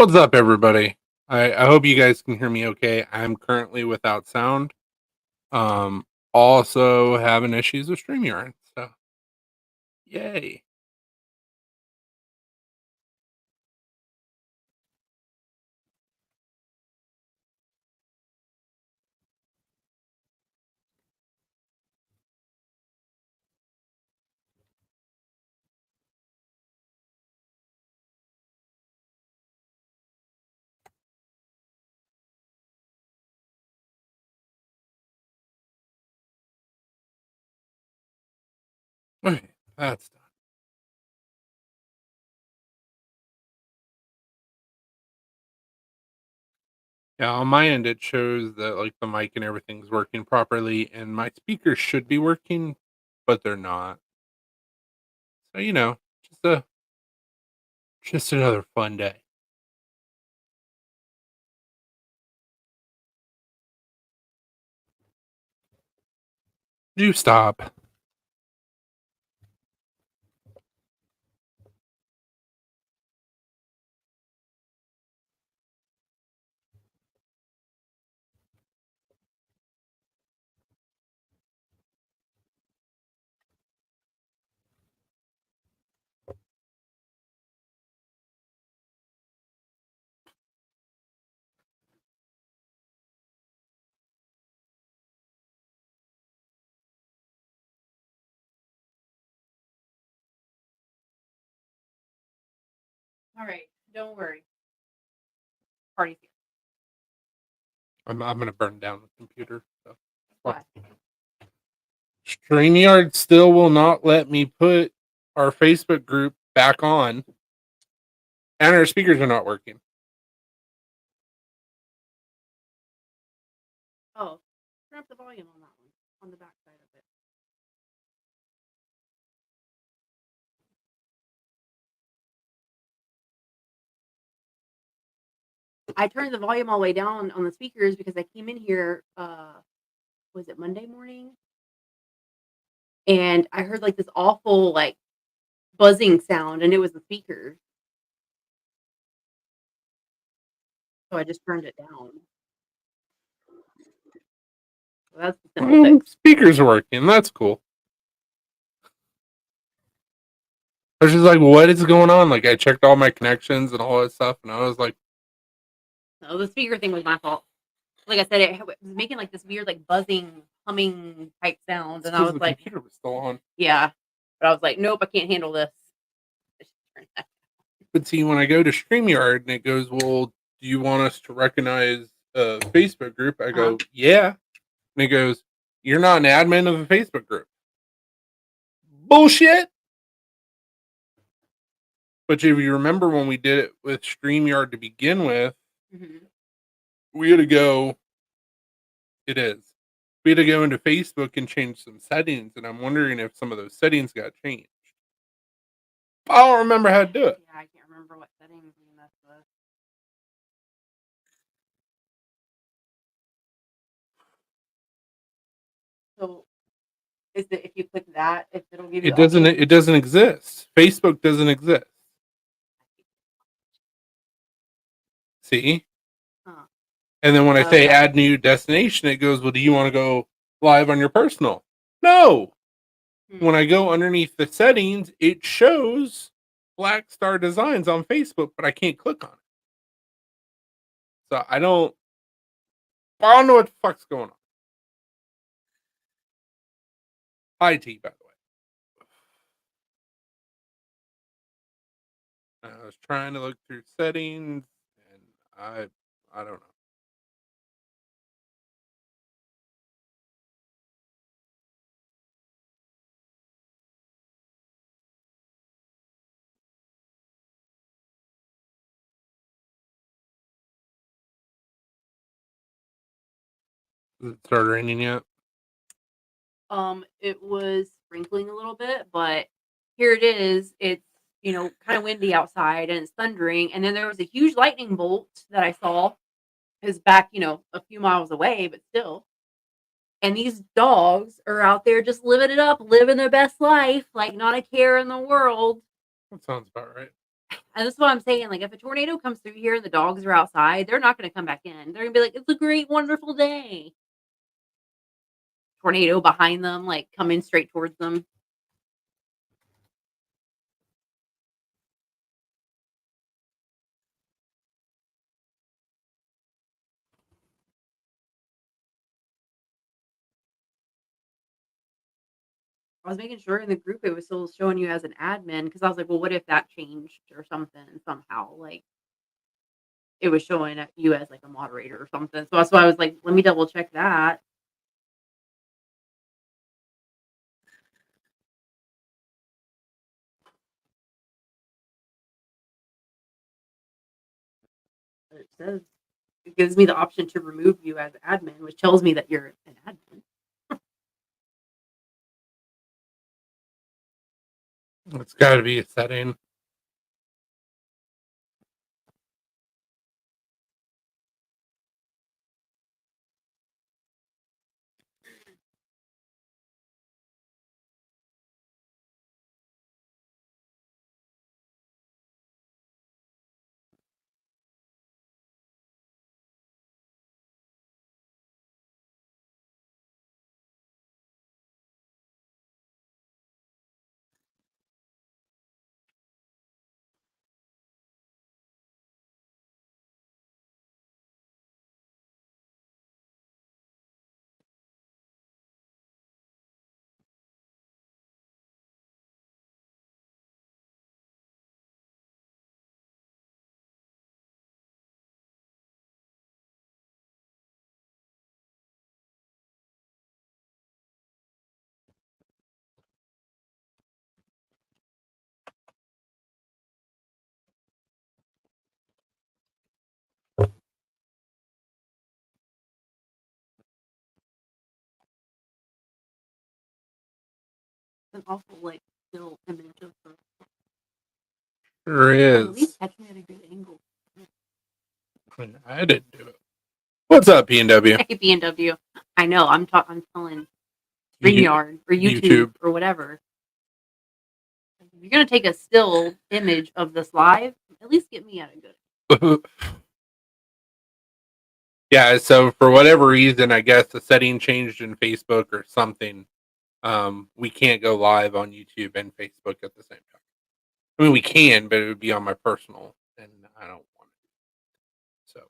What's up, everybody? I hope you guys can hear me okay. I'm currently without sound. Um, also having issues with StreamYard. So, yay. Okay, that's done. Yeah, on my end, it shows that like the mic and everything's working properly, and my speakers should be working, but they're not. So just a just another fun day. Do stop. All right, don't worry. Party's here. I'm gonna burn down the computer. So. What? StreamYard still will not let me put our Facebook group back on, and our speakers are not working. Oh, turn up the volume on that one, on the back side of it. I turned the volume all the way down on the speakers because I came in here, was it Monday morning? And I heard like this awful like buzzing sound, and it was the speakers. So I just turned it down. So that's the simple fix. Speakers are working. That's cool. I was just like, what is going on? Like, I checked all my connections and all that stuff, and I was like, No, the speaker thing was my fault. Like I said, it was making like this weird, like buzzing, humming type sound, and I was the like, computer was still on. yeah. But I was like, nope, I can't handle this. But see, when I go to StreamYard and it goes, well, do you want us to recognize a Facebook group? I go, yeah. And it goes, you're not an admin of a Facebook group. Bullshit. But if you remember when we did it with StreamYard to begin with, we had to go. It is. We had to go into Facebook and change some settings, and I'm wondering if some of those settings got changed. I don't remember how to do it. Yeah, I can't remember what settings we messed with. So, is it if you click that, if it'll give you? It doesn't exist. Facebook doesn't exist. See? Huh. And then when I say add new destination, it goes, well, do you want to go live on your personal? No. When I go underneath the settings, it shows Black Star Designs on Facebook, but I can't click on it. So I don't know what the fuck's going on. Hi, T, by the way. I was trying to look through settings, and I don't know. Has it started raining yet? It was sprinkling a little bit, but here it is. It's kind of windy outside and it's thundering, and then there was a huge lightning bolt that I saw. Is back, a few miles away, but still. And these dogs are out there just living it up, living their best life, like not a care in the world. That sounds about right. And that's what I'm saying. Like, if a tornado comes through here and the dogs are outside, they're not going to come back in. They're going to be like, "It's a great, wonderful day." Tornado behind them, like coming straight towards them. I was making sure in the group it was still showing you as an admin because I was like, well, what if that changed or something somehow? Like it was showing you as like a moderator or something. So that's why I was like, let me double check that. But it says it gives me the option to remove you as admin, which tells me that you're an admin. It's got to be a setting. It's an awful like still image of her. Sure At is. least catch me at a good angle. I didn't do it. What's up, PNW? Hey, B&W. I know. I'm telling StreamYard or YouTube or whatever. If you're gonna take a still image of this live, at least get me at a good. Yeah, so for whatever reason, I guess the setting changed in Facebook or something. We can't go live on YouTube and Facebook at the same time. I mean, we can, but it would be on my personal, and I don't want it. So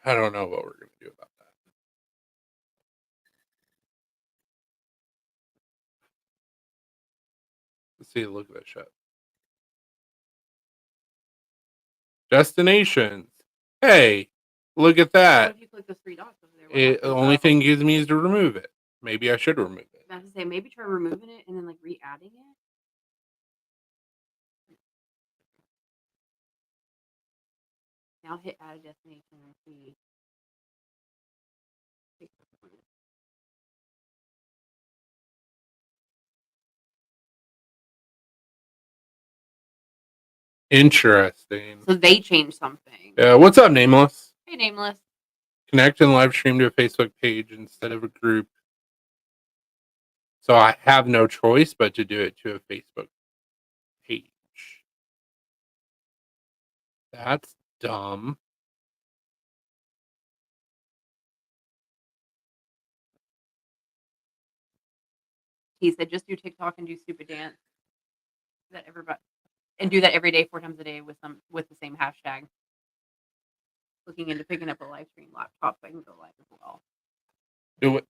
I don't know what we're gonna do about that. Let's see. Look at that shit. Destinations. Hey, look at What that. if you click those three dots over there? The only thing gives me is to remove it. Maybe I should remove it. I have to say maybe try removing it and then like re-adding it. Now hit add a destination and see. Interesting. So they changed something. Yeah. What's up, Nameless? Hey, Nameless. Connect and live stream to a Facebook page instead of a group. So I have no choice but to do it to a Facebook page. That's dumb. He said just do TikTok and do stupid dance. That everybody and do that every day, 4 times a day with the same hashtag. Looking into picking up a live stream laptop so I can go live as well. Do it.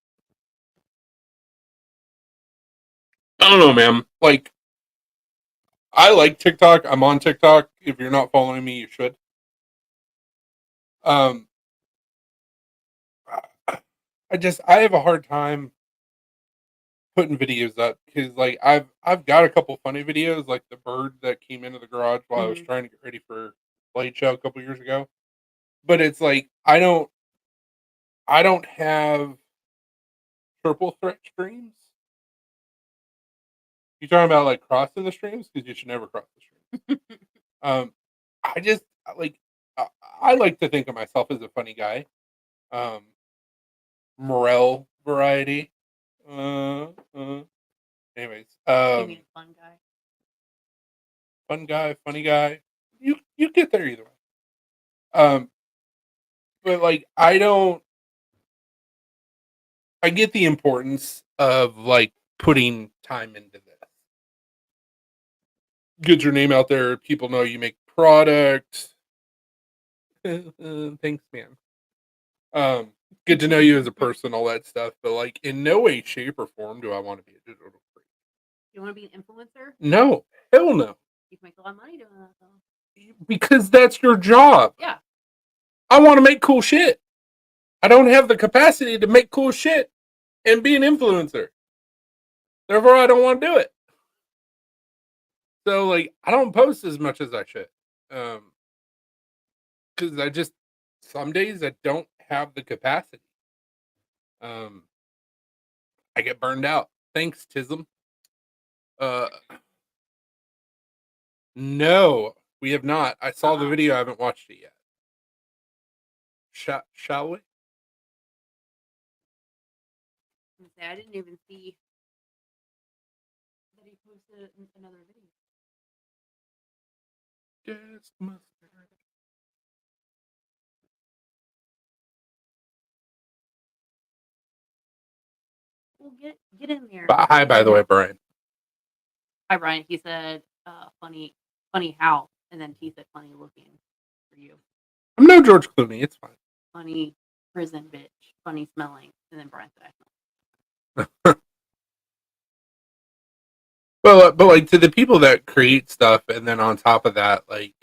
I don't know, man. Like, I like TikTok. I'm on TikTok. If you're not following me, you should. I have a hard time putting videos up because like I've got a couple funny videos like the bird that came into the garage while I was trying to get ready for Blade Show a couple years ago. But it's like I don't have triple threat streams. You talking about like crossing the streams because you should never cross the streams. I just like I like to think of myself as a funny guy. Morel variety. Anyways, You mean fun guy? fun guy, funny guy. You get there either way. But like I get the importance of like putting time into this. Get your name out there. People know you make product. Thanks, man. Get to know you as a person, all that stuff. But like, in no way, shape, or form do I want to be a digital freak. You want to be an influencer? No, hell no. You can make a lot of money doing that, though. Because that's your job. Yeah. I want to make cool shit. I don't have the capacity to make cool shit and be an influencer. Therefore, I don't want to do it. So, like, I don't post as much as I should. Because I just, some days I don't have the capacity. I get burned out. Thanks, Tism. No, we have not. I saw the video. I haven't watched it yet. Shall we? I didn't even see that he posted another video. Just mustard. Well, get in there. Hi, by the way, Brian. Hi, Brian. He said, funny how, and then he said funny looking for you. I'm no George Clooney. It's fine. Funny prison bitch. Funny smelling. And then Brian said, I smell. Well, but like to the people that create stuff and then on top of that, like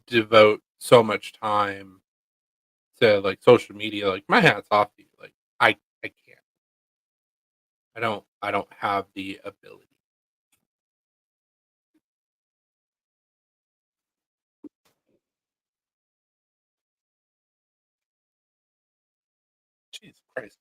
devote so much time to like social media, like my hat's off to you. Like I can't. I don't have the ability. Jesus Christ.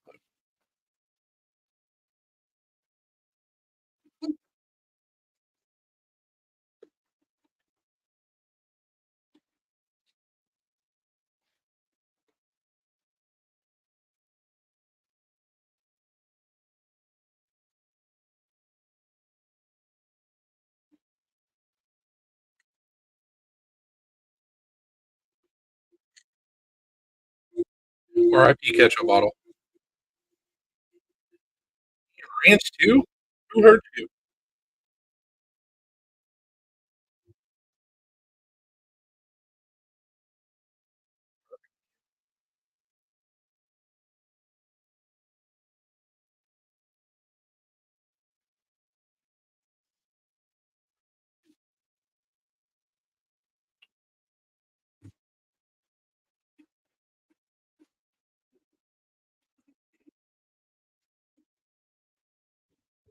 R.I.P. ketchup bottle. Ranch too? Who hurt you?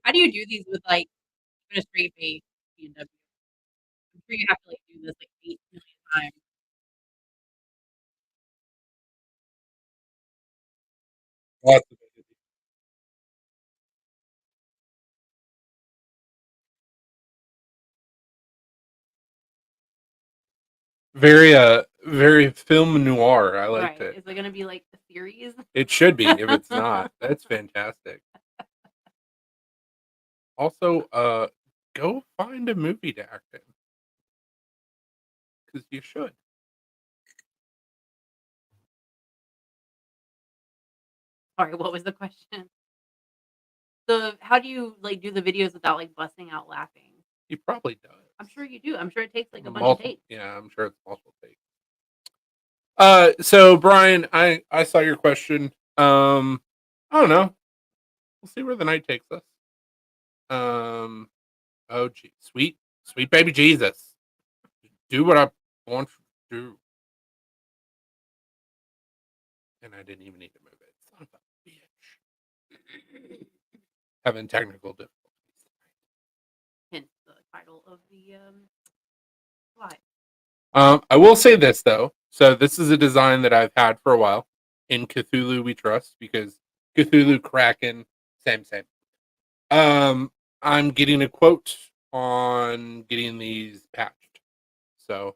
How do you do these with like even a straight face B&W? I'm sure you have to like do this like 8 million times. Lots of it. Very film noir. I liked Right. it. Is it gonna be like a series? It should be if it's not. That's fantastic. Also, go find a movie to act in. Because you should. Sorry, what was the question? So how do you like do the videos without like busting out laughing? He probably does. I'm sure you do. I'm sure it takes like a bunch of Multiple, takes. yeah, I'm sure it's multiple takes. So Brian, I saw your question. I don't know. We'll see where the night takes us. Oh gee, sweet baby Jesus, do what I want you to do, and I didn't even need to move it. Son of a bitch. Having technical difficulties. Hence the title of the slide. I will say this though. So this is a design that I've had for a while. In Cthulhu we trust, because Cthulhu, Kraken, same. I'm getting a quote on getting these patched. So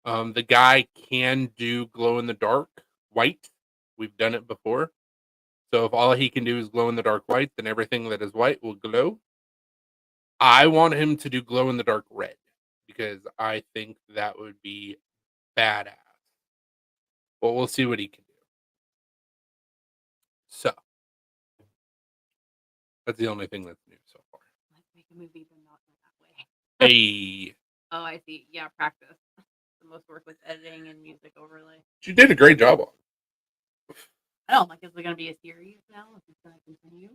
the guy can do glow in the dark white. We've done it before. So if all he can do is glow in the dark white, then everything that is white will glow. I want him to do glow in the dark red, because I think that would be badass. But we'll see what he can do. So that's the only thing that's new so far. Let's make a movie, but not in that way. Hey, Oh, I see. Yeah, practice. The most work with editing and music overlay. you did a great job on it. I don't like. Is it going to be a series now? Is it going to continue?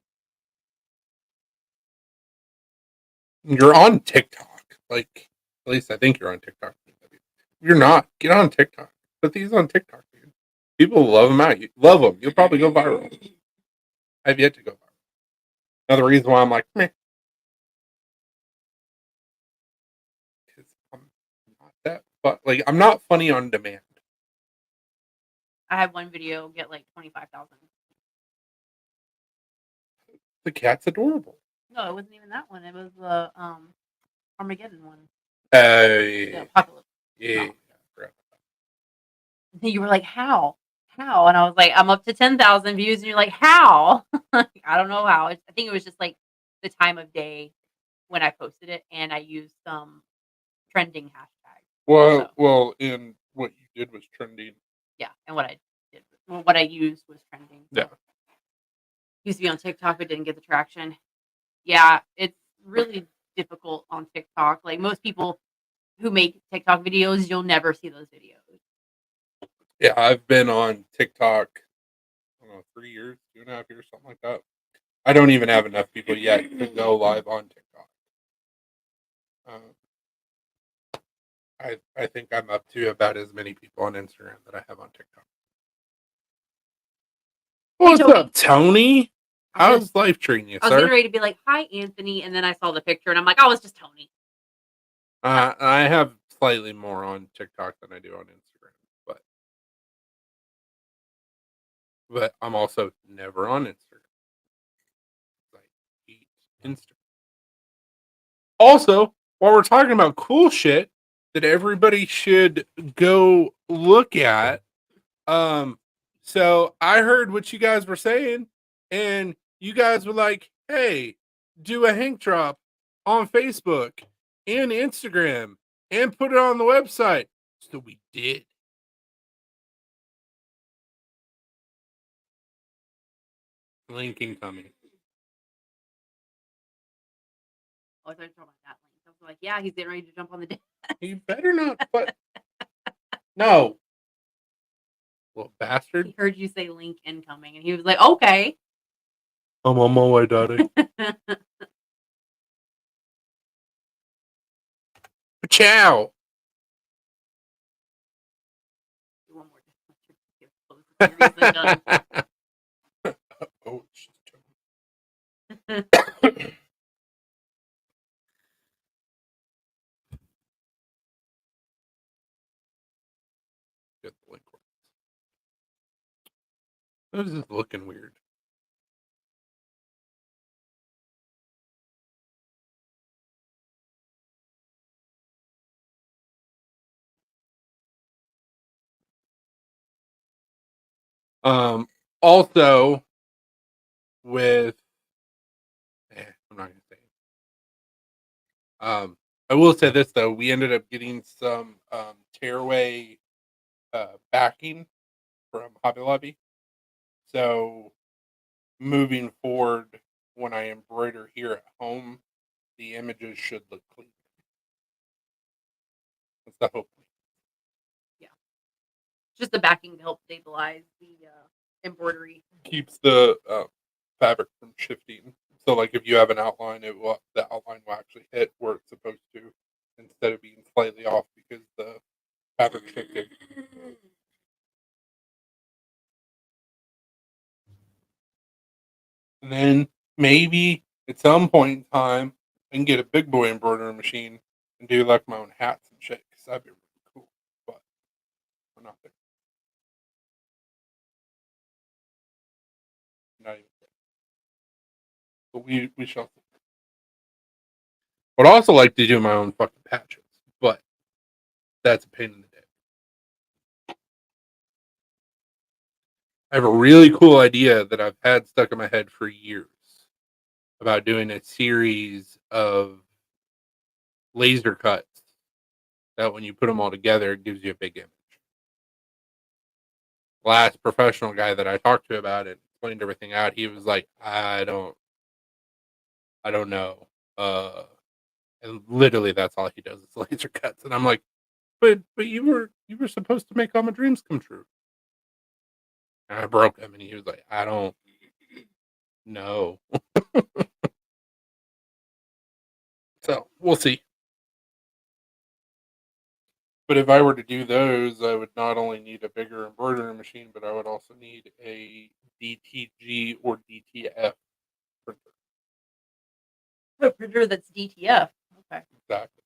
You're on TikTok. Like, at least I think you're on TikTok. If you're not, get on TikTok. Put these on TikTok, dude. People love them out. You love them. You'll probably go viral. I've yet to go viral. Another reason why I'm like, meh. Because I'm not that, but like, I'm not funny on demand. I had one video get like 25,000. The cat's adorable. No, it wasn't even that one. It was the Armageddon one. Yeah, Apocalypse. yeah. No. You were like, how? How? And I was like, I'm up to 10,000 views. And you're like, how? I don't know how. I think it was just like the time of day when I posted it, and I used some trending hashtags. Well, and what you did was trending. Yeah, and what I used was trending. Yeah. Used to be on TikTok, but didn't get the traction. Yeah, it's really difficult on TikTok. Like most people who make TikTok videos, you'll never see those videos. Yeah, I've been on TikTok, I don't know, 3 years, 2.5 years, something like that. I don't even have enough people yet to go live on TikTok. I think I'm up to about as many people on Instagram that I have on TikTok. What's up, Tony? How's life treating you, I was sir? getting ready to be like, "Hi, Anthony," and then I saw the picture, and I'm like, "Oh, it's just Tony." I have slightly more on TikTok than I do on Instagram, but I'm also never on Instagram. I hate Instagram. Also, while we're talking about cool shit that everybody should go look at, so I heard what you guys were saying, and you guys were like, "Hey, do a Hank drop on Facebook and Instagram and put it on the website." So we did. Link incoming. Oh, I thought you were talking about that link. I was like, "Yeah, he's getting ready to jump on the desk." You better not. But no, little bastard. He heard you say link incoming, and he was like, "Okay." I'm on my way, daddy. Ciao. One more. Seriously done. Oh, it's Get the link. This is looking weird. Also with I'm not gonna say it. I will say this though, we ended up getting some tearaway backing from Hobby Lobby. So moving forward, when I embroider here at home, the images should look clean. That's the hope. Just the backing to help stabilize the embroidery. Keeps the fabric from shifting. So, like, if you have an outline, the outline will actually hit where it's supposed to, instead of being slightly off because the fabric shifted. And then maybe at some point in time, I can get a big boy embroidery machine and do like my own hats and shit, because that'd be really cool. But we're not there. Not even there. But we shall see. Would also like to do my own fucking patches, but that's a pain in the dick. I have a really cool idea that I've had stuck in my head for years about doing a series of laser cuts that when you put them all together, it gives you a big image. Last professional guy that I talked to about it, explained everything out, he was like, I don't know. And literally that's all he does is laser cuts. And I'm like, but you were supposed to make all my dreams come true. And I broke him and he was like, I don't know. So we'll see. But if I were to do those, I would not only need a bigger embroidery machine, but I would also need a DTG or DTF printer. A printer that's DTF. Okay. Exactly.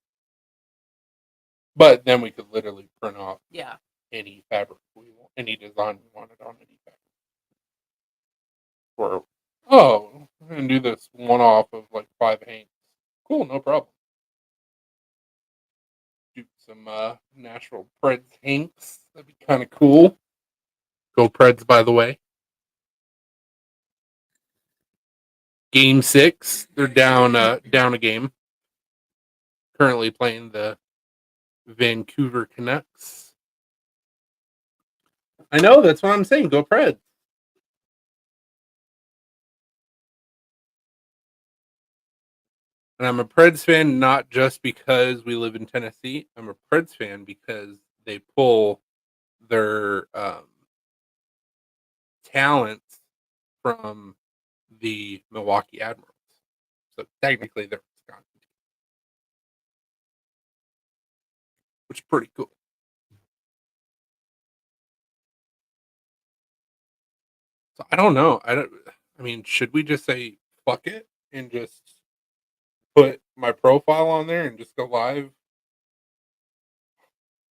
But then we could literally print off Yeah. any fabric we want, any design we wanted on any fabric. Or, and do this one off of like 5 hanks. Cool, no problem. Do some natural Preds hanks. That'd be kind of cool. Go Preds, by the way. Game 6, they're down a game. Currently playing the Vancouver Canucks. I know, that's what I'm saying. Go Preds. And I'm a Preds fan not just because we live in Tennessee. I'm a Preds fan because they pull their talents from the Milwaukee Admirals. So technically they're Wisconsin, which is pretty cool. So I don't know. I mean, should we just say fuck it and just put my profile on there and just go live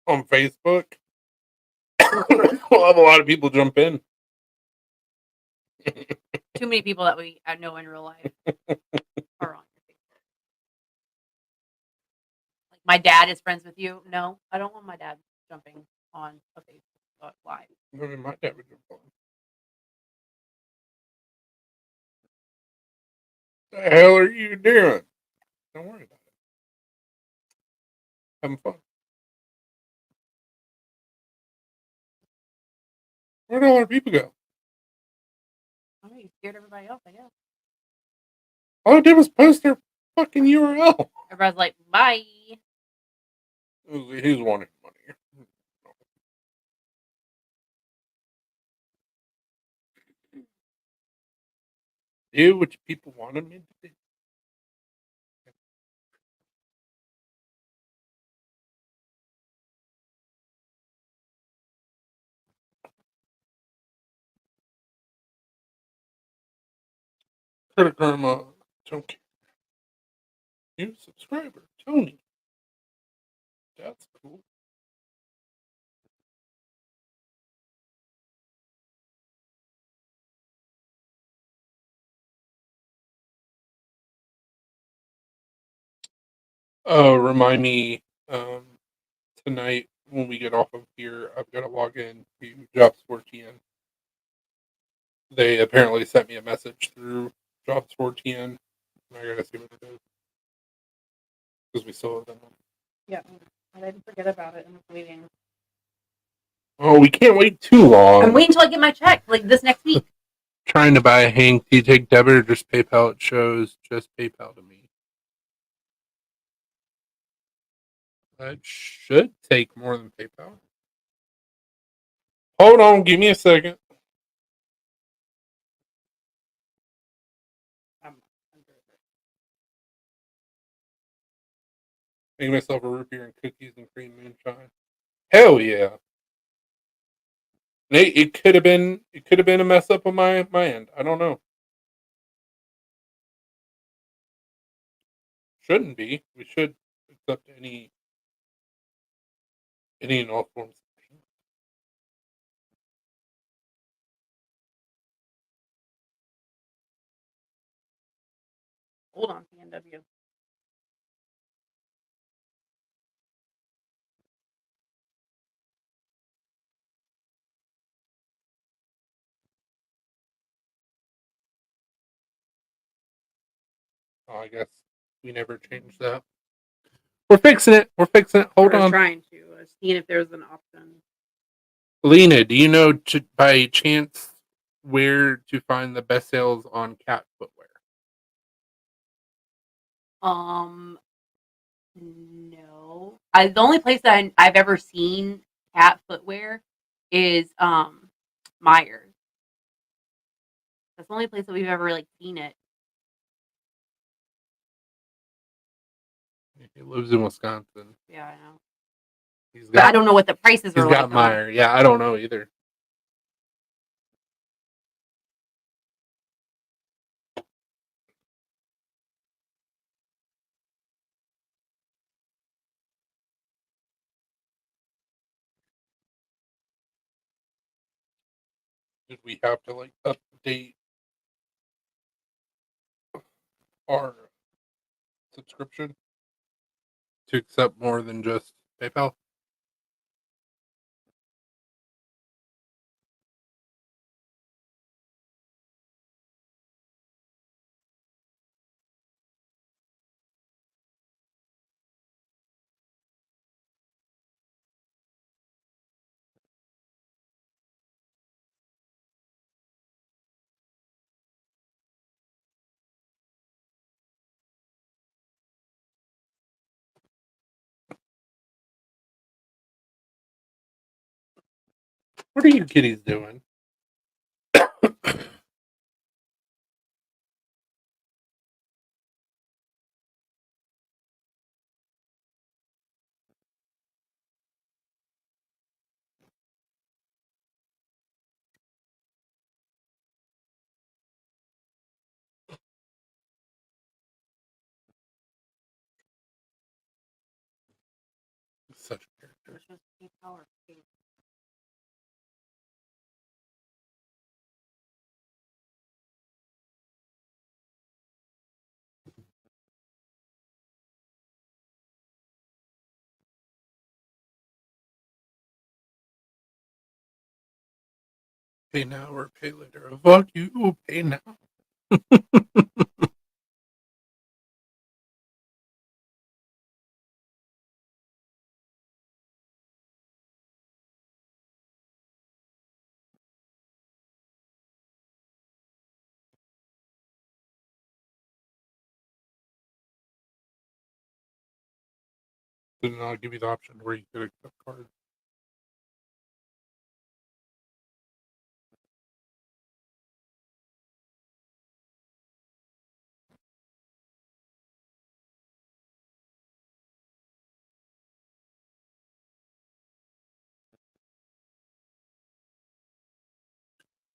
on Facebook? We'll have a lot of people jump in. Too many people that I know in real life are on your Facebook. Like my dad is friends with you. No, I don't want my dad jumping on a Facebook live. I mean, my dad would jump on. The hell are you doing? Don't worry about it. Having fun. Where do all our people go? I know you scared everybody else, I guess. All I did was post their fucking URL. Everybody's like, bye. He's wanting money. Do what people wanted me to do. Credit Karma, don't care. New subscriber, Tony. That's cool. Remind me tonight when we get off of here, I've got to log in to Jobs4TN. They apparently sent me a message through Jobs4TN. I gotta see what it is. Because we still have them. Yeah, I didn't forget about it. I'm waiting. Oh, we can't wait too long. I'm waiting until I get my check, like this next week. Trying to buy a Hank. Do you take debit or just PayPal? It shows just PayPal to me. That should take more than PayPal. Hold on, give me a second. Make myself a root beer and cookies and cream moonshine. Hell yeah! It could have been a mess up on my end. I don't know. Shouldn't be. We should accept any and all forms of payment. Hold on, PNW. Oh, I guess we never changed that. We're fixing it. We're fixing it. Hold Or on. trying to. Seeing if there's an option. Lena, do you know by chance where to find the best sales on cat footwear? No. The only place that I've ever seen cat footwear is Myers. That's the only place that we've ever like seen it. He lives in Wisconsin. Yeah, I know. He's But I got don't know what the prices he's are got like. Meyer. Yeah, I don't know either. Did we have to like update our subscription to accept more than just PayPal? What are you kitties doing? Such a character. Which was PayPal or Pay. Pay now or pay later. Fuck you. Pay now. Did not give you the option where you could accept cards.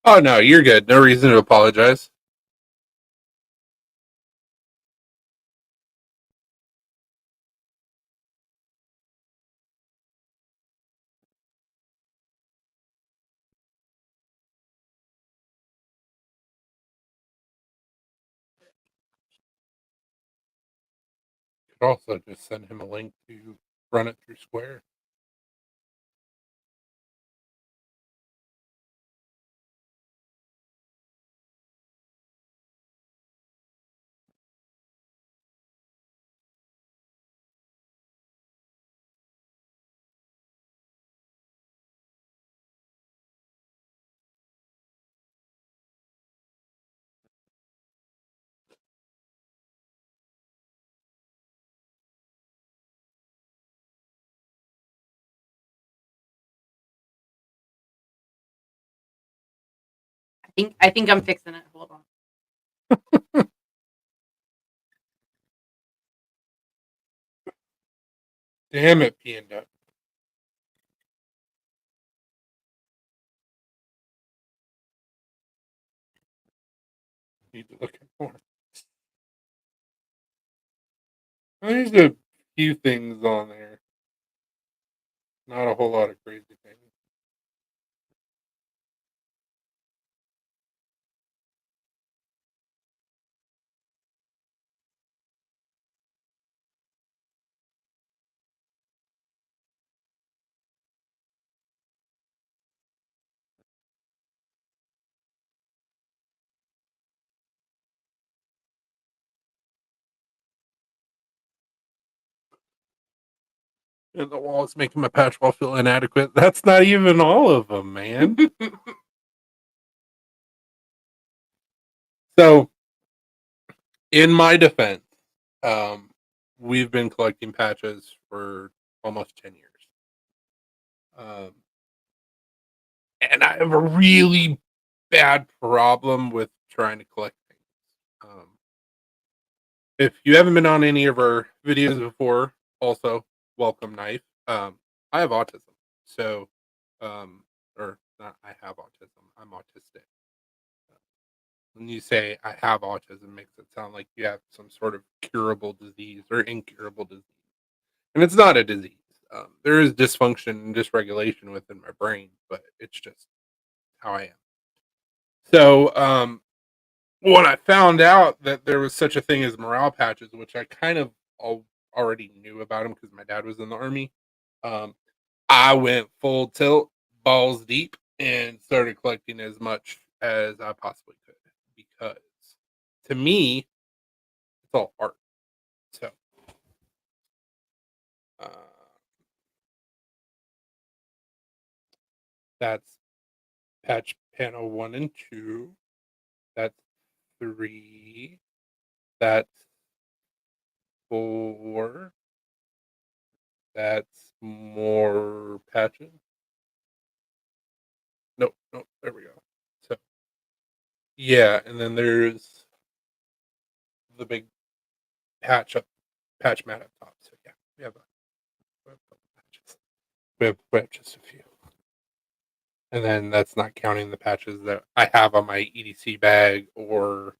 Oh no, you're good. No reason to apologize. You could also just send him a link to run it through Square. I think I'm fixing it. Hold on. Damn it, Panda. Need to look at more. There's a few things on there. Not a whole lot of crazy things. And the walls making my patch wall feel inadequate. That's not even all of them, man. So, in my defense, um, we've been collecting patches for almost 10 years. Um, and I have a really bad problem with trying to collect things. If you haven't been on any of our videos before, also welcome, Knife. I have autism, so or not. I have autism. I'm autistic. When you say I have autism, it makes it sound like you have some sort of curable disease or incurable disease, and it's not a disease. There is dysfunction and dysregulation within my brain, but it's just how I am. So, when I found out that there was such a thing as morale patches, which I kind of already knew about them because my dad was in the army, um, I went full tilt, balls deep, and started collecting as much as I possibly could because to me, it's all art. So, uh, that's patch panel 1 and 2. That's 3. That's 4. That's more patches. Nope, nope. There we go. So yeah, and then there's the big patch mat up top. So yeah, we have a couple patches. We have just a few, and then that's not counting the patches that I have on my EDC bag or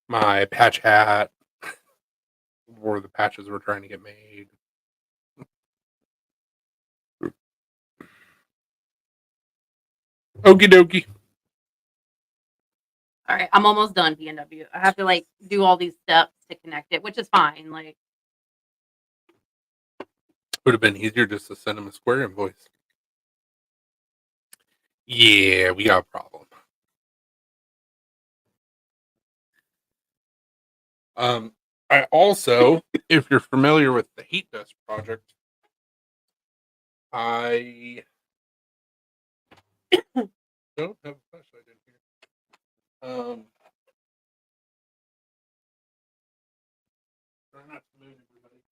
my patch hat, or the patches we're trying to get made. Okie dokie. All right, I'm almost done, PNW. I have to like do all these steps to connect it, which is fine. Like, Would have been easier just to send him a Square invoice. Yeah, we got a problem. I also, if you're familiar with the Heat Dust project, I don't have a flashlight in here. Try not to move everybody.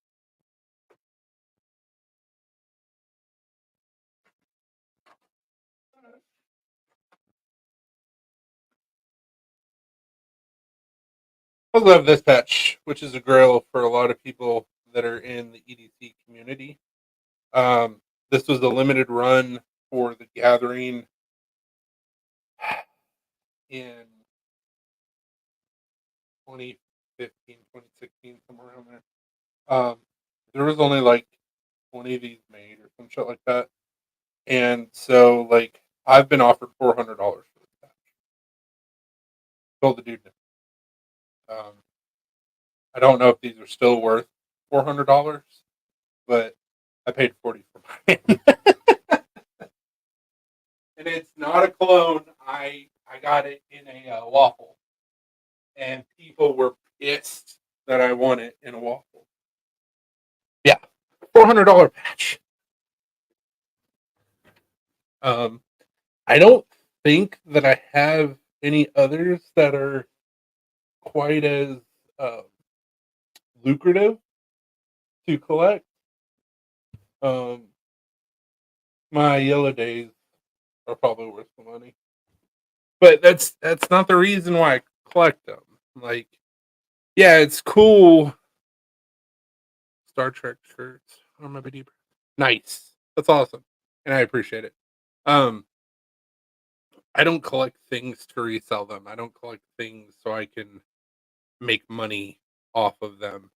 I love this patch, which is a grail for a lot of people that are in the EDC community. This was a limited run for the gathering in 2015, 2016, somewhere around there. There was only like 20 of these made or some shit like that. And so, like, I've been offered $400 for this patch. Told the dude no. I don't know if these are still worth $400, but I paid 40 for mine. And it's not a clone. I got it in a waffle, and people were pissed that I won it in a waffle. Yeah, $400 patch. Um, I don't think that I have any others that are quite as uh, lucrative to collect. Um, my yellow days are probably worth the money, but that's not the reason why I collect them. Like, yeah, it's cool. Star Trek shirts on my video. Nice. That's awesome, and I appreciate it. Um, I don't collect things to resell them. I don't collect things so I can make money off of them.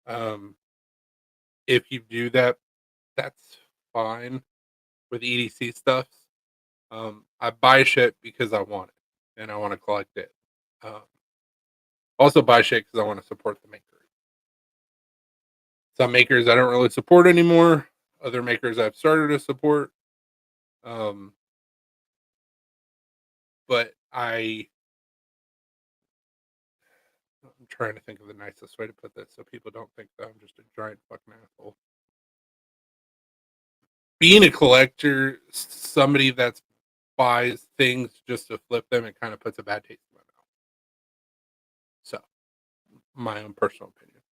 Um, if you do that, that's fine with EDC stuff. I buy shit because I want it and I want to collect it. Um, also buy shit because I want to support the maker. Some makers I don't really support anymore. Other makers I've started to support. Um, but I'm trying to think of the nicest way to put this so people don't think that I'm just a giant fucking asshole. being a collector, somebody that buys things just to flip them, it kind of puts a bad taste in my mouth. So, my own personal opinion.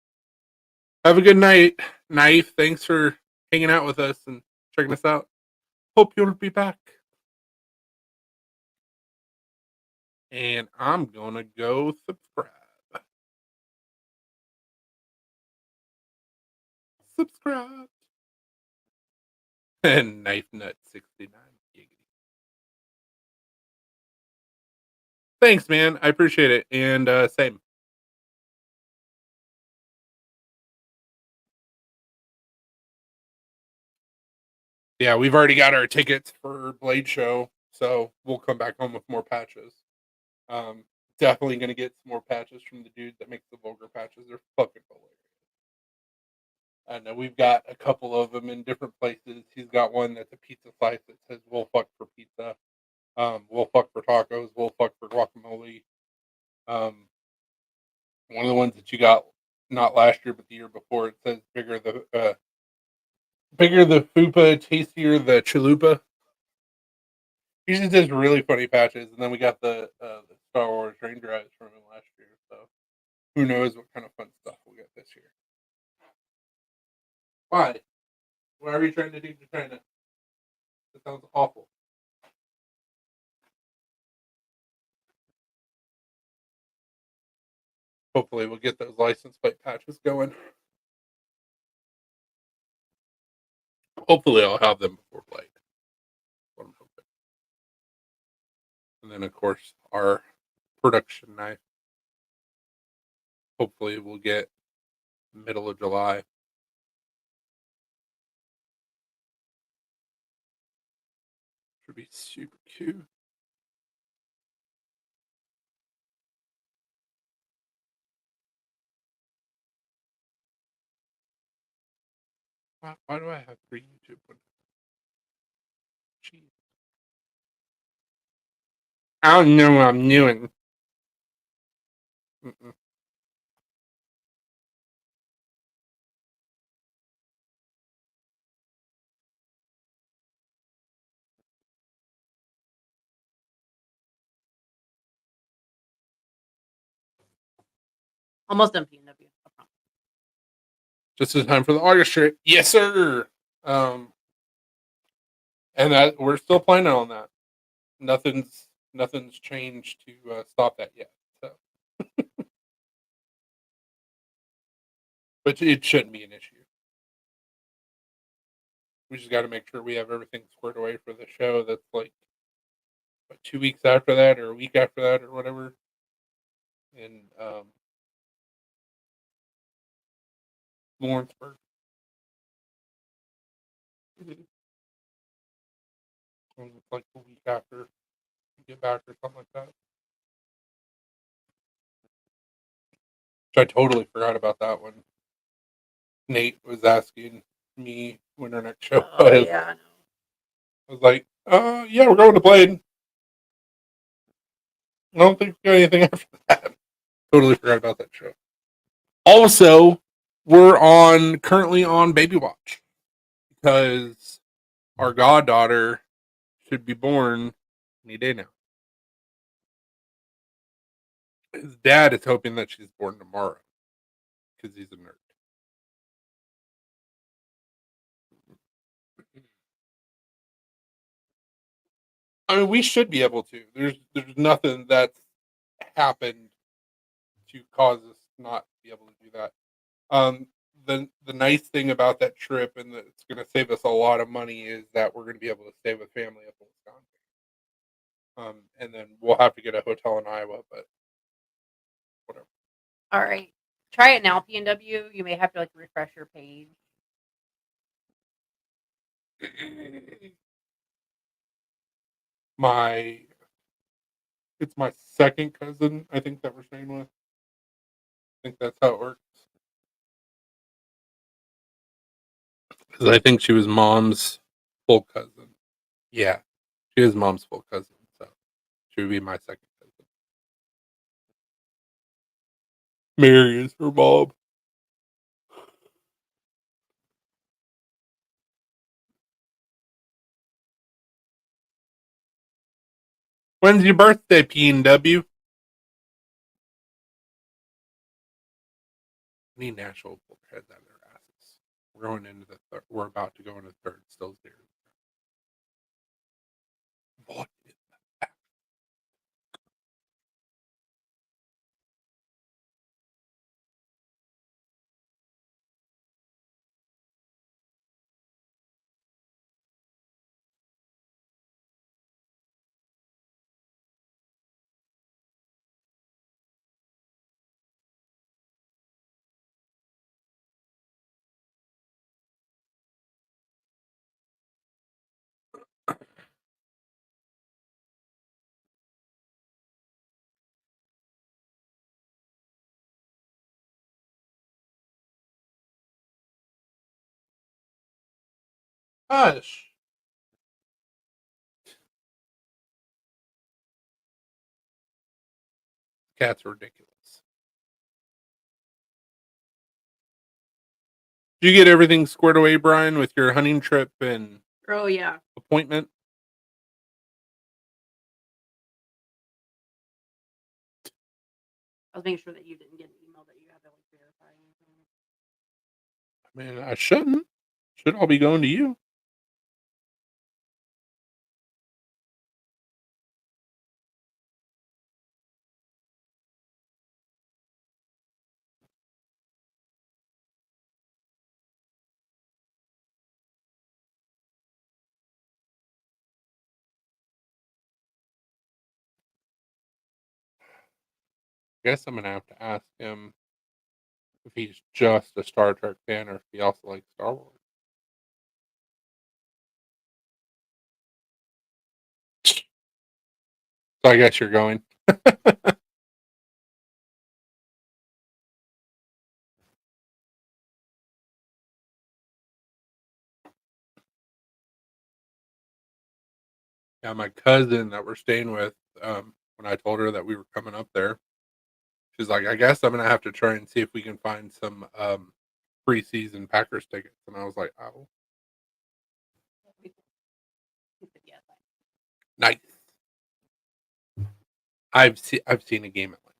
Have a good night, Knife. Thanks for hanging out with us and checking us out. Hope you'll be back. And I'm gonna go subscribe. Subscribe. And Knife Nut 69. Thanks, man. I appreciate it. And same. Yeah, we've already got our tickets for Blade Show, so we'll come back home with more patches. Um, Definitely gonna get some more patches from the dude that makes the vulgar patches. They're fucking hilarious. I know we've got a couple of them in different places. He's got one that's a pizza slice that says "We'll fuck for pizza," "We'll fuck for tacos," "We'll fuck for guacamole." Um, One of the ones that you got not last year but the year before, it says bigger the fupa, tastier the chalupa. He just does really funny patches, and then we got the Star Wars Ranger eyes from him last year. So who knows what kind of fun stuff we'll get this year? Why? Why are you trying to do to China? That sounds awful. Hopefully, we'll get those license plate patches going. Hopefully, I'll have them before Blade. What I'm hoping. And then, of course, our production knife. Hopefully, we'll get middle of July. Should be super cute. Why do I have 3 YouTube ones? Jeez. I don't know what I'm doing. Mm-mm. Almost done PNW. I promise. Just in time for the August trip. Yes, sir. Um, and that we're still planning on that. Nothing's changed to stop that yet. So, but it shouldn't be an issue. We just got to make sure we have everything squared away for the show. That's like 2 weeks after that, or a week after that, or whatever. In Lawrenceburg. Mhm. It's like a week after we get back, or something like that. Which I totally forgot about that one. Nate was asking me when our next show Oh was. yeah, I know. I was like, yeah, we're going to Blade. I don't think we got anything after that. Totally forgot about that show. Also, we're currently on Baby Watch because our goddaughter should be born any day now. His dad is hoping that she's born tomorrow because he's a nerd. I mean, we should be able to. There's nothing that's happened to cause us not to be able to do that. Um, the nice thing about that trip, and that it's going to save us a lot of money, is that we're going to be able to stay with family up in Wisconsin. And then we'll have to get a hotel in Iowa, but whatever. All right, try it now. PNW. You may have to like refresh your page. my it's my second cousin, I think, that we're staying with. I think that's how it works. Because I think she was mom's full cousin. Yeah, she is mom's full cousin, so she would be my second cousin. Mary is her mom. When's your birthday, P&W? Need Nashville pull their heads out of their asses. We're going into the third. We're about to go into the third. Still there. What is that? Hush. Cats are ridiculous. Did you get everything squared away, Brian, with your hunting trip and Oh yeah. appointment? I was making sure that you didn't get an email that you had to like verify anything. I mean, I shouldn't. Should all be going to you. Guess I'm gonna have to ask him if he's just a Star Trek fan or if he also likes Star Wars. So I guess you're going. Yeah, my cousin that we're staying with, when I told her that we were coming up there, she's like, I guess I'm gonna have to try and see if we can find some preseason Packers tickets. And I was like, oh, He said yes. nice. I've seen a game at Lambeau.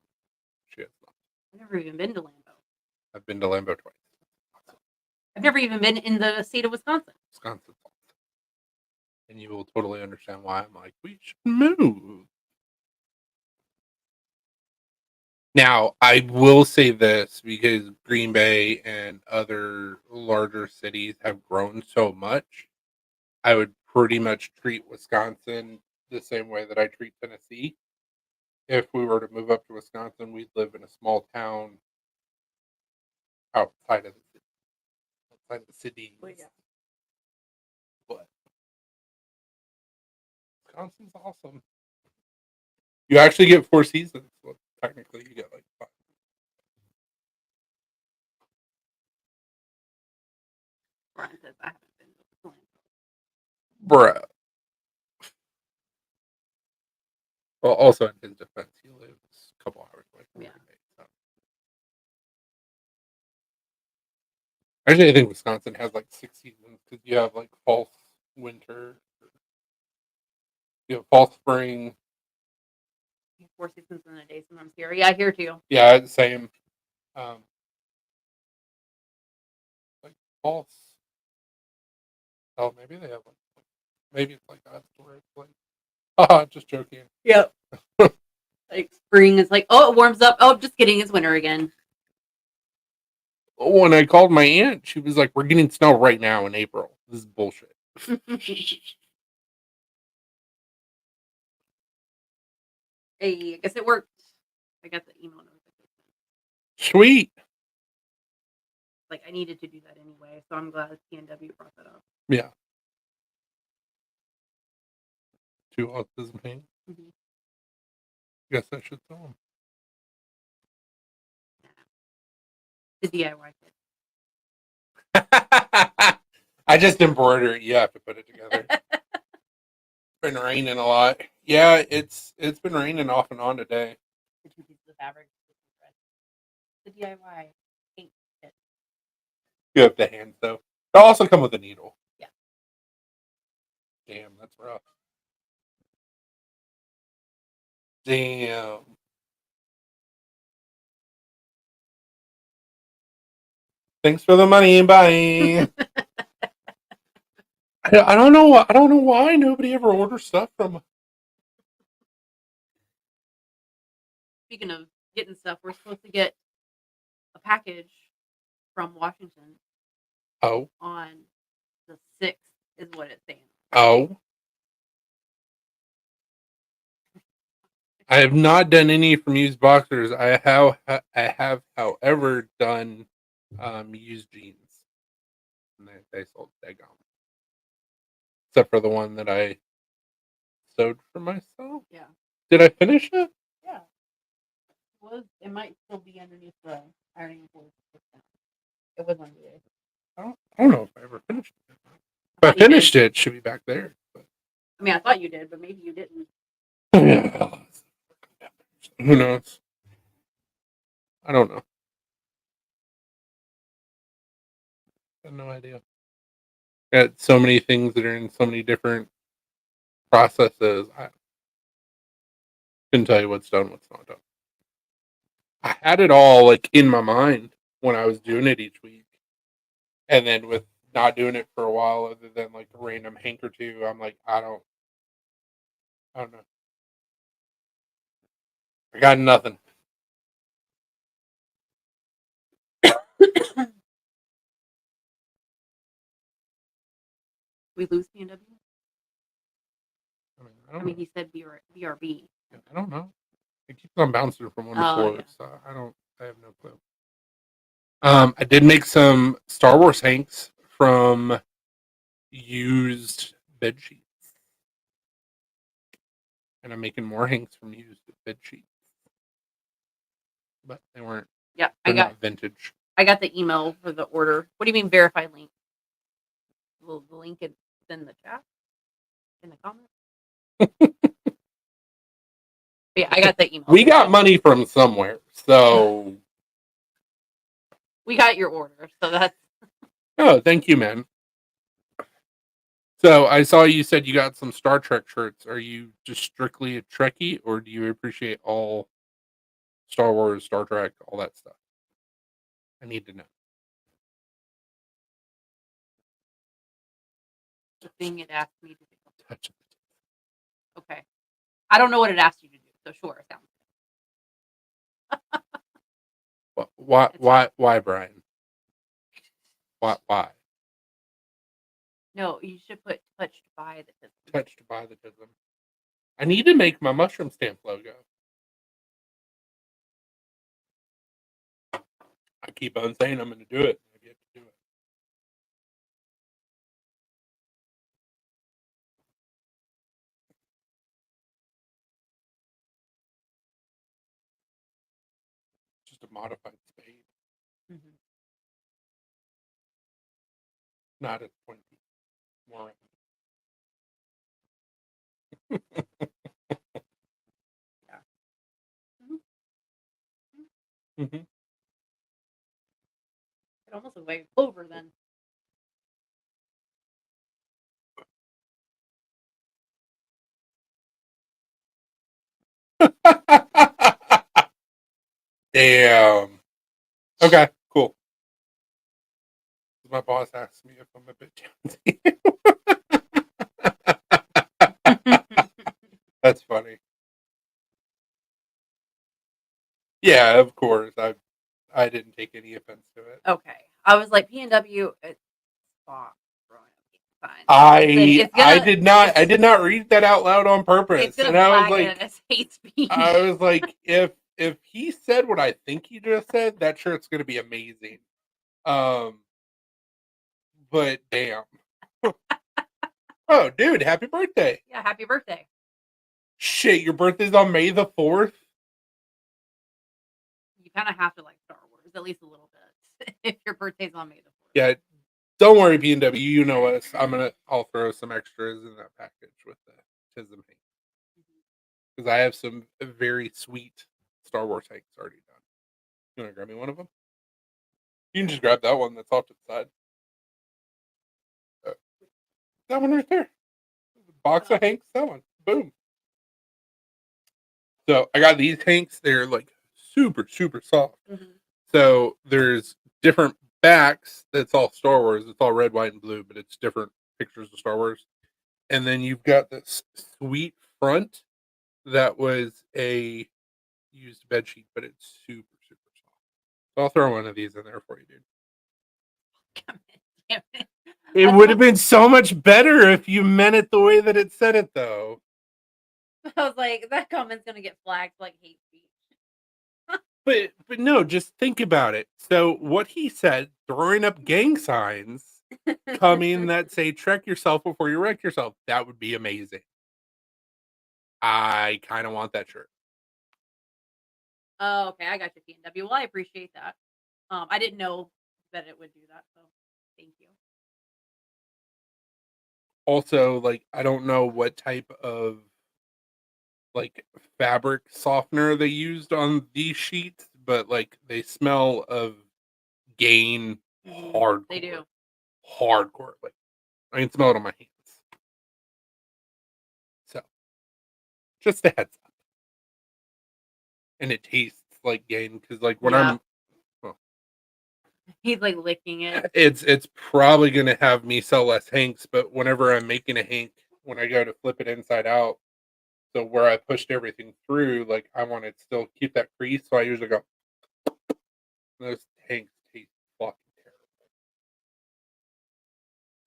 She has not. I've never even been to Lambeau. I've been to Lambeau twice. I've never even been in the state of Wisconsin. Wisconsin. And you will totally understand why I'm like, we should move. Now, I will say this because Green Bay and other larger cities have grown so much. I would pretty much treat Wisconsin the same way that I treat Tennessee. If we were to move up to Wisconsin, we'd live in a small town outside of the city. Outside the city. Well, yeah. But Wisconsin's awesome. You actually get 4 seasons. Well, technically, you get like 5. Brian says I haven't been to Lambeau. Bruh. Well, also in his defense, he lives a couple hours away from Yeah. Green Bay. So. Actually, I think Wisconsin has like 6 seasons because you have like fall, winter, you have fall, spring. 4 seasons in a day sometimes here. Yeah, here too. Yeah, same. Like fall. Oh, maybe they have like maybe it's like that's where it's like. Haha, just joking. Yep. Like spring is like, oh, it warms up. Oh, just kidding, it's winter again. When I called my aunt, she was like, "We're getting snow right now in April. This is bullshit." Hey, I guess it worked. I got the email notification. Sweet. Like I needed to do that anyway, so I'm glad PNW brought that up. Yeah. 2 autism pain. Mm-hmm. Guess I should tell him. The DIY kit. I just embroider it. You have to put it together. It's been raining a lot. Yeah, it's been raining off and on today. The 2 pieces of fabric. The DIY paint kit. You have the hands though. They'll also come with a needle. Yeah. Damn, that's rough. Damn. Thanks for the money. Bye. I don't know. I don't know why nobody ever orders stuff from. Speaking of getting stuff, we're supposed to get a package from Washington Oh, on the 6th, is what it's saying. oh. I have not done any from used boxers. I have, however, done used jeans. And they sold daggone. Except for the one that I sewed for myself. Yeah. Did I finish it? Yeah. It might still be underneath the ironing board. It was under there. I don't know if I ever finished it. If I thought you did. finished it, it should be back there. But I mean, I thought you did, but maybe you didn't. Who knows? I don't know. I have no idea. Got so many things that are in so many different processes. I couldn't tell you what's done, what's not done. I had it all like in my mind when I was doing it each week, and then with not doing it for a while, other than like a random hank or two, I'm like, I don't know. I got nothing. We lose PNW? I mean, he said BRB. I don't know. It keeps on bouncing from one to Oh, four, yeah. so I have no clue. I did make some Star Wars hanks from used bed sheets, and I'm making more hanks from used bed sheets, but they weren't. Yeah, They're not vintage. I got the email for the order. What do you mean verify link? Will the link is in the chat? In the comments? Yeah, I got the email. We got money from somewhere, so we got your order, so that's. Oh, thank you, man. So I saw you said you got some Star Trek shirts. Are you just strictly a Trekkie, or do you appreciate all Star Wars, Star Trek, all that stuff? I need to know. The thing it asked me to do. Touch it. Okay. I don't know what it asked you to do, so sure, sounds good. Why, Brian? Why? No, you should put touched by the tism. Touched by the tism. I need to make my mushroom stamp logo. I keep on saying I'm going to do it. I've yet to do it. Just a modified spade. Mm-hmm. Not as pointy. More. Yeah. Mm-hmm. It almost looks like a clover then. Damn. Okay, cool. My boss asked me if I'm a bit Jonesy. That's funny. Yeah, of course. I didn't take any offense to it. Okay. I was like, PNW, it's fine. Fine. I did not read that out loud on purpose. It's gonna And I was flag it like, as hate speech. I was like, if he said what I think he just said, that shirt's gonna be amazing. But damn. Oh, dude, happy birthday. Yeah, happy birthday. Shit, your birthday's on May the 4th? You kind of have to like Star Wars, at least a little bit, if your birthday's on May the 4th. Yeah, don't worry, PNW. You know us. I'll throw some extras in that package with the Tism hank. Because I have some very sweet Star Wars hanks already done. You want to grab me one of them? You can just grab that one that's off to the side. That one right there. Box of hanks, that one. Boom. So I got these Hanks. They're like super, super soft. Mhm. So there's different backs. That's all Star Wars. It's all red, white, and blue, but it's different pictures of Star Wars. And then you've got this sweet front that was a used bed sheet, but it's super, super soft. So I'll throw one of these in there for you, dude. Damn it. It That's would have what- been so much better if you meant it the way that it said it, though. I was like, that comment's gonna get flagged like hate speech. But no, just think about it. So what he said, throwing up gang signs coming that say "Trek yourself before you wreck yourself," that would be amazing. I kind of want that shirt. Oh, okay, I got you, TNW. Well, I appreciate that. I didn't know that it would do that, so thank you. Also, like I don't know what type of like fabric softener they used on these sheets, but like they smell of gain hardcore. They do. Hardcore. Like I can smell it on my hands. So just a heads up. And it tastes like gain because like when Yeah. I'm He's like licking it. it's probably gonna have me sell less Hanks, but whenever I'm making a Hank, when I go to flip it inside out, so where I pushed everything through, like I want to still keep that crease, so I usually go. Those Hanks taste fucking terrible,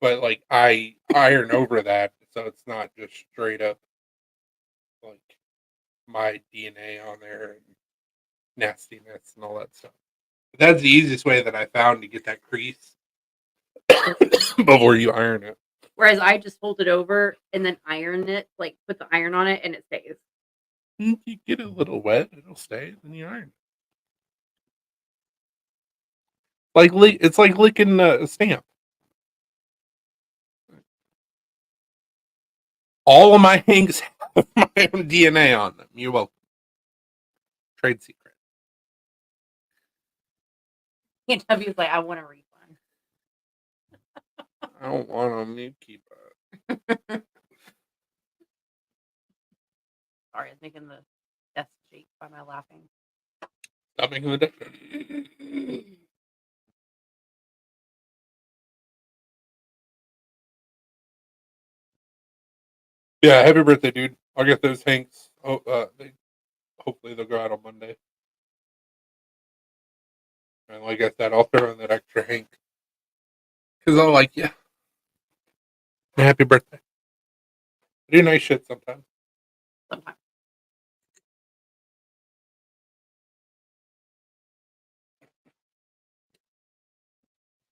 but like I iron over that, so it's not just straight up like my DNA on there and nastiness and all that stuff. But that's the easiest way that I found to get that crease before you iron it. Whereas I just fold it over and then iron it, like put the iron on it, and it stays. You get it a little wet, it'll stay, then you iron it. Like it's like licking a stamp. All of my Hanks have my own DNA on them. You're welcome. Trade secret. TNW's like, I want a refund. I don't want them. You keep it. Sorry, I was making the death shake by my laughing. Stop making the difference. Yeah, happy birthday, dude. I'll get those Hanks. Oh, hopefully they'll go out on Monday. And like I said, I'll throw in that extra Hank because I like you. Happy birthday. I do nice shit sometimes. Sometimes.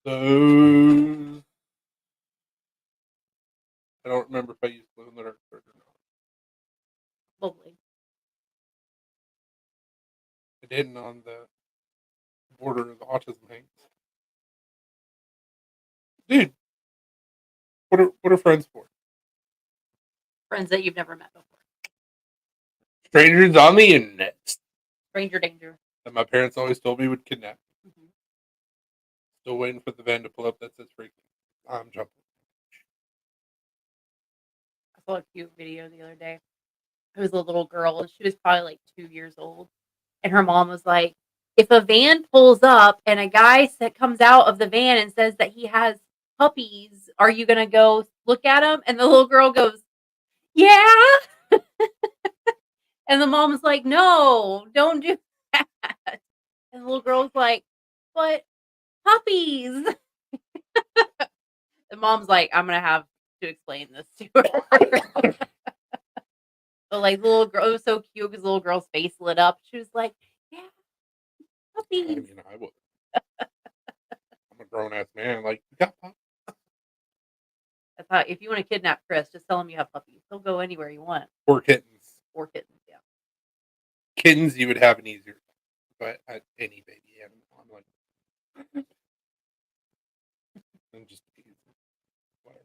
Those. I don't remember if I used glue in the dark or not. Lovely. I didn't on the border of the autism Hanks. Dude, what are friends for? Friends that you've never met before. Strangers on the internet Stranger danger. that my parents always told me would kidnap. Mhm. Still waiting for the van to pull up that says freak. I'm jumping. I saw a cute video the other day. It was a little girl, and she was probably like 2 years old. And her mom was like, if a van pulls up and a guy comes out of the van and says that he has puppies, are you going to go look at him? And the little girl goes, yeah. And the mom's like, no, don't do that. And the little girl's like, but puppies. The mom's like, I'm going to have to explain this to her. But like the little girl, it was so cute because the little girl's face lit up. She was like, yeah, I puppies. mean, I would. I'm a grown ass man. Like, you got puppies? I thought if you want to kidnap Chris, just tell him you have puppies. He'll go anywhere you want. Or kittens. Or kittens, yeah. Kittens, you would have an easier time. But any baby animal, I'm like, I'm just whatever.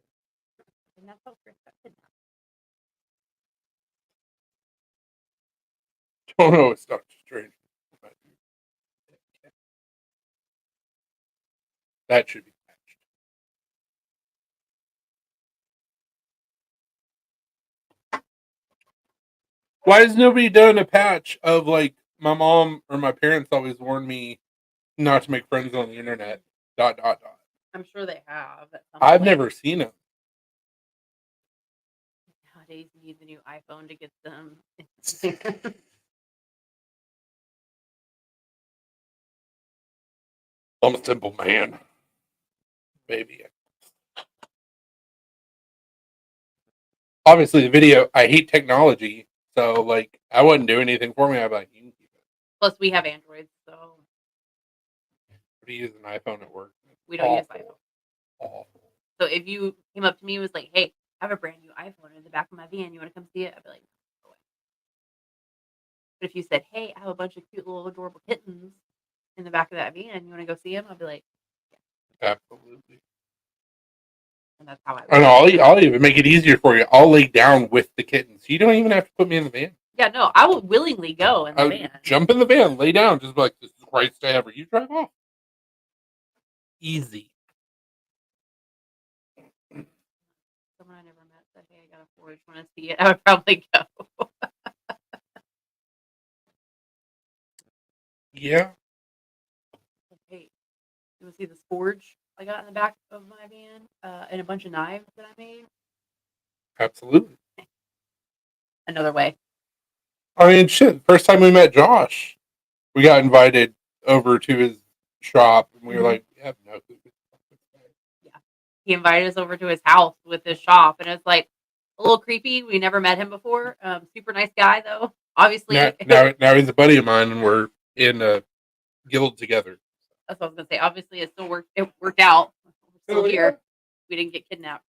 And that's how Chris got kidnapped. Don't know. It's Doctor Strange. But that should be patched. Why has nobody done a patch of like my mom or my parents always warned me not to make friends on the internet. ... I'm sure they have at some I've point. never seen them. Nowadays, you need the new iPhone to get them. I'm a simple man, baby. Obviously, the video. I hate technology, so like I wouldn't do anything for me. I'd be like, you can keep it. Plus, we have Androids, so We use an iPhone at work. we don't use iPhone. Awful. So if you came up to me and was like, "Hey, I have a brand new iPhone in the back of my van. You want to come see it?" I'd be like, "No way." But if you said, "Hey, I have a bunch of cute little adorable kittens in the back of that van. You want to go see them?" I'd be like, Absolutely. and that's how I. And I'll even make it easier for you. I'll lay down with the kittens. You don't even have to put me in the van. Yeah, no, I would willingly go in the I van. jump in the van, lay down, just be like, this is the greatest day ever. You drive off. Easy. Someone I never met said, "Hey, I got a Forge. Want to see it?" I would probably go. Yeah. Hey, you want to see this Forge I got in the back of my van and a bunch of knives that I made? Absolutely. Another way. I mean, shit. First time we met Josh, we got invited over to his shop, and we were like, "We have no clue." Yeah, he invited us over to his house with his shop, and it's like a little creepy. We never met him before. Super nice guy though. Obviously, Now he's a buddy of mine, and we're in a guild together. that's what I was gonna say. Obviously, it still worked. It worked out. We're still Oh, here. yeah. We didn't get kidnapped.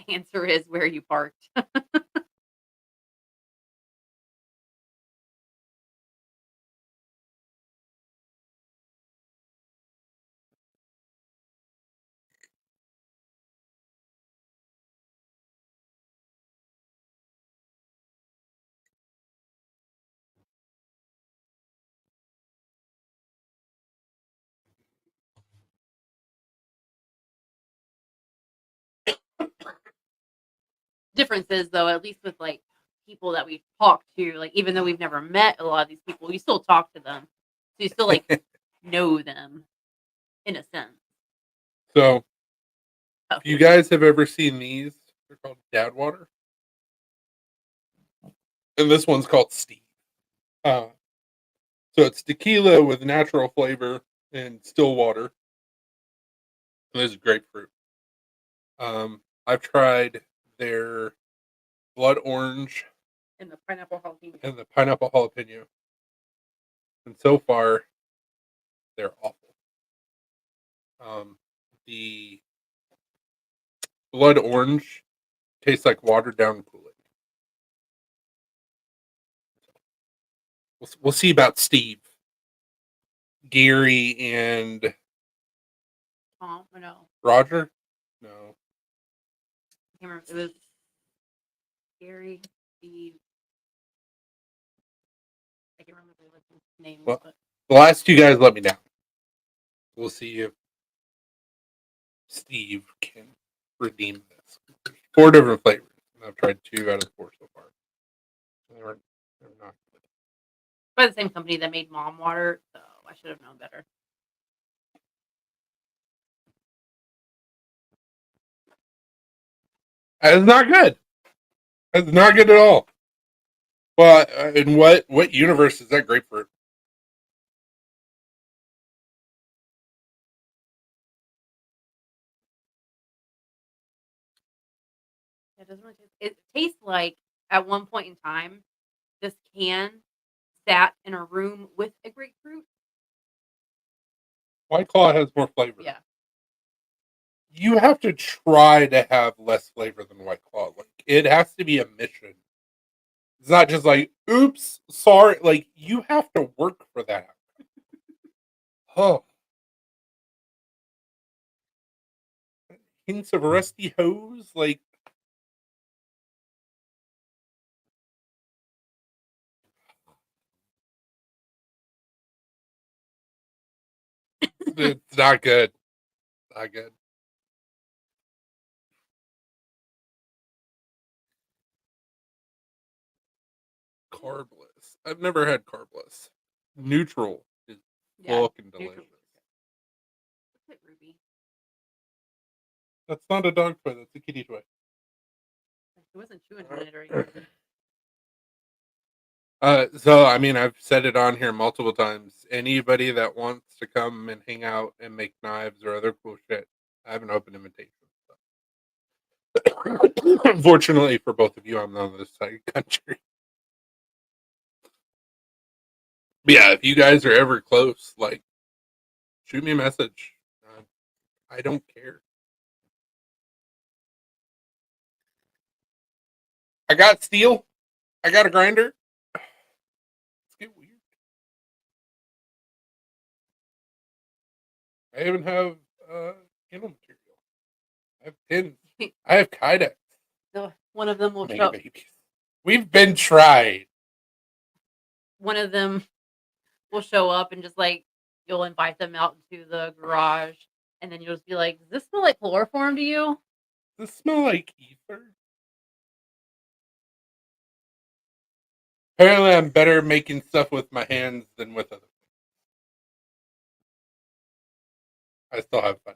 Answer is where you parked. Difference is though, at least with like people that we've talked to, like even though we've never met a lot of these people, you still talk to them, so you still like know them in a sense. So, Oh, if you guys have ever seen these, they're called Dad Water, and this one's called Steve. So it's tequila with natural flavor and still water. And this is grapefruit. I've tried their blood orange and the pineapple jalapeno. and the pineapple jalapeno, and so far they're awful. The blood orange tastes like watered down Kool-Aid. We'll see about Steve, Gary, and Oh no, Roger. No, I can't remember. It was Gary, Steve. I can't remember the names, well, but the last two guys let me down. We'll see if Steve can redeem this. There's 4 different flavors. I've tried 2 out of the 4 so far. They're not good. by the same company that made Mom Water, so I should have known better. It's not good. It's not good at all. Well, in what universe is that grapefruit? It doesn't really taste. It tastes like at one point in time, this can sat in a room with a grapefruit. White Claw has more flavor. Yeah, You have to try to have less flavor than White Claw. Like it has to be a mission. It's not just like, oops, sorry. Like you have to work for that. Oh, hints of rusty hose. Like it's not good. Not good. carbless. I've never had carbless. Neutral is Yeah, fucking neutral. delicious. What's it, Ruby? That's not a dog toy. That's a kitty toy. She wasn't chewing on it or anything. So I mean, I've said it on here multiple times. Anybody that wants to come and hang out and make knives or other cool shit, I have an open invitation. Unfortunately for both of you, I'm on this side of the country. But yeah, if you guys are ever close, like, shoot me a message. I don't care. I got steel. I got a grinder. Let's get weird. I even have candle material. I have pins. I have Kydex. So one of them will Mega show. babies. We've been tried. One of them will show up and just like you'll invite them out into the garage, and then you'll just be like, "Does this smell like chloroform to you?" Does this smell like ether? Apparently, I'm better making stuff with my hands than with other things. I still have fun.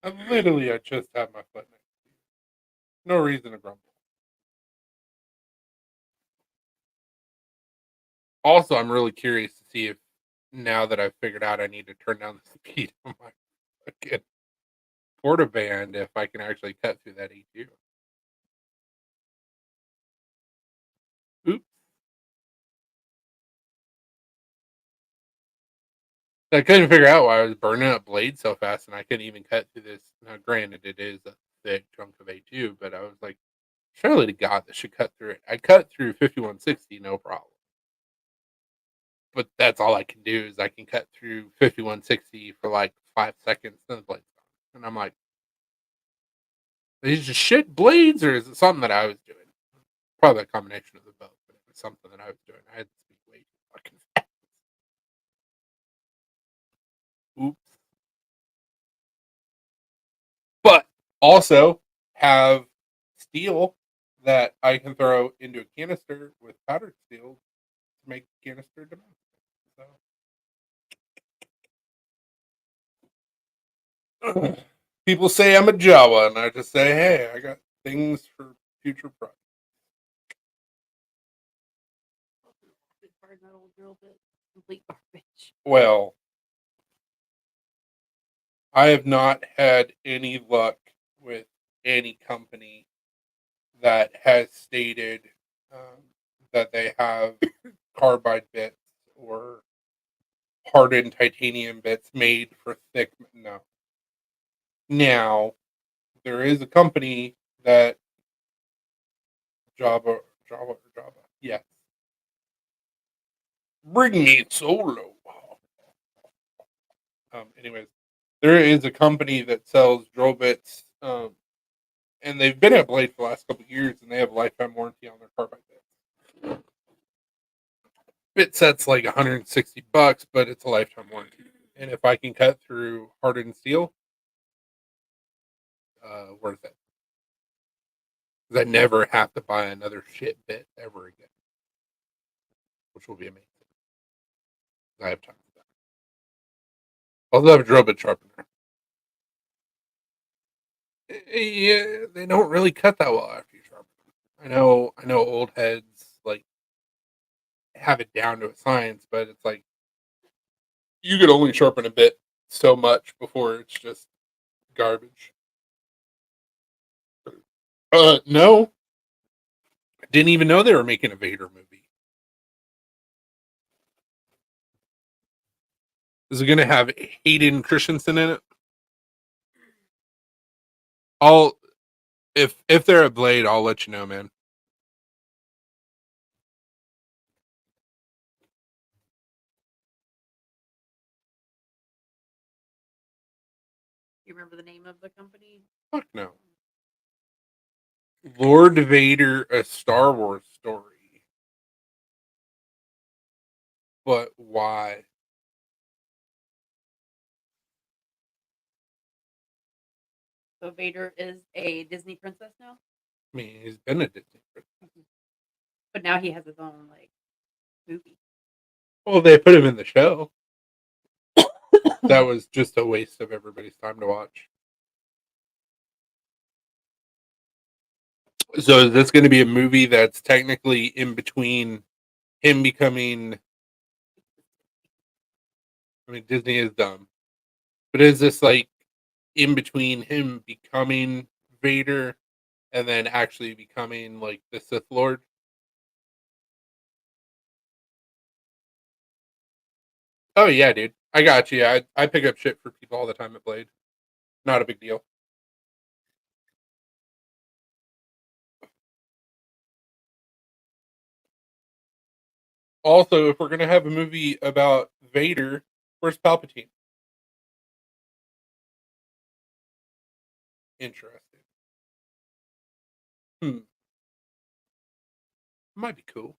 I just have my foot next to you. No reason to grumble. Also, I'm really curious to see if now that I've figured out I need to turn down the speed on my fucking portaband, if I can actually cut through that EQ. Oops. I couldn't figure out why I was burning up blades so fast, and I couldn't even cut through this. Now, granted, it is a thick chunk of A2, but I was like, surely to God, this should cut through it. I cut through 5160, no problem. But that's all I can do is I can cut through 5160 for like 5 seconds, then the blade's gone. And I'm like, these just shit blades, or is it something that I was doing? Probably a combination of the both, but it was something that I was doing. I had to speak way too fucking fast. Oops. But also have steel that I can throw into a canister with powdered steel to make canister demand. So people say I'm a Jawa, and I just say, hey, I got things for future projects. Hard metal drill bit, complete garbage. Well, I have not had any luck with any company that has stated that they have carbide bits or hardened titanium bits made for thick. No. Now, there is a company that Java, yes. Bring me solo. Anyways, there is a company that sells drill bits, and they've been at Blade for the last couple of years, and they have lifetime warranty on their carbide bits. Bit set's like $160, but it's a lifetime warranty. And if I can cut through hardened steel, worth it. Because I never have to buy another shit bit ever again, which will be amazing. I have time for that. Also have a drill bit sharpener. Yeah, they don't really cut that well after you sharpen them. I know old heads like have it down to a science, but it's like you could only sharpen a bit so much before it's just garbage. No, I didn't even know they were making a Vader movie. Is it going to have Hayden Christensen in it? I'll if they're a Blade, I'll let you know, man. You remember the name of the company? Fuck no. Lord Vader, a Star Wars story. But why? So Vader is a Disney princess now, I mean, he's been a Disney princess. but now he has his own like movie. Well, they put him in the show. That was just a waste of everybody's time to watch. So is this going to be a movie that's technically in between him becoming? I mean, Disney is dumb, but is this like in between him becoming Vader and then actually becoming like the Sith Lord? Oh yeah, dude, I got you. I pick up shit for people all the time at Blade. Not a big deal. Also, if we're gonna have a movie about Vader, where's Palpatine? Interesting. Might be cool.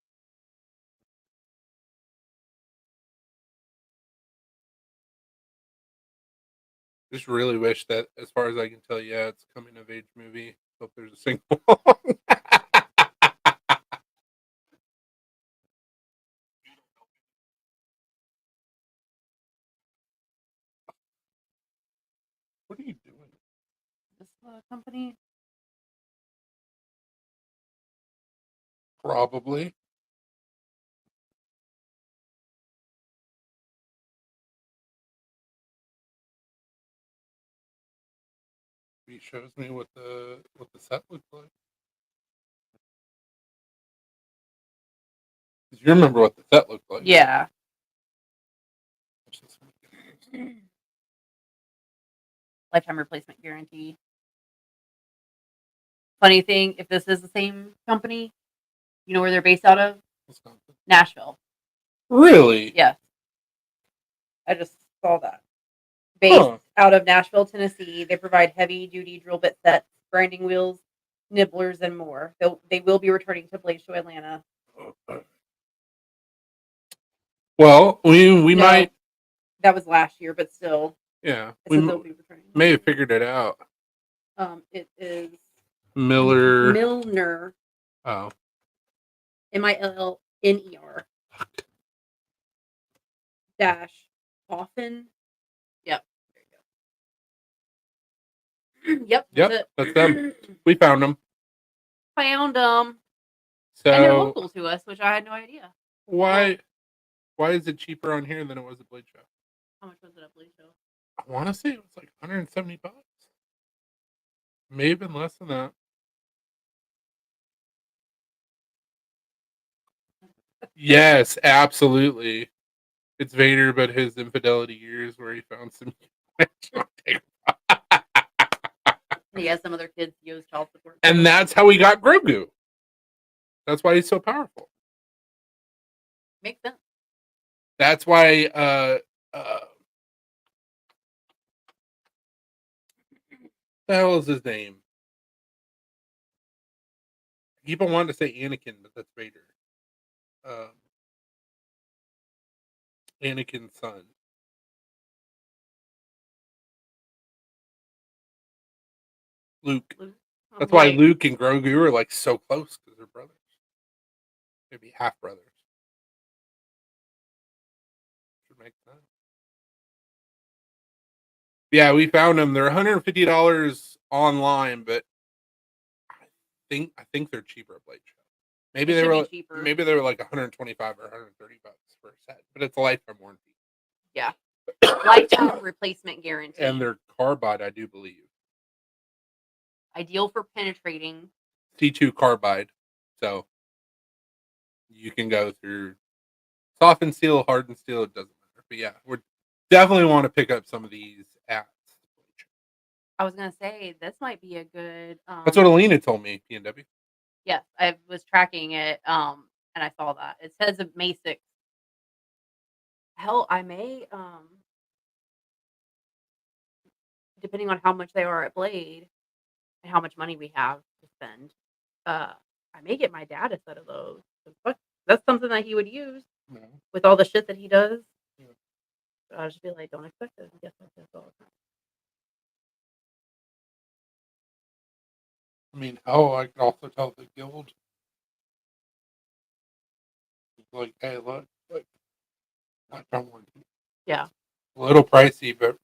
Just really wish that, as far as I can tell, yeah, it's a coming of age movie. Hope there's a single. What are you doing? This company. Probably. He shows me what the set looks like. 'Cause you remember what the set looked like? Yeah. Lifetime replacement guarantee. Funny thing, if this is the same company, you know where they're based out of? Wisconsin. Nashville. Really? Yes. I just saw that. Based Huh. out of Nashville, Tennessee, they provide heavy-duty drill bit sets, grinding wheels, nibblers, and more. They will be returning to Blaze Show Atlanta. Well, we No, might. that was last year, but still, Yeah, it we says they'll be returning. may have figured it out. It is Milner. Milner, Oh, Millner dash Coffin. Yep. There you go. Yep. Yep, that's them. We found them. Found them. So And they're local to us, which I had no idea. why is it cheaper on here than it was at Blade Show? How much was it at Blade Show? I want to say it was like $170. May have been less than that. Yes, absolutely. It's Vader, but his infidelity years where he found some. He has some other kids use child support. And that's how he got Grogu. That's why he's so powerful. Makes sense. That's why the hell is his name? I keep on wanting to say Anakin, but that's Vader. Anakin's son. Luke. That's why Luke and Grogu are like so close because they're brothers. Maybe half brothers. Should make sense. Yeah, we found them. They're $150 online, but I think they're cheaper at Blade Show. Maybe they were cheaper. Maybe they were like $125 or $130 for a set, but it's a lifetime warranty. Yeah. Lifetime replacement guarantee. And they're carbide, I do believe. Ideal for penetrating. C2 carbide. So you can go through softened steel, hardened steel, it doesn't matter. But yeah, we definitely want to pick up some of these at. I was gonna say this might be a good That's what Alina told me, PNW. Yes, I was tracking it, and I saw that. It says May 6th. Hell, I may depending on how much they are at Blade and how much money we have to spend, I may get my dad a set of those. That's something that he would use with all the shit that he does. Yeah. I'll just be like, don't expect it. Yes, all the time. I mean, hell, I could also tell the guild, like, hey, look, like, lifetime warranty. Yeah. A little pricey, but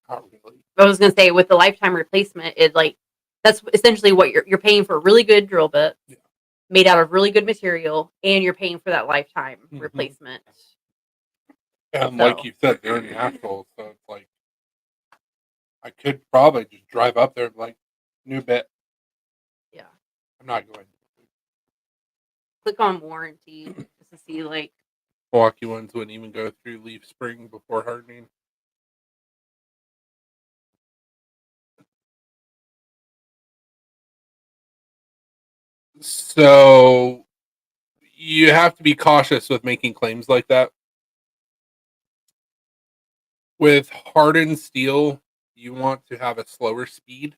not really. I was gonna say with the lifetime replacement, it like that's essentially what you're paying for a really good drill bit Yeah. made out of really good material, and you're paying for that lifetime Mhm. replacement. And like So- you said, they're in Nashville, so it's like I could probably just drive up there and be like, new bit. Yeah. I'm not going. Click on warranty just to see like Milwaukee ones wouldn't even go through leaf spring before hardening. So you have to be cautious with making claims like that. With hardened steel, you want to have a slower speed,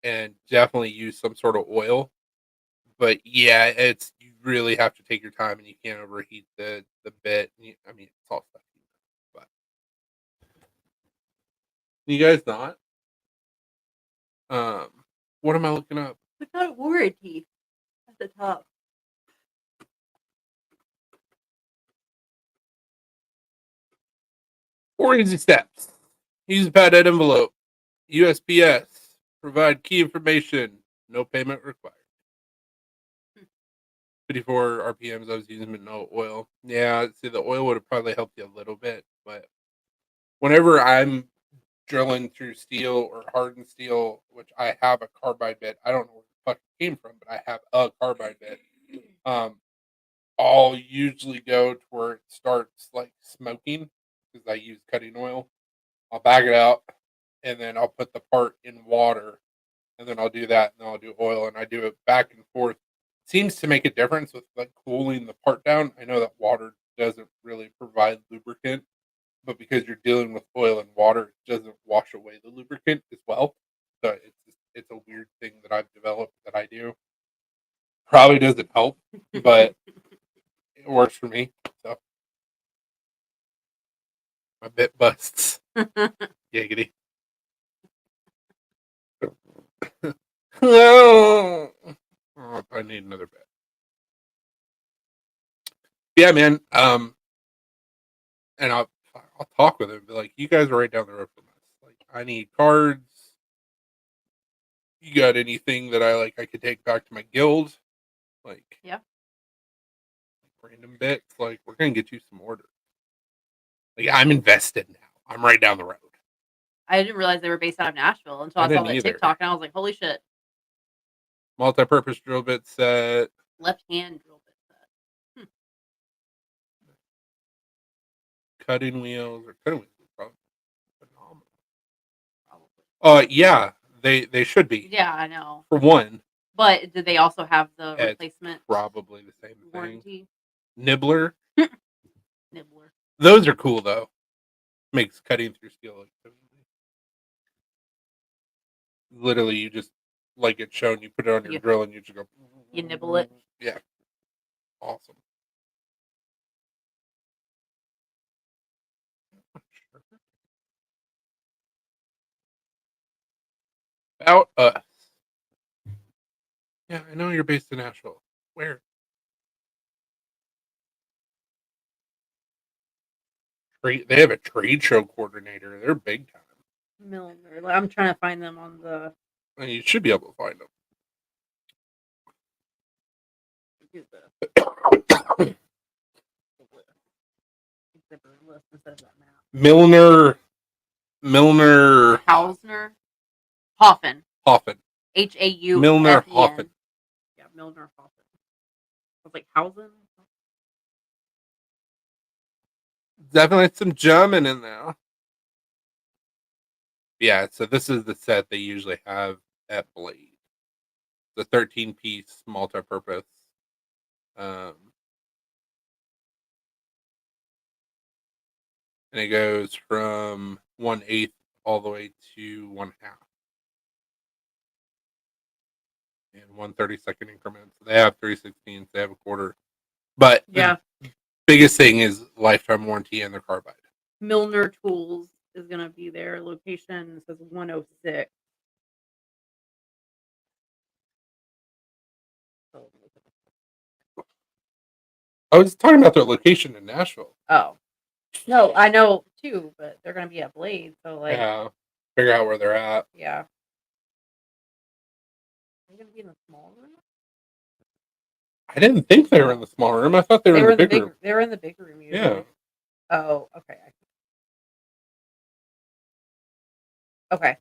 and definitely use some sort of oil. But yeah, it's you really have to take your time, and you can't overheat the bit. I mean, it's all stuff. But you guys not? What am I looking up? click on warranty at the top. Four easy steps. Use a padded envelope. USPS. Provide key information. No payment required. 54 RPMs. I was using, but no oil. Yeah, see, the oil would have probably helped you a little bit, but whenever I'm drilling through steel or hardened steel, which I have a carbide bit, I don't know where the fuck it came from, but I have a carbide bit. I'll usually go to where it starts like smoking because I use cutting oil. I'll bag it out, and then I'll put the part in water, and then I'll do that, and then I'll do oil, and I do it back and forth. Seems to make a difference with like cooling the part down. I know that water doesn't really provide lubricant, but because you're dealing with oil and water, it doesn't wash away the lubricant as well. So it's a weird thing that I've developed that I do. Probably doesn't help, but it works for me. So my bit busts. Giggity. Oh, I need another bit. Yeah, man. And I'll talk with him. Be like, you guys are right down the road from us. Like, I need cards. You got anything that I could take back to my guild? Like, Yeah. random bits. Like, we're gonna get you some orders. Like, I'm invested now. I'm right down the road. I didn't realize they were based out of Nashville until I I saw didn't that either. TikTok, and I was like, "Holy shit!" Multi-purpose drill bit set. Left hand drill bit set. Cutting wheels or cutting wheels is probably phenomenal. Probably. Yeah, they should be. Yeah, I know. For one, But did they also have the it's replacement probably the same thing. warranty? Nibbler. Nibbler. Those are cool though. Makes cutting through steel like so easy. Literally, you just like it's shown. You put it on your You- drill and you just go. You nibble it. Yeah. Awesome. About us. Yeah, I know you're based in Nashville. Where? They have a trade show coordinator. They're big time. Milner. I'm trying to find them on the. And you should be able to find them. Exhibit list instead of that map. Milner Hausner. Hoffen. Hoffen. H-A-U. Milner Hoffen. Yeah, Milner Hoffen. I was like, Hausen? Definitely some German in there. Yeah, so this is the set they usually have at Blade. The 13-piece multi-purpose. And it goes from 1/8 all the way to 1/2. In 1/32 increments. They have 3/16. They have a quarter. But Yeah. the biggest thing is lifetime warranty and their carbide. Milner Tools is going to be their location. It says 106. I was talking about their location in Nashville. Oh. No, I know too, but they're gonna be at Blade, so like Yeah, figure out where they're at. yeah. They're gonna be in the small room? I didn't think they were in the small room. I thought they were in the big room. They were in the big room usually. Yeah. Oh, okay. Okay.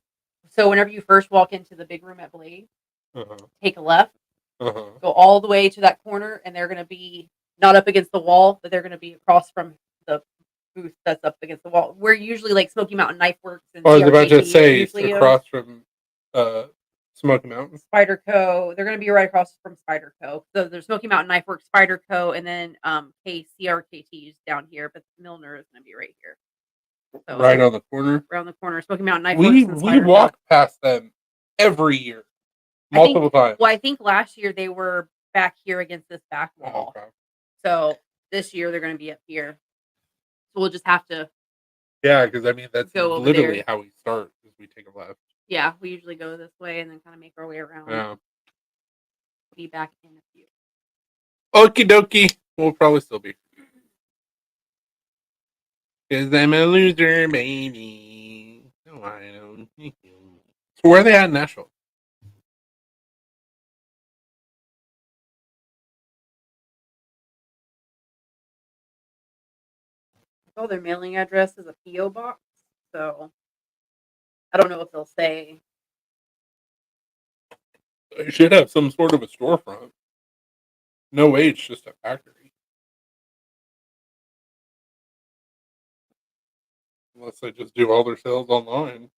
So whenever you first walk into the big room at Blade, Uh-huh. take a left, Uh-huh. go all the way to that corner, and they're gonna be not up against the wall, but they're gonna be across from the booth that's up against the wall. Where usually like Smoky Mountain Knife Works and I was about to CRKT say usually across from Smoky Mountain. Spyderco. They're gonna be right across from Spyderco. So there's Smoky Mountain Knife Works, Spyderco, and then KCRKT is down here, but Milner is gonna be right here. So Right on the corner. around the corner, Smoky Mountain Knife We Works. we walk past them every year, multiple times. Well, I think last year they were back here against this back wall. Oh, okay. So this year they're going to be up here. So we'll just have to. Yeah, because I mean that's go over literally there. how we start. Is we take a left. Yeah, we usually go this way and then kind of make our way around. Yeah. Be back in a few. Okie dokie. We'll probably still be. Because I'm a loser, baby. No, I don't. So where are they at in Nashville? Oh, their mailing address is a P.O. box. So I don't know if they'll say. They should have some sort of a storefront. No way, it's just a factory. Unless they just do all their sales online.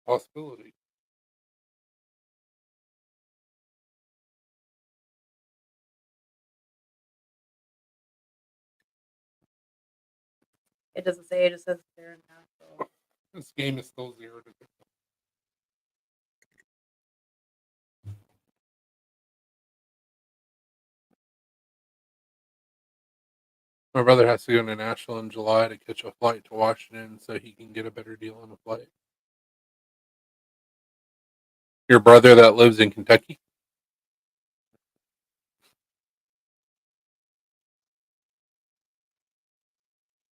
Possibility. It doesn't say. It just says they're in Nashville. This game is still 0-0. My brother has to go to Nashville in July to catch a flight to Washington so he can get a better deal on a flight. Your brother that lives in Kentucky?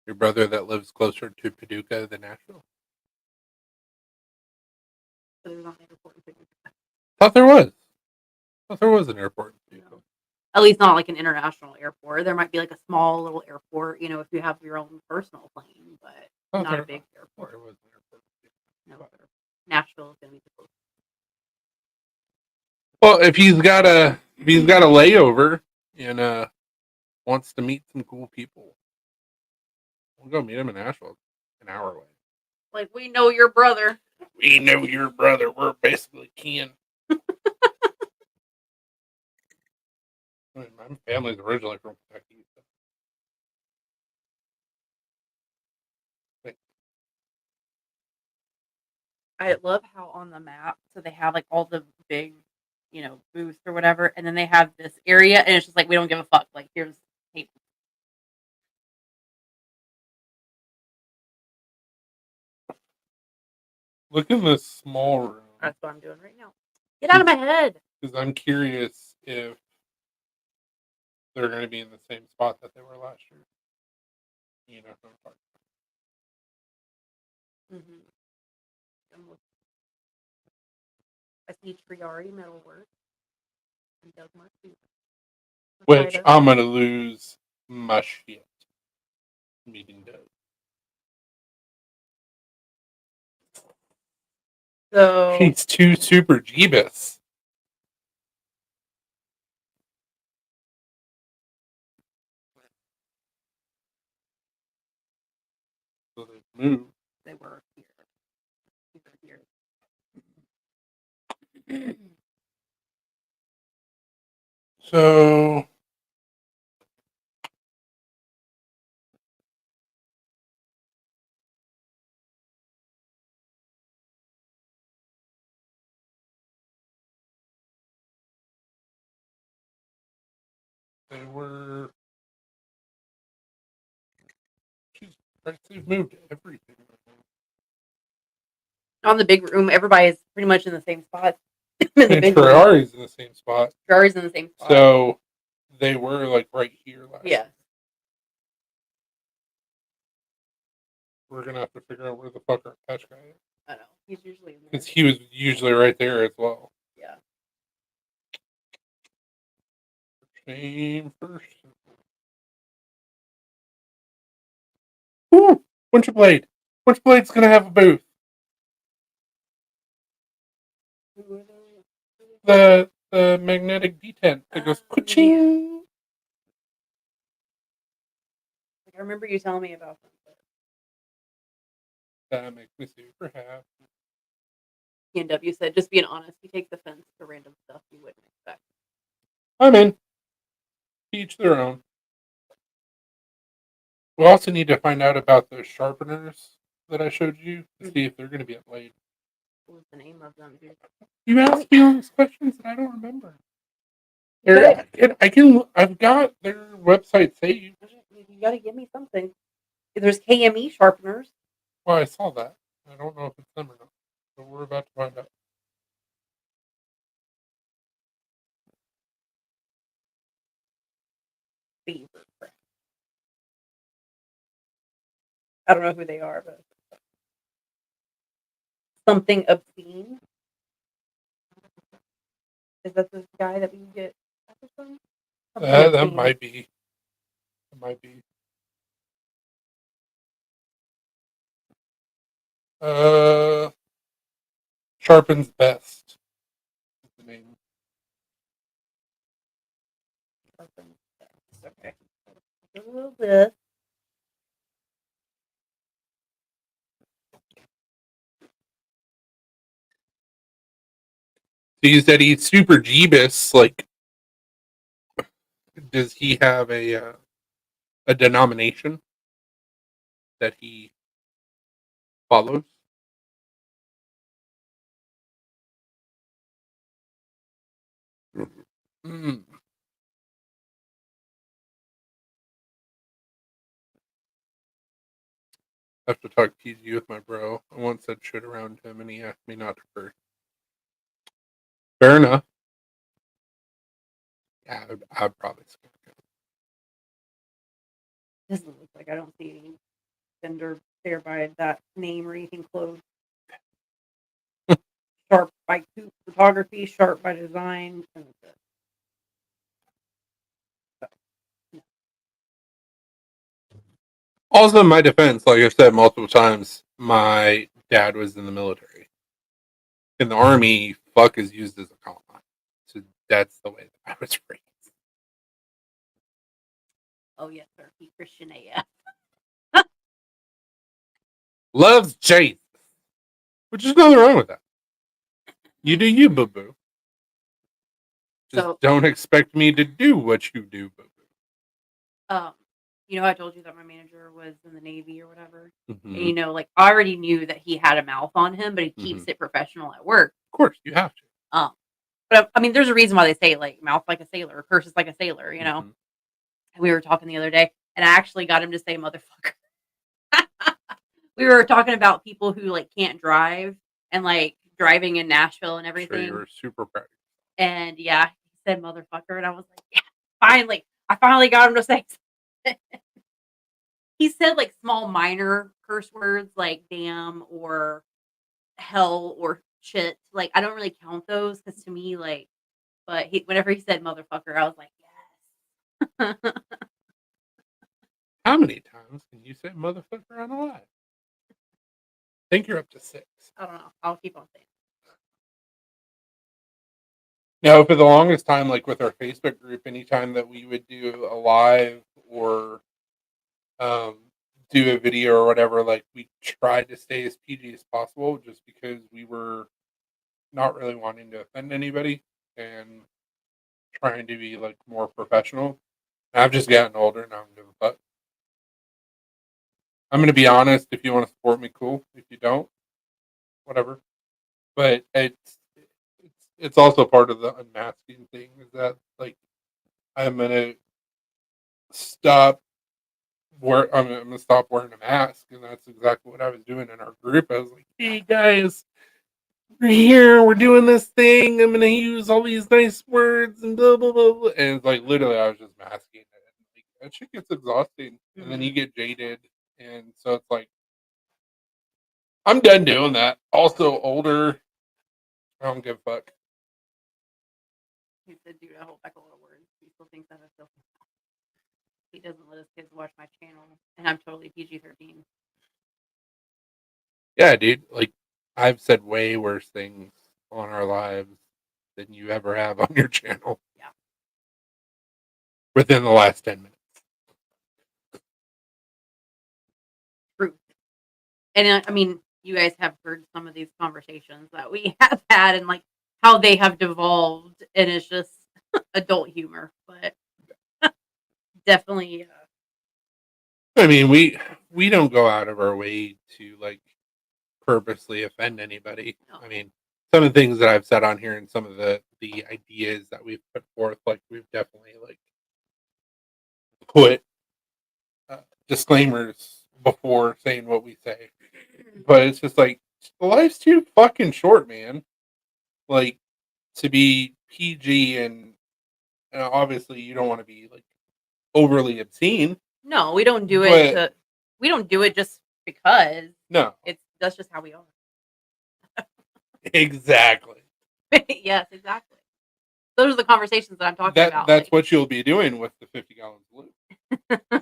Your brother that lives closer to Paducah than Nashville? So there's not an airport in Paducah. Thought there was. Thought there was an airport in Paducah. No. At least not like an international airport. There might be like a small little airport, you know, if you have your own personal plane, but not a big airport. There was an airport. No, Nashville is going to be the closest. Well, if he's got a layover and wants to meet some cool people, we'll go meet him in Nashville, an hour away. Like, we know your brother. We know your brother. We're basically kin. I mean, my family's originally from Kentucky. So. I love how on the map, so they have like all the big, you know, booths or whatever, and then they have this area, and it's just like we don't give a fuck. Like here's tape. Look in this small room. That's what I'm doing right now. Get out of my head. Because I'm curious if they're going to be in the same spot that they were last year. You know who I'm talking about. Mm-hmm. I see Triari Metalwork and Doug Martin. Which I'm going to lose my shit meeting Doug. So He's too super Jeebus. So they moved. they were here. Here. So they were. They've moved everything. On the big room, everybody's pretty much in the same spot. In the And big room. Ferrari's in the same spot. Ferrari's in the same spot. So They were like right here last. Yeah. We're gonna have to figure out where the fuck our patch guy is. I know. He's usually in there. Because he was usually right there as well. Yeah. Same person. Ooh, Winter Blade. Winter Blade's gonna have a booth. The magnetic detent that goes ka-ching. I remember you telling me about them. That makes me super happy. PNW said, just being honest, he takes offense to random stuff you wouldn't expect. I'm in. Each their own. We also need to find out about those sharpeners that I showed you to see if they're going to be at Blade. What was the name of them, dude? You asked me all these questions that I don't remember. I've got their website saved. You gotta give me something. There's KME sharpeners. Well, I saw that. I don't know if it's them or not. But we're about to find out. Beaver. I don't know who they are, but something obscene. Is that the guy that we can get patches from? That might be. It might be. Sharpen's Best is the name. Sharpen's Best. Okay. A little bit. He said he's super Jeebus. Like, does he have a denomination that he follows? Mm. I have to talk PG with my bro. I once said shit around him, and he asked me not to curse. Fair enough. Yeah, I'd probably scare him. Doesn't look like I don't see any vendor there by that name or anything close. Sharp by Coop Photography, Sharp by Design. Also, in my defense, like I've said multiple times, my dad was in the military. In the army, fuck is used as a compliment. So that's the way that I was raised. Oh yes, sir. He Christian AF. Loves Jesus. Which is nothing wrong with that. You do you, boo boo. Just So don't expect me to do what you do, boo boo. you know, I told you that my manager was in the Navy or whatever. Mm-hmm. And, you know, like I already knew that he had a mouth on him, but he keeps it professional at work. Of course, you have to. But I mean, there's a reason why they say like mouth like a sailor, curses like a sailor, you know. And we were talking the other day, and I actually got him to say motherfucker. We were talking about people who like can't drive and like driving in Nashville and everything. Sure, you were super proud. And yeah, he said motherfucker, and I was like, yeah, finally, I finally got him to say. He said like small minor curse words like damn or hell or shit. Like I don't really count those because to me, like, but whenever he said motherfucker, I was like, yes. How many times can you say motherfucker on a live? I think you're up to 6. I don't know. I'll keep on saying. Now, for the longest time, like with our Facebook group, anytime that we would do a live or do a video or whatever, like we tried to stay as PG as possible just because we were not really wanting to offend anybody and trying to be like more professional. I've just gotten older and I don't give a fuck. I'm going to be honest. If you want to support me, cool. If you don't, whatever. But it's also part of the unmasking thing is that like I'm gonna stop I'm gonna stop wearing a mask, and that's exactly what I was doing in our group. I was like, hey guys, here, we're doing this thing. I'm gonna use all these nice words and blah blah blah. Blah. And it's like literally, I was just masking it. Like, that shit gets exhausting, and then you get jaded, and so it's like I'm done doing that. Also, older, I don't give a fuck. He said, "Dude, I hold back a lot of words. He still thinks that I still. He doesn't let his kids watch my channel, and I'm totally PG-13." Yeah, dude. Like I've said way worse things on our lives than you ever have on your channel. Yeah. Within the last 10 minutes. Truth. And I mean, you guys have heard some of these conversations that we have had, and like how they have devolved, and it's just adult humor, but definitely. I mean, we don't go out of our way to like purposely offend anybody. No. I mean, some of the things that I've said on here and some of the ideas that we've put forth, like we've definitely like put disclaimers before saying what we say. But it's just like life's too fucking short, man. Like to be PG and obviously you don't want to be like overly obscene. No, we don't do But- it. We don't do it just because No, that's just how we are. exactly. Yes, exactly. Those are the conversations that I'm talking about. That's what you'll be doing with the 50 gallons of lube.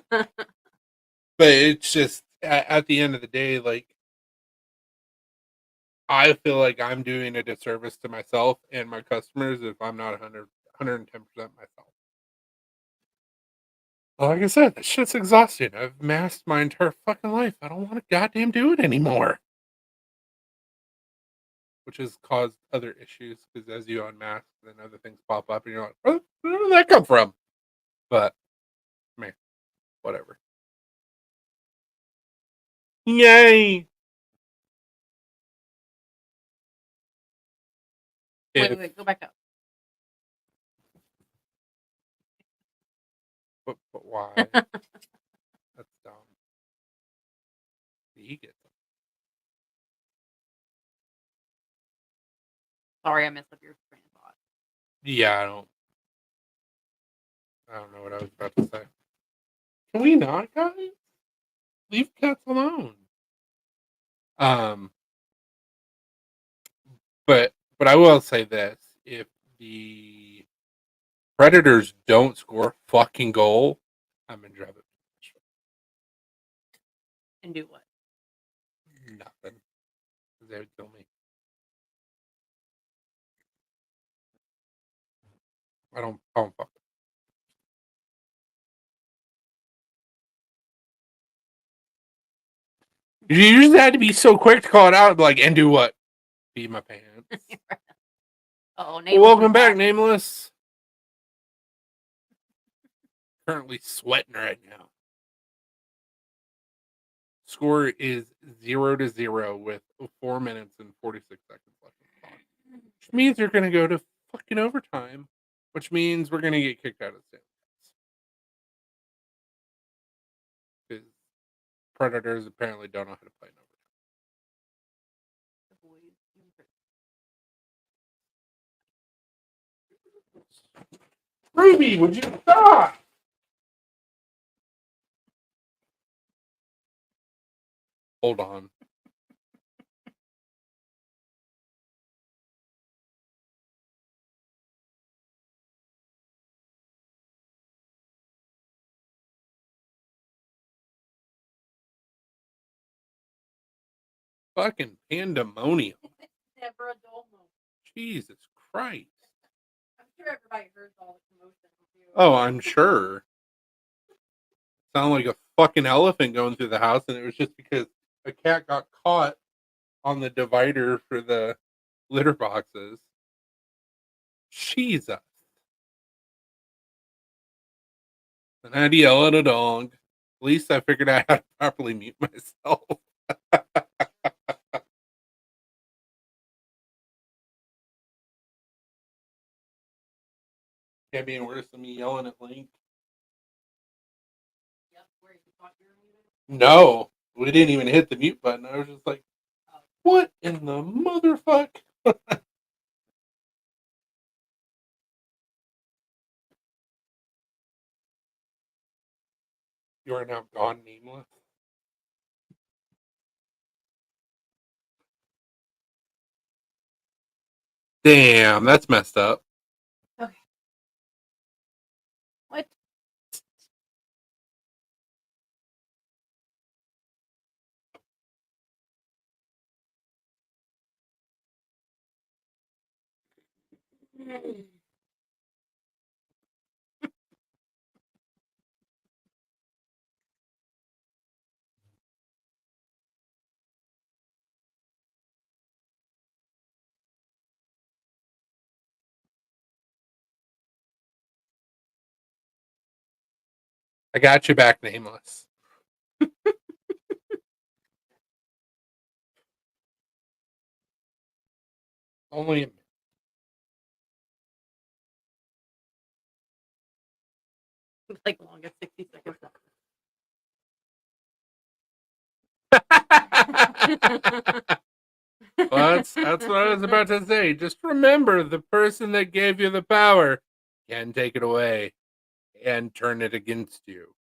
what. But it's just at the end of the day, like I feel like I'm doing a disservice to myself and my customers if I'm not 110% myself. Like I said, that shit's exhausting. I've masked my entire fucking life. I don't want to goddamn do it anymore. Which has caused other issues because as you unmask, then other things pop up, and you're like, where did that come from? But man, whatever. Yay! Wait, go back up. But why? That's dumb. He gets them. Sorry, I messed up your train of thought. Yeah, I don't know what I was about to say. Can we not, guys? Leave cats alone. But I will say this: if the Predators don't score a fucking goal, I'm in trouble. And do what? Nothing. They would kill me. I don't fuck. You just had to be so quick to call it out, like, and do what? Pee my pants. Oh, Welcome back, Nameless. Currently sweating right now. Score is 0-0 with 4 minutes and 46 seconds left in the clock. Which means you're going to go to fucking overtime, which means we're going to get kicked out of the because Predators apparently don't know how to play in overtime. Ruby, would you stop? Hold on. Fucking pandemonium. Never a dull moment. Jesus Christ. I'm sure everybody heard all the commotion. Oh, I'm sure. Sound like a fucking elephant going through the house, and it was just because a cat got caught on the divider for the litter boxes. Jesus. And I had to yell at a dog. At least I figured out how to properly mute myself. Can't be any worse than me yelling at Link. Yep, where you thought you were muted? No, we didn't even hit the mute button. I was just like, what in the motherfuck? You are now gone nameless. Damn, that's messed up. Okay. What? I got you back, nameless. Only Like longest 60 seconds. Well, that's what I was about to say. Just remember, the person that gave you the power can take it away and turn it against you.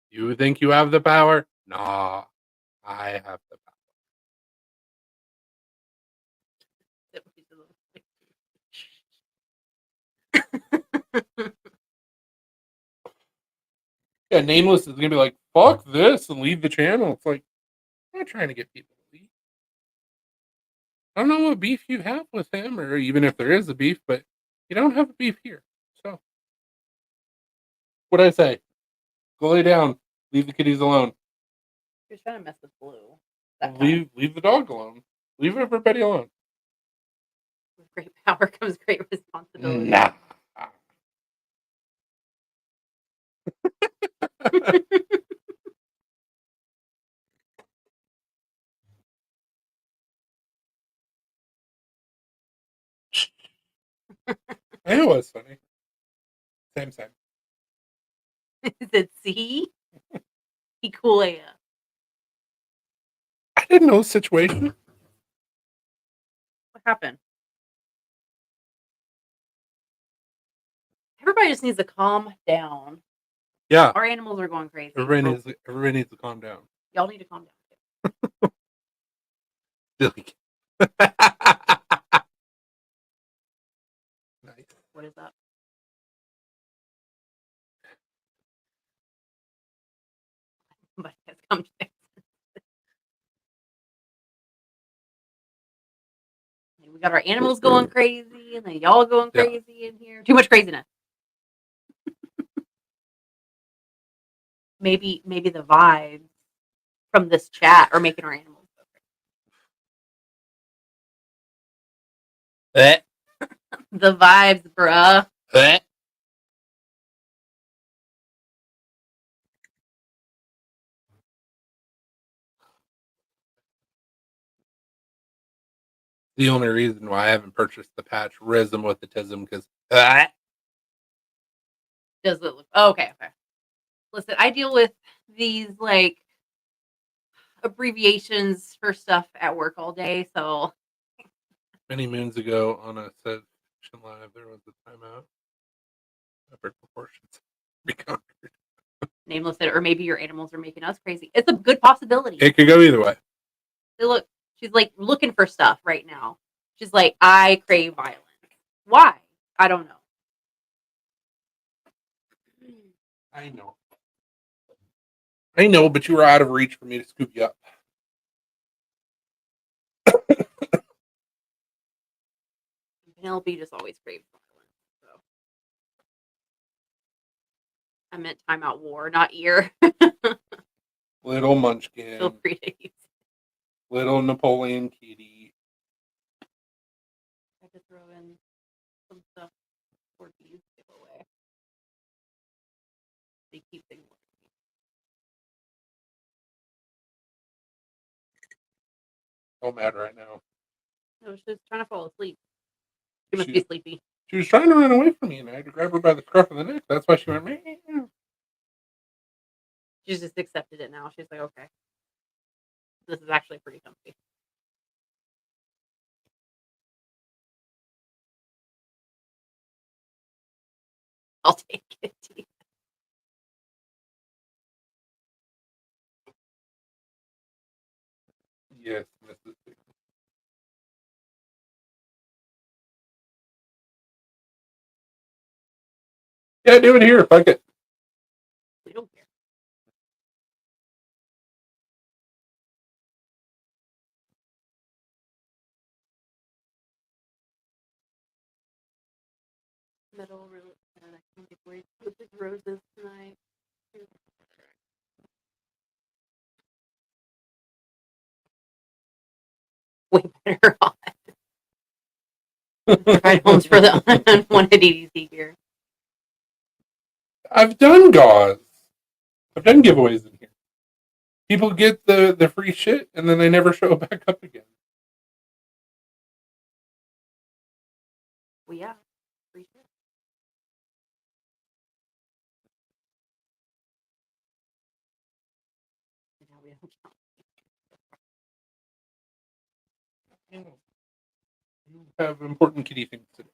You think you have the power? Nah, I have the power. Yeah, Nameless is gonna be like, fuck this and leave the channel. It's like, I'm not trying to get people to leave. I don't know what beef you have with him, or even if there is a beef, but you don't have a beef here. So, what'd I say? Go lay down. Leave the kitties alone. You're trying to mess with Blue. Leave the dog alone. Leave everybody alone. With great power comes great responsibility. Nah. I know it's funny. Same. Is it C? He cool AF. I didn't know the situation. What happened? Everybody just needs to calm down. Yeah. Our animals are going crazy. Everybody needs to calm down. Y'all need to calm down. Nice. What is that? Somebody has come to we got our animals going crazy, and then y'all going crazy in here. Too much craziness. Maybe the vibes from this chat are making our animals go crazy. The vibes, bruh. The only reason why I haven't purchased the patch Rhythm with Autism because does it look okay? Listen, I deal with these like abbreviations for stuff at work all day, so many moons ago on a session live there was a timeout. Upper proportions be conquered. Nameless it, or maybe your animals are making us crazy. It's a good possibility. It could go either way. Look, she's like looking for stuff right now. She's like, I crave violence. Why? I don't know. I know, but you were out of reach for me to scoop you up. Penelope just always craves violence. So. I meant timeout war, not ear. Little Munchkin. Feel free to use it. Little Napoleon Kitty. I could throw in some stuff for these giveaway. They keep ignoring me. Don't matter right now. No, she's trying to fall asleep. She must be sleepy. She was trying to run away from me, and I had to grab her by the scruff of the neck. That's why she went. Meow. She's just accepted it now. She's like, okay, this is actually pretty comfy. I'll take it. Yes, Mrs. Big. Yeah, do it here. Fuck it. We don't care. Middle really sad. I can't get away with the roses tonight. Way better off. Provide homes for the unwanted EDC gear. I've done gauze. I've done giveaways in here. People get the free shit and then they never show back up again. Well, yeah. Free shit. And now we don't count. You have important kitty things to do.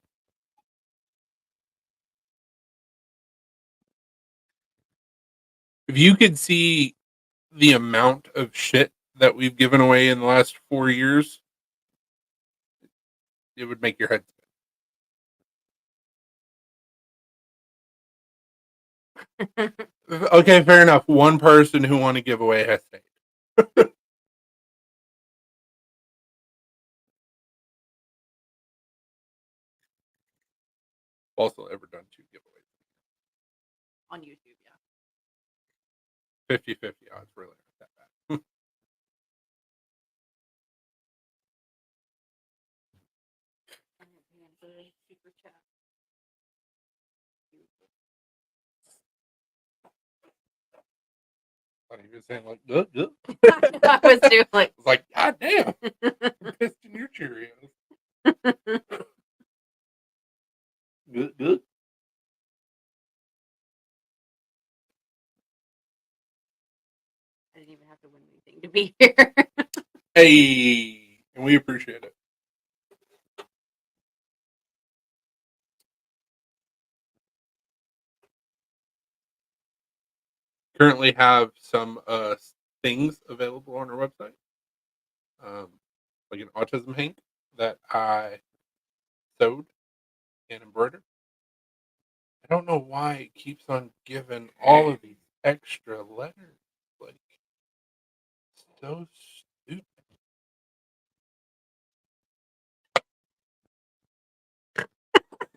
If you could see the amount of shit that we've given away in the last 4 years, it would make your head spin. Okay, fair enough. One person who won a giveaway has stayed. Also, ever done 2 giveaways. On YouTube, yeah. 50-50 odds, really not that bad. Super chat. Thought he was saying like, "Ugh, ugh." I was doing like, I was like, God damn, I'm pissed in your Cheerios. Good, good. I didn't even have to win anything to be here. Hey, and we appreciate it. Currently have some things available on our website, like an autism hank that I sewed and embroidered. I don't know why it keeps on giving all of these extra letters. Like, so stupid.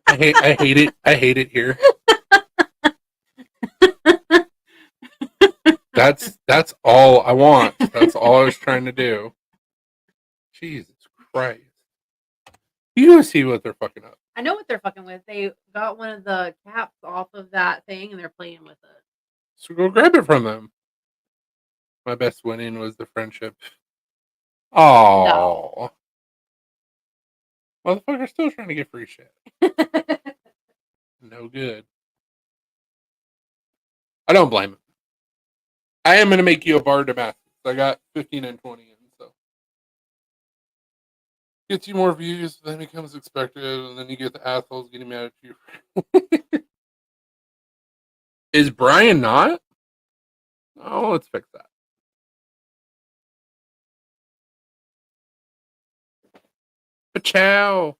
I hate it. I hate it here. That's all I want. That's all I was trying to do. Jesus Christ. You go see what they're fucking up. I know what they're fucking with. They got one of the caps off of that thing and they're playing with it. So go grab it from them. My best winning was the friendship. Oh. Motherfucker's still trying to get free shit. No good. I don't blame him. I am going to make you a bar Damascus. I got 15 and 20 in, so. Gets you more views, then becomes expected, and then you get the assholes getting mad at you. Is Brian not? Oh, let's fix that. Ciao.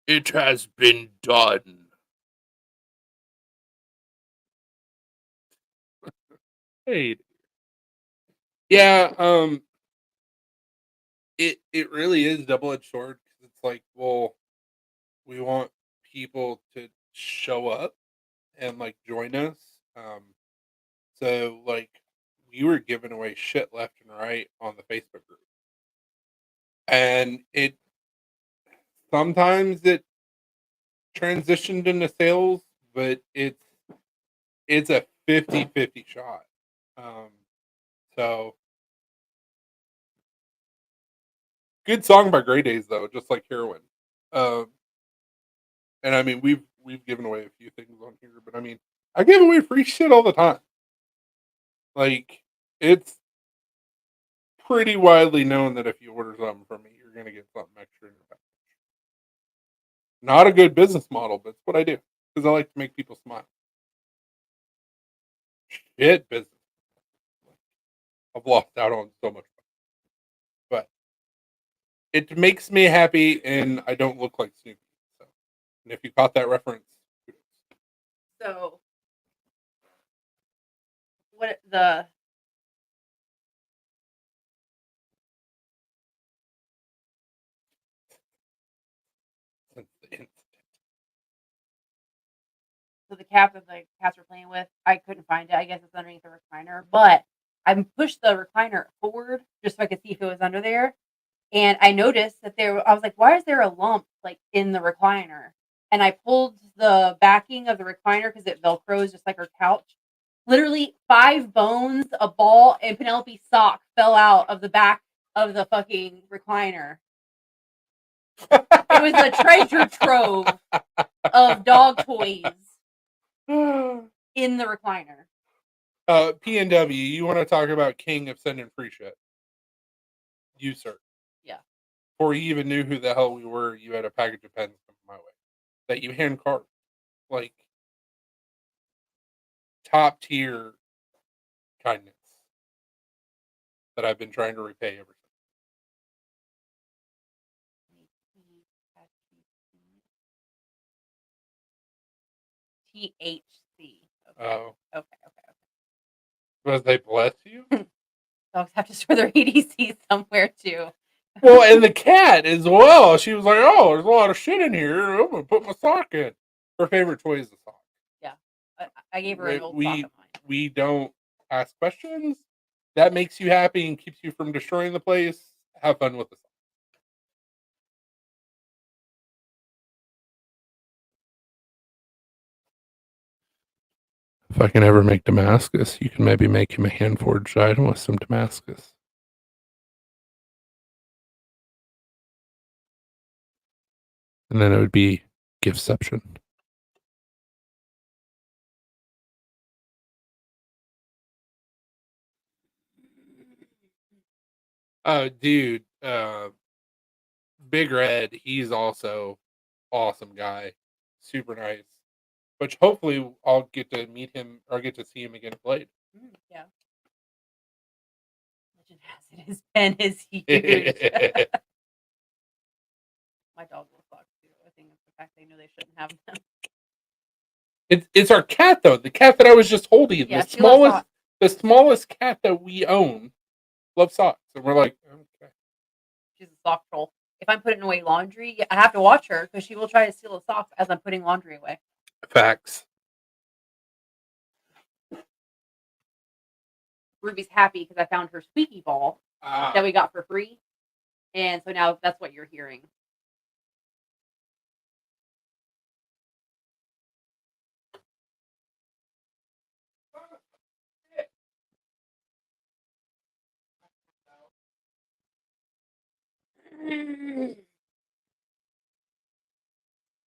It has been done. Hey. Yeah, it really is double-edged sword because it's like, well, we want people to show up and like join us. So like we were giving away shit left and right on the Facebook group. And it sometimes it transitioned into sales, but it's a 50-50 shot. So good song by Grey Days though, just like Heroin. Um, and I mean we've given away a few things on here, but I mean I give away free shit all the time. Like it's pretty widely known that if you order something from me, you're gonna get something extra in your package. Not a good business model, but it's what I do because I like to make people smile. Shit business. I've lost out on so much, but it makes me happy, and I don't look like Snoopy. So, and if you caught that reference, kudos. So, what the Since the incident. so the cap that the cats were playing with, I couldn't find it. I guess it's underneath the recliner, but I pushed the recliner forward just so I could see if it was under there. And I noticed that I was like, why is there a lump like in the recliner? And I pulled the backing of the recliner because it velcros just like her couch. Literally 5 bones, a ball, and Penelope's sock fell out of the back of the fucking recliner. It was a treasure trove of dog toys in the recliner. PNW, you want to talk about king of sending free shit? You, sir. Yeah. Before you even knew who the hell we were, you had a package of pens come my way that you hand carved. Like, top tier kindness that I've been trying to repay ever since. THC. Oh. Okay. Because they bless you? Dogs have to store their EDC somewhere too. Well, and the cat as well. She was like, "Oh, there's a lot of shit in here. I'm gonna put my sock in." Her favorite toy is the sock. Yeah, I gave her an old sock of mine. We don't ask questions. That makes you happy and keeps you from destroying the place. Have fun with the sock. If I can ever make Damascus, you can maybe make him a hand forged item with some Damascus. And then it would be giftception. Dude, Big Red, he's also awesome guy, super nice. Which hopefully I'll get to meet him or get to see him again played. Yeah. Legend has it his pen is huge. My dog will fuck too. I think it's the fact they know they shouldn't have them. It's our cat though. The cat that I was just holding. Yeah, the smallest cat that we own loves socks. And we're like, okay. She's a sock troll. If I'm putting away laundry, I have to watch her because she will try to steal the socks as I'm putting laundry away. Facts. Ruby's happy because I found her squeaky ball that we got for free. And so now that's what you're hearing.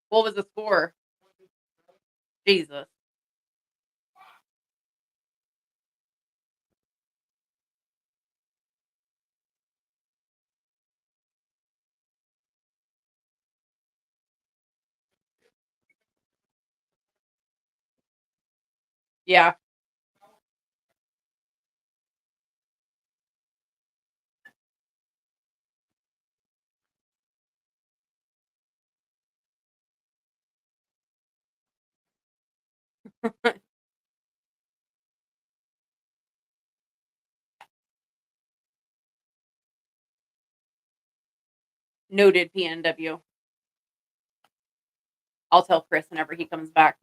What was the score? Jesus. Yeah. Noted PNW. I'll tell Chris whenever he comes back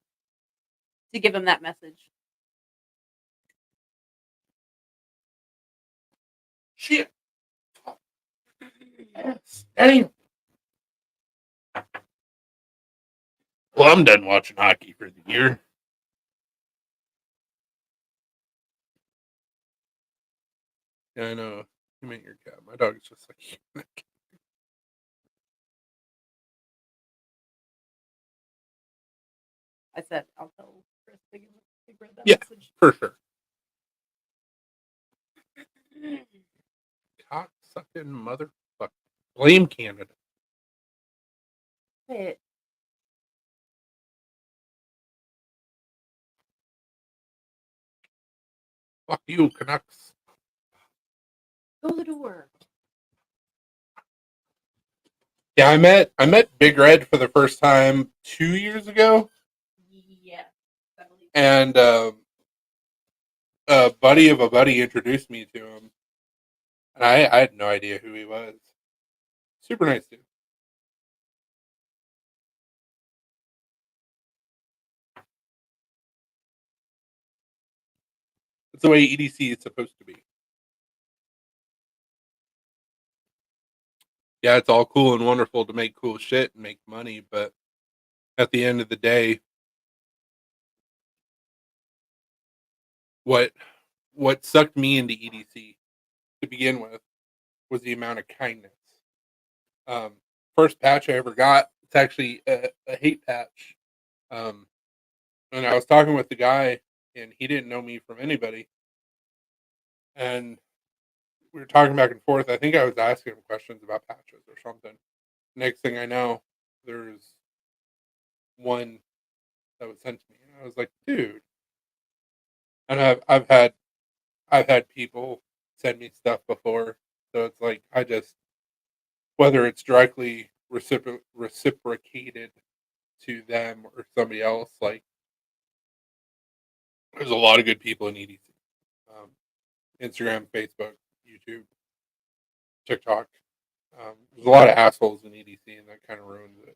to give him that message. Shit. Anyway. Well, I'm done watching hockey for the year. Yeah, I know. You meant your cat. My dog is just like I said I'll tell Chris to give that message. For sure. Cock sucking motherfucker. Blame Canada. Wait. Fuck you, Canucks. Go the door. Yeah, I met Big Red for the first time 2 years ago, Yes, I believe. and a buddy of a buddy introduced me to him, and I had no idea who he was. Super nice dude. It's the way EDC is supposed to be. Yeah, it's all cool and wonderful to make cool shit and make money, but at the end of the day, what what sucked me into EDC to begin with was the amount of kindness. Um, First patch I ever got, it's actually a hate patch. Um, and I was talking with the guy, and he didn't know me from anybody, and we were talking back and forth. I think I was asking him questions about patches or something. Next thing I know, there's one that was sent to me, and I was like, "Dude." And I've had people send me stuff before, so it's like I just, whether it's directly reciprocated to them or somebody else, like there's a lot of good people in EDC, um, Instagram, Facebook, YouTube, TikTok. There's a lot of assholes in EDC, and that kind of ruins it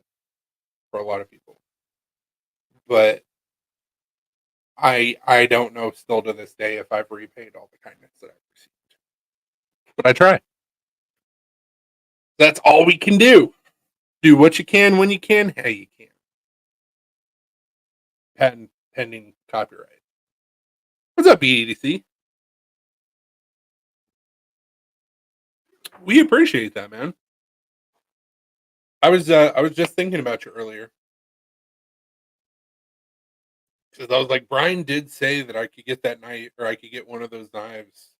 for a lot of people. But I don't know still to this day if I've repaid all the kindness that I've received. But I try. That's all we can do. Do what you can when you can, how you can. Patent pending copyright. What's up, EDC? We appreciate that, man. I was just thinking about you earlier because I was like, Brian did say that I could get that knife, or I could get one of those knives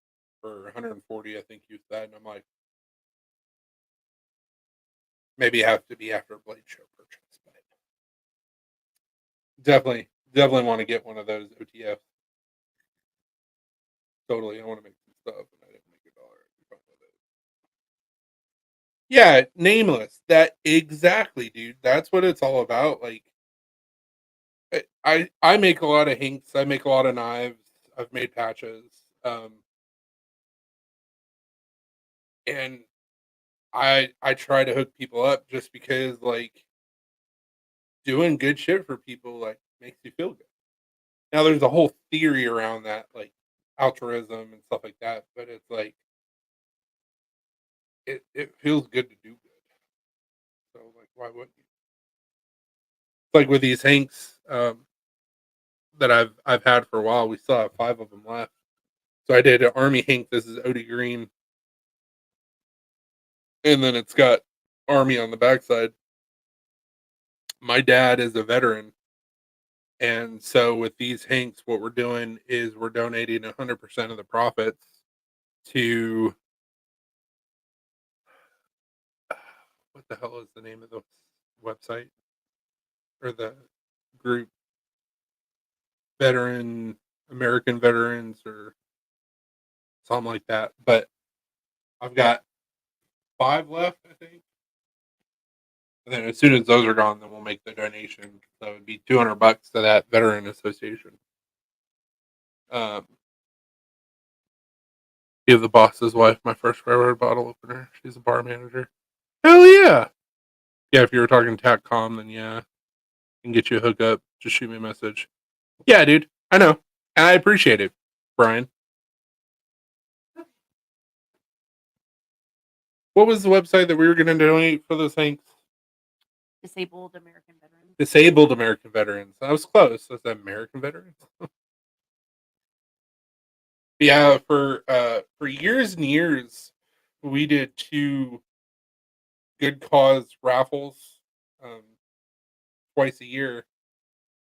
for 140. I think you said, and I'm like, maybe it have to be after a Blade Show purchase, but definitely want to get one of those OTF. Totally, I want to make some stuff, and I didn't make $1. Yeah, nameless. That exactly, dude. That's what it's all about. Like, I make a lot of hinks. I make a lot of knives. I've made patches, and I try to hook people up just because like doing good shit for people like makes you feel good. Now there's a whole theory around that, like altruism and stuff like that, but it's like it feels good to do good. So like, why wouldn't you? It's like with these hanks that I've had for a while. We still have 5 of them left. So I did an army hank. This is Odie Green, and then it's got army on the backside. My dad is a veteran, and so with these hanks, what we're doing is we're donating 100% of the profits to, what the hell is the name of the website or the group? Veteran American Veterans or something like that. But I've got 5 left, I think. And then as soon as those are gone, then we'll make the donation. So it'd be $200 to that veteran association. Um, Give the boss's wife my first railroad bottle opener. She's a bar manager. Hell yeah! Yeah, if you were talking TACCOM, then yeah, I can get you a hookup. Just shoot me a message. Yeah, dude, I know, and I appreciate it, Brian. What was the website that we were going to donate for those things? Disabled American veterans. Disabled American Veterans. I was close. Was that American Veterans? Yeah, for years and years, we did 2 good cause raffles um, twice a year.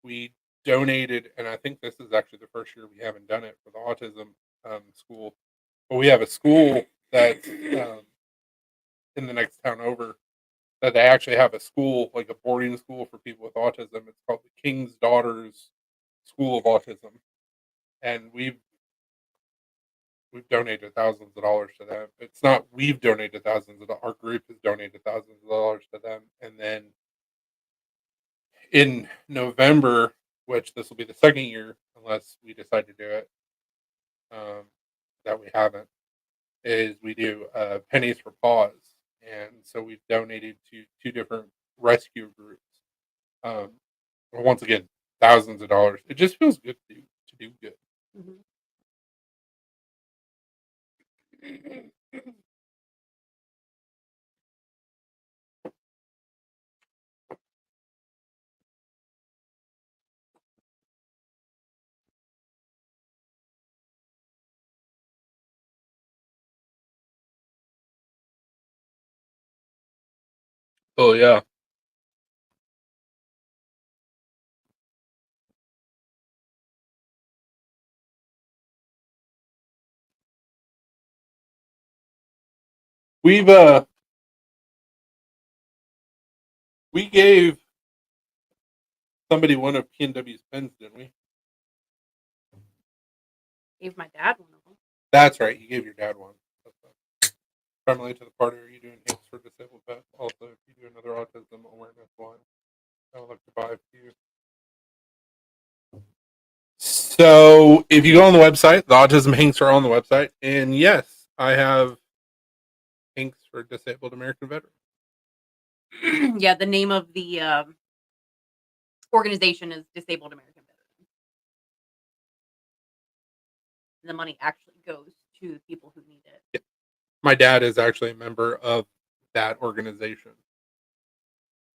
We donated, and I think this is actually the first year we haven't done it for the autism school. But we have a school that's in the next town over that they actually have a school, like a boarding school for people with autism. It's called the King's Daughters School of Autism, and we've donated thousands of dollars to them. It's not we've donated thousands of our group has donated thousands of dollars to them, and then in November, which this will be the second year, unless we decide to do it, that we haven't, is we do Pennies for Paws, and so we've donated to 2 different rescue groups. Once again, thousands of dollars. It just feels good to do good. Mhm. Oh yeah. We've we gave somebody one of PNW's pens, didn't we? Gave my dad one of them. That's right. You gave your dad one. Primarily to the party, are you doing Hanks for Disabled Pets? Also, if you do another autism awareness one, I would like to buy a few. So, if you go on the website, the Autism Hanks are on the website, and yes, I have Hanks for Disabled American Veterans. Yeah, the name of the organization is Disabled American Veterans. And the money actually goes to the people who need it. Yeah. My dad is actually a member of that organization.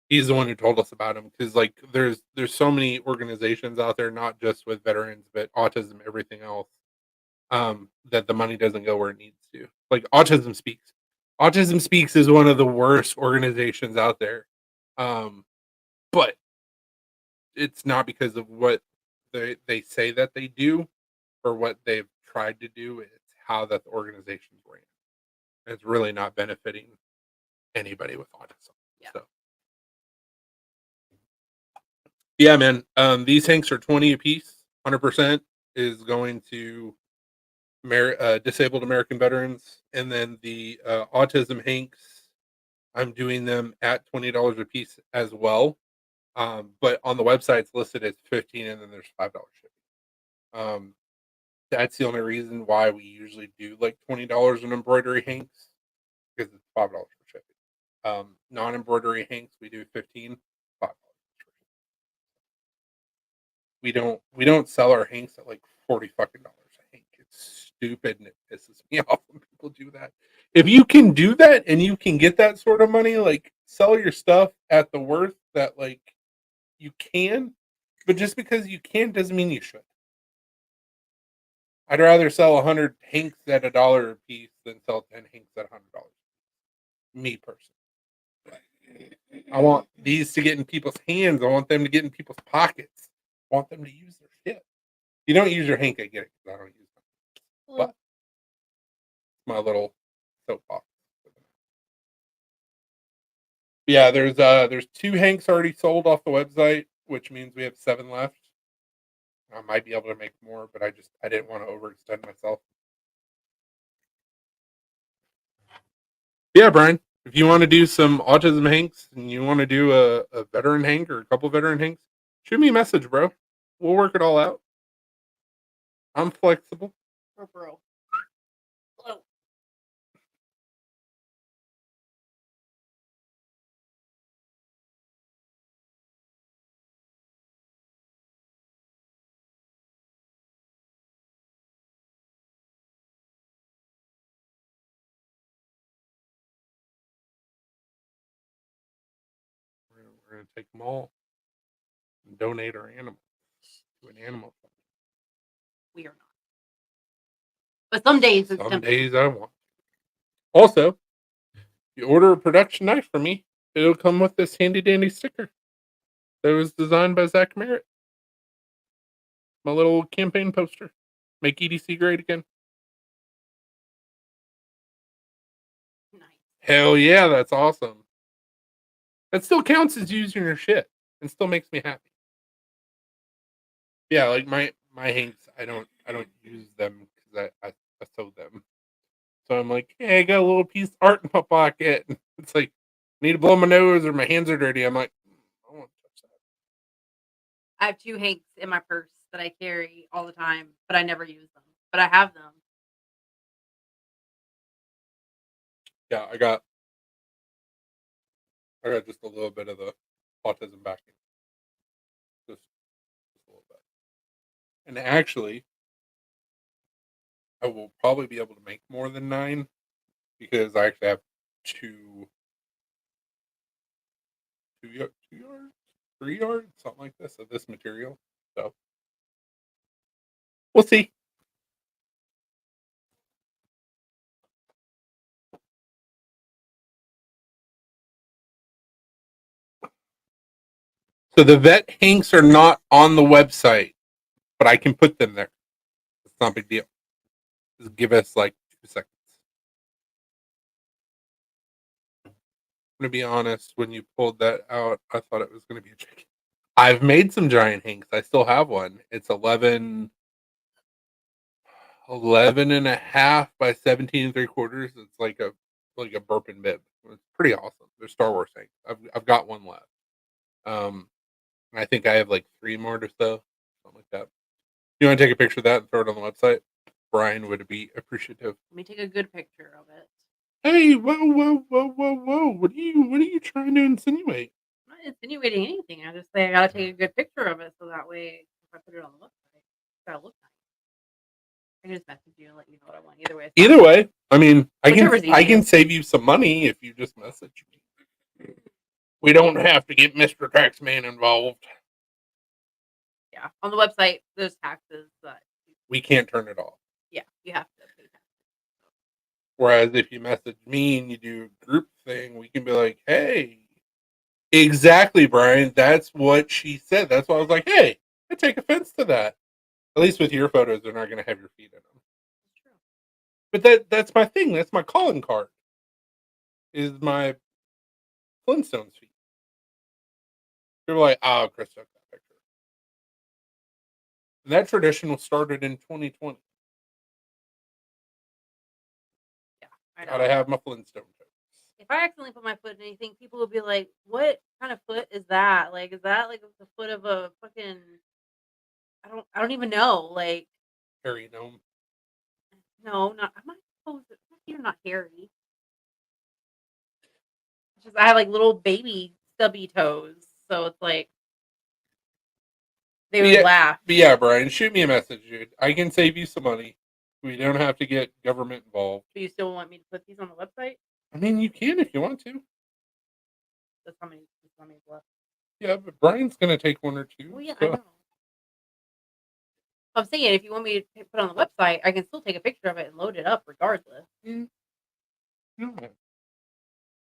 He's the one who told us about him because, like, there's so many organizations out there, not just with veterans, but autism, everything else, that the money doesn't go where it needs to. Like Autism Speaks. Autism Speaks is one of the worst organizations out there, but it's not because of what they say that they do or what they've tried to do. It's how that the organization's ran. It's really not benefiting anybody with autism. Yeah. So, yeah, man. These Hanks are 20 a piece. 100% is going to disabled American veterans, and then the autism Hanks, I'm doing them at $20 a piece as well. But on the website, it's listed as 15, and then there's $5 shipping. That's the only reason why we usually do like $20 in embroidery Hanks, because it's $5 for shipping. Non-embroidery Hanks, we do 15, $5. We don't sell our Hanks at like 40 fucking dollars a Hank. It's stupid and it pisses me off when people do that. If you can do that and you can get that sort of money, like sell your stuff at the worth that like you can, but just because you can doesn't mean you should. I'd rather sell 100 Hanks at $1 a piece than sell 10 Hanks at $100. Me personally. I want these to get in people's hands. I want them to get in people's pockets. I want them to use their shit. You don't use your Hank, I get it because I don't use them. But my little soapbox. Yeah, there's 2 Hanks already sold off the website, which means we have 7 left. I might be able to make more, but I didn't want to overextend myself. Yeah, Brian, if you want to do some autism Hanks and you want to do a veteran Hank or a couple veteran Hanks, shoot me a message, bro. We'll work it all out. I'm flexible. Bro. Hello. We're gonna take them all and donate our animals to an animal fund. We are not. But some days it's Some tempting. days I want. Also, if you order a production knife from me, it'll come with this handy dandy sticker that was designed by Zach Merritt. My little campaign poster. Make EDC great again. Nice. Hell yeah, that's awesome. That still counts as using your shit and still makes me happy. Yeah, like my Hanks, I don't use them because I sewed them. I'm like, hey, I got a little piece of art in my pocket. It's like, need to blow my nose or my hands are dirty. I'm like, I don't want to touch that. I have 2 hanks in my purse that I carry all the time, but I never use them. But I have them. Yeah, I got just a little bit of the autism backing. Just a little bit. And actually, I will probably be able to make more than 9 because I actually have 2 yards, 3 yards, something like this of this material. So we'll see. So the vet hanks are not on the website, but I can put them there. It's not a big deal. Just give us like 2 seconds. I'm gonna be honest, when you pulled that out, I thought it was gonna be a chicken. I've made some giant hanks. I still have one. It's 11 and a half by 17 and 3/4. It's like a burping bib. It's pretty awesome. They're Star Wars hanks. I've got one left. I think I have like 3 more to sell, something like that. You want to take a picture of that and throw it on the website? Brian would be appreciative. Let me take a good picture of it. Hey, whoa! What are you trying to insinuate? I'm not insinuating anything. I just say I gotta take a good picture of it so that way if I put it on the website, it's gotta look nice. I can just message you and let you know what I want. Either way. Either way, I mean, I Whichever's can easiest. save you some money if you just message me. We don't have to get Mr. Taxman involved. Yeah. On the website, there's taxes, but We can't turn it off. yeah, you have to pay taxes. Whereas if you message me and you do a group thing, we can be like, hey, exactly, Brian. That's what she said. That's why I was like, hey, I take offense to that. At least with your photos, they're not going to have your feet in them. That's true. But that's my thing. That's my calling card. Is my Flintstones feet. People are like, oh, Chris took that picture. And that tradition was started in 2020. Yeah, I know. Gotta have my Flintstone toes. If I accidentally put my foot in anything, people will be like, "What kind of foot is that? Like, is that like the foot of a fucking? I don't even know. Like, Harry gnome. no, not. I'm not supposed to. You're not hairy. It's just I have like little baby stubby toes, so it's like they would laugh. But yeah, Brian, shoot me a message, dude. I can save you some money. We don't have to get government involved. Do you still want me to put these on the website? I mean, you can if you want to. That's how many left. Yeah, but Brian's gonna take 1 or 2. Well, yeah, so. I know. I'm saying if you want me to put it on the website, I can still take a picture of it and load it up regardless. No.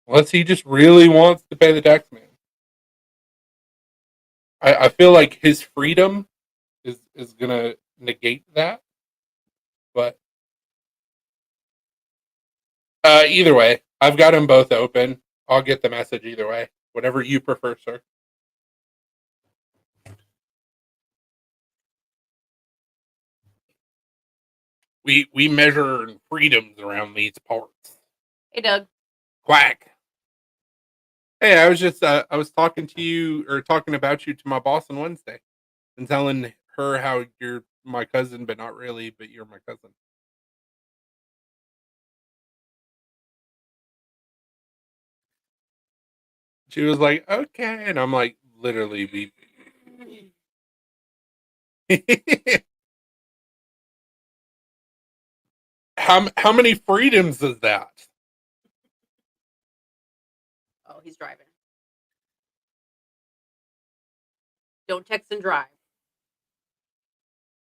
Unless he just really wants to pay the tax man. I feel like his freedom is gonna negate that. But either way, I've got them both open. I'll get the message either way. Whatever you prefer, sir. We measure freedoms around these parts. Hey, Doug. Quack. Hey, I was just I was talking to you or talking about you to my boss on Wednesday and telling her how you're my cousin, but not really, but you're my cousin. She was like, okay, and I'm like, literally, we. How many freedoms is that? Oh, he's driving. Don't text and drive.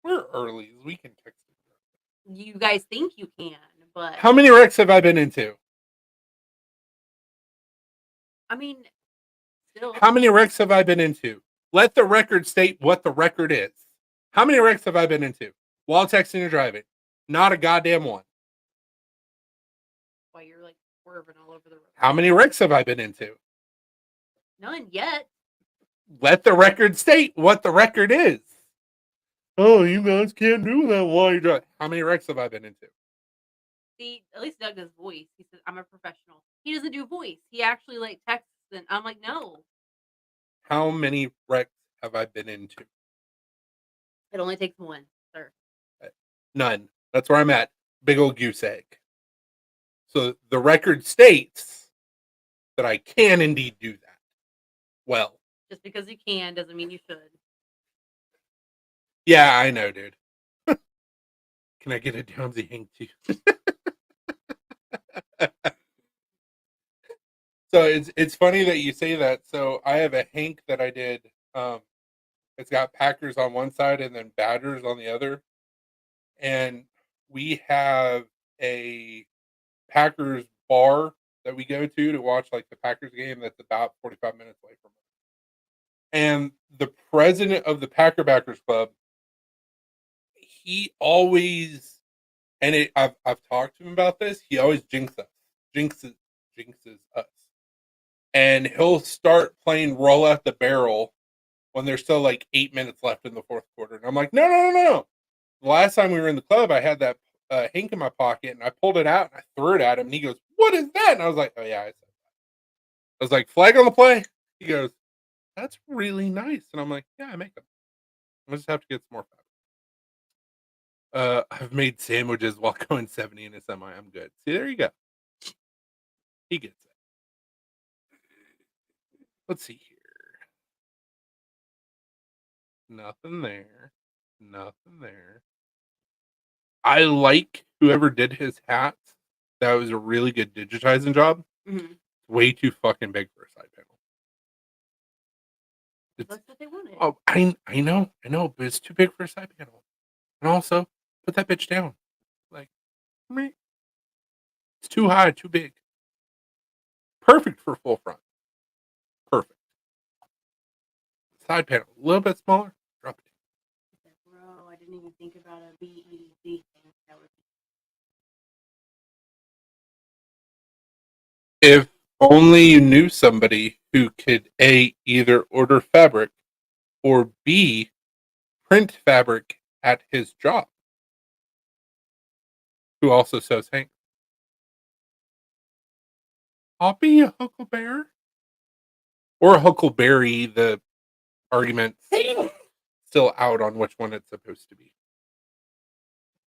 We're early. We can text. You guys think you can, but How many wrecks have I been into? I mean, still. How many wrecks have I been into? Let the record state what the record is. How many wrecks have I been into while texting or driving? Not a goddamn one. Why you're like swerving all over the road. How many wrecks have I been into? None yet. Let the record state what the record is. Oh, you guys can't do that while you're driving. How many wrecks have I been into? See, at least Doug does voice. He says, "I'm a professional." He doesn't do voice. He actually like texts, and I'm like, "No, How many wrecks have I been into? it only takes one, sir." None. That's where I'm at. Big old goose egg. So the record states that I can indeed do that. Well, Just because you can doesn't mean you should. yeah, I know, dude. Can I get a Downsy Hank too? So it's funny that you say that. So I have a Hank that I did. It's got Packers on one side and then Badgers on the other, and we have a Packers bar that we go to watch like the Packers game. That's about 45 minutes away from us. And the president of the Packer Backers Club, he always, and I've talked to him about this. He always jinxes us, and he'll start playing roll out the barrel when there's still like 8 minutes left in the fourth quarter. And I'm like, no. The last time we were in the club, I had that Hank in my pocket, and I pulled it out and I threw it at him. And he goes, "What is that?" And I was like, "Oh yeah, I said that." I was like, "Flag on the play." He goes, "That's really nice." And I'm like, "Yeah, I make them. I just have to get some more fat." I've made sandwiches while going 70 in a semi. I'm good. See, there you go. He gets it. Let's see here. Nothing there. Nothing there. I like whoever did his hats. That was a really good digitizing job. Mhm. Way too fucking big for a side panel. That's what they wanted. Oh, I know, but it's too big for a side panel. And also, put that bitch down. Like, meh. It's too high, too big. Perfect for full front. Perfect. Side panel, a little bit smaller. Drop it. Bro, I didn't even think about a BEC thing. That would If only you knew somebody who could A, either order fabric or B, print fabric at his job, who also sews Hank. I'll be a Huckleberry. Or a Huckleberry, the argument's still out on which one it's supposed to be.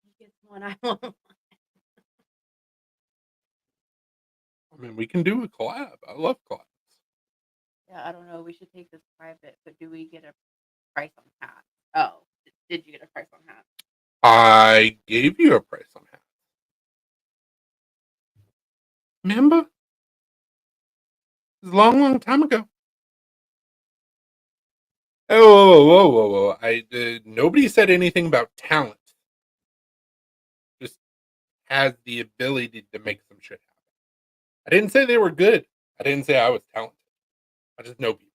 he gets one. I won't. I mean, we can do a collab. I love collabs. Yeah, I don't know. We should take this private, but do we get a price on hats? Oh, did you get a price on hats? I gave you a price on hats. Remember? It was a long, long time ago. Oh, whoa. Nobody said anything about talent. Just has the ability to make some shit happen. I didn't say they were good. I didn't say I was talented. I just know people.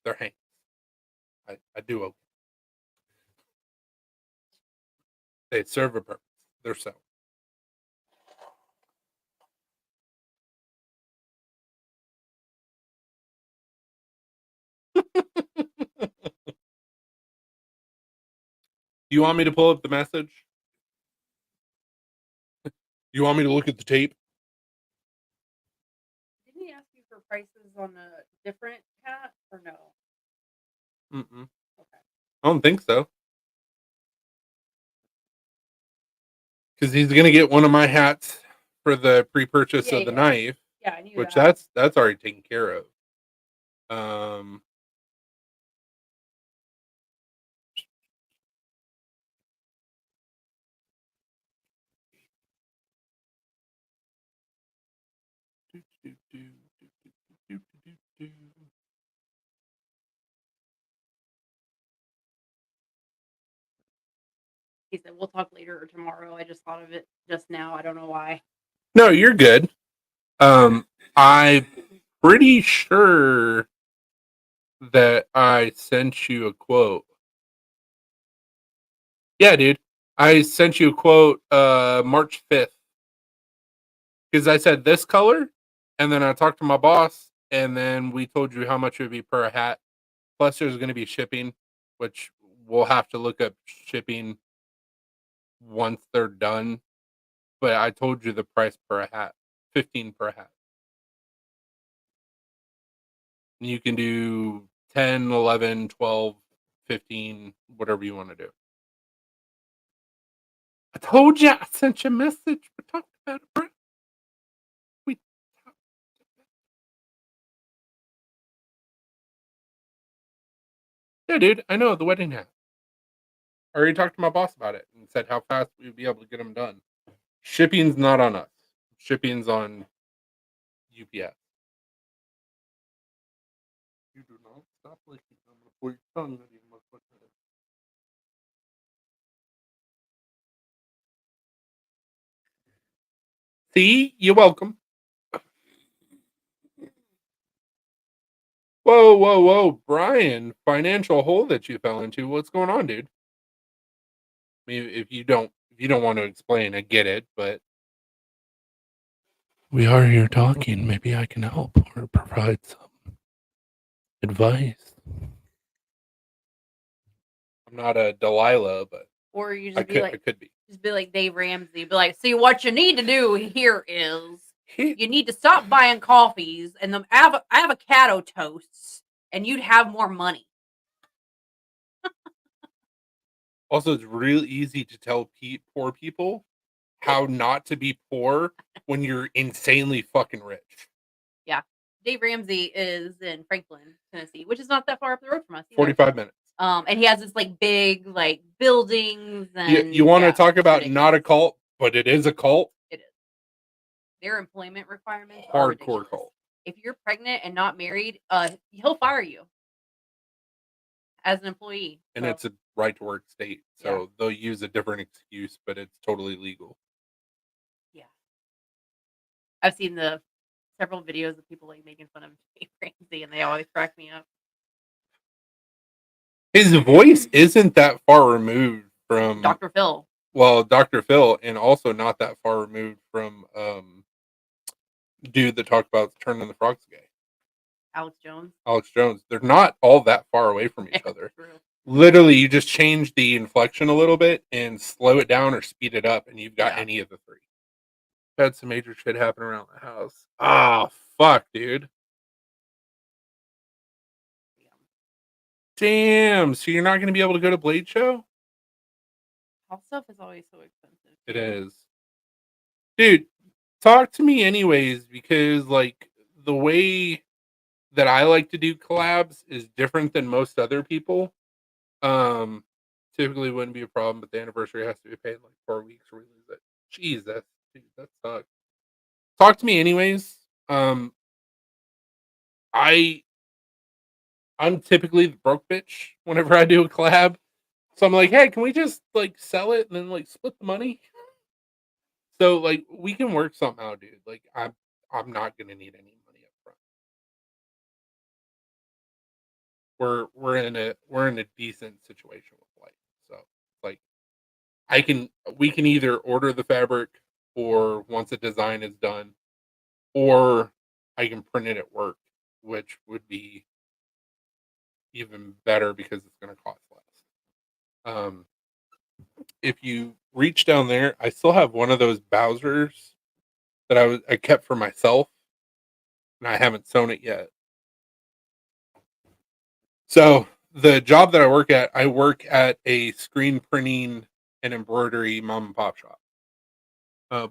They're Hanks. I do okay. They serve a purpose. They're so. You want me to pull up the message? You want me to look at the tape? Didn't he ask you for prices on a different hat or no? Mm-mm. Okay. I don't think so. Because he's gonna get one of my hats for the pre-purchase of the knife. Yeah, I knew which that. that's already taken care of. Um, He said we'll talk later or tomorrow. I just thought of it just now. I don't know why. no, you're good. I'm pretty sure that I sent you a quote. Yeah, dude. I sent you a quote March 5th. Because I said this color, and then I talked to my boss, and then we told you how much it would be per hat. Plus there's gonna be shipping, which we'll have to look up shipping once they're done. But I told you the price per hat, 15 per hat. And you can do 10, 11, 12, 15, whatever you want to do. I told you I sent you a message. We talked about it, bro. We talked about it. Yeah, dude, I know the wedding hat. I already talked to my boss about it and said how fast we'd be able to get them done. Shipping's not on us. Shipping's on UPS. You do not stop licking. I'm gonna pull your tongue out of your motherfucker. See, you're welcome. Whoa, whoa, whoa, Brian! Financial hole that you fell into. What's going on, dude? I mean, if you don't want to explain, I get it, but we are here talking. Maybe I can help or provide some advice. I'm not a Delilah, but Or you I just be like, I could be. just be like Dave Ramsey. Be like, see, what you need to do here is He, you need to stop buying coffees and the avocado toasts, and you'd have more money. also, it's real easy to tell poor people how not to be poor when you're insanely fucking rich. Yeah. Dave Ramsey is in Franklin, Tennessee, which is not that far up the road from us either. 45 minutes. And he has this like big like buildings and You want to yeah, talk it's about not a ridiculous. cult, but it is a cult? It is. Their employment requirements are Hardcore ridiculous. cult. If you're pregnant and not married, he'll fire you as an employee. And So, it's a right to work state. So Yeah. they'll use a different excuse, but it's totally legal. yeah. I've seen the several videos of people like making fun of Dave Ramsey, and they always crack me up. His voice isn't that far removed from Dr. Phil. Well, Dr. Phil, and also not that far removed from dude that talked about turning the frogs gay. Alex Jones. Alex Jones. They're not all that far away from each other. True. Literally, you just change the inflection a little bit and slow it down or speed it up, and you've got Yeah. any of the three. Had some major shit happen around the house. Ah, fuck, dude. Damn. So you're not going to be able to go to Blade Show? House stuff is always so expensive. It is. Dude, talk to me anyways, because like the way that I like to do collabs is different than most other people. Typically wouldn't be a problem, but the anniversary has to be paid in like 4 weeks or we lose it. Jeez, that sucks. Talk to me anyways. I'm typically the broke bitch whenever I do a collab. So I'm like, hey, can we just like sell it and then like split the money? So like we can work something out, dude. Like I'm not gonna need any money up front. We're in a decent situation with light. So like we can either order the fabric or once a design is done, or I can print it at work, which would be even better because it's gonna cost less. If you reach down there, I still have one of those Bowsers that I kept for myself, and I haven't sewn it yet. So the job that I work at a screen printing and embroidery mom and pop shop.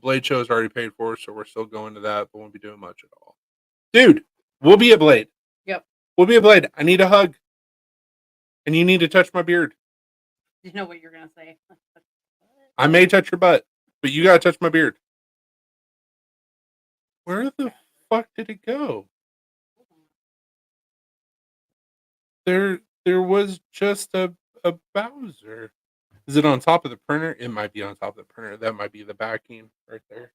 Blade Show is already paid for, so we're still going to that, but won't be doing much at all. Dude, we'll be a Blade. Yep. We'll be a Blade. I need a hug, and you need to touch my beard. You know what you're gonna say. I may touch your butt, but you gotta touch my beard. Where the fuck did it go? There was just a Bowser. Is it on top of the printer? It might be on top of the printer. That might be the backing right there.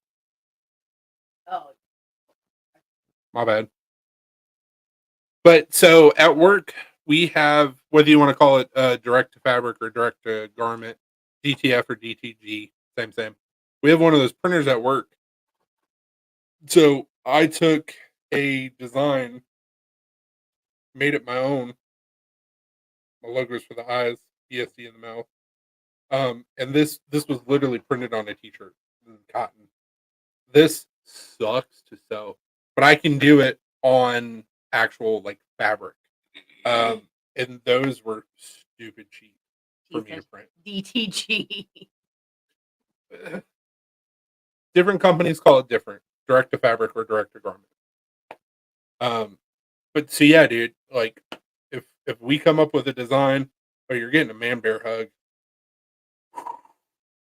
Oh, My bad. But so at work, we have, whether you want to call it direct to fabric or direct to garment, DTF or DTG, same. We have one of those printers at work. So I took a design, made it my own. My logos for the eyes, ESD in the mouth. And this was literally printed on a t-shirt. This is cotton. This sucks to sew, but I can do it on actual like fabric. And those were stupid cheap for me to print. DTG. Different companies call it different, direct to fabric or direct to garment. But so yeah, dude, like if we come up with a design, or you're getting a man bear hug,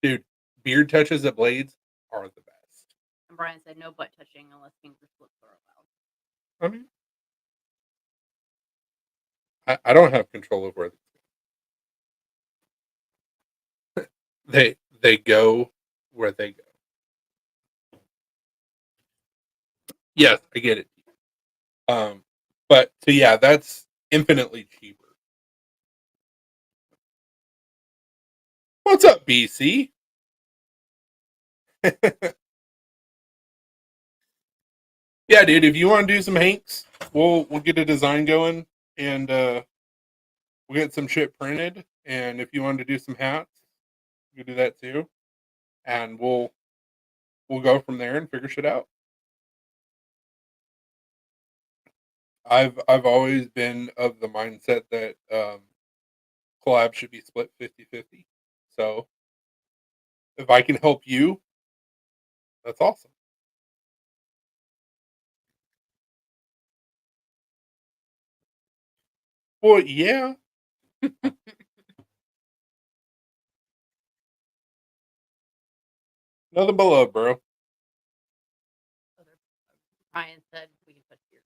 dude, beard touches at Blades are the best. And Brian said no butt touching unless finger slips are allowed. I mean, I don't have control over it. They go where they go. Yes, I get it. But so yeah, that's infinitely cheaper. What's up, BC? Yeah, dude, if you want to do some Hanks, we'll get a design going and we'll get some shit printed. And if you want to do some hats, you can do that too. And we'll go from there and figure shit out. I've always been of the mindset that collab should be split 50-50. So if I can help you, that's awesome. Well, yeah. Nothing but love, bro. Brian said we can touch beard.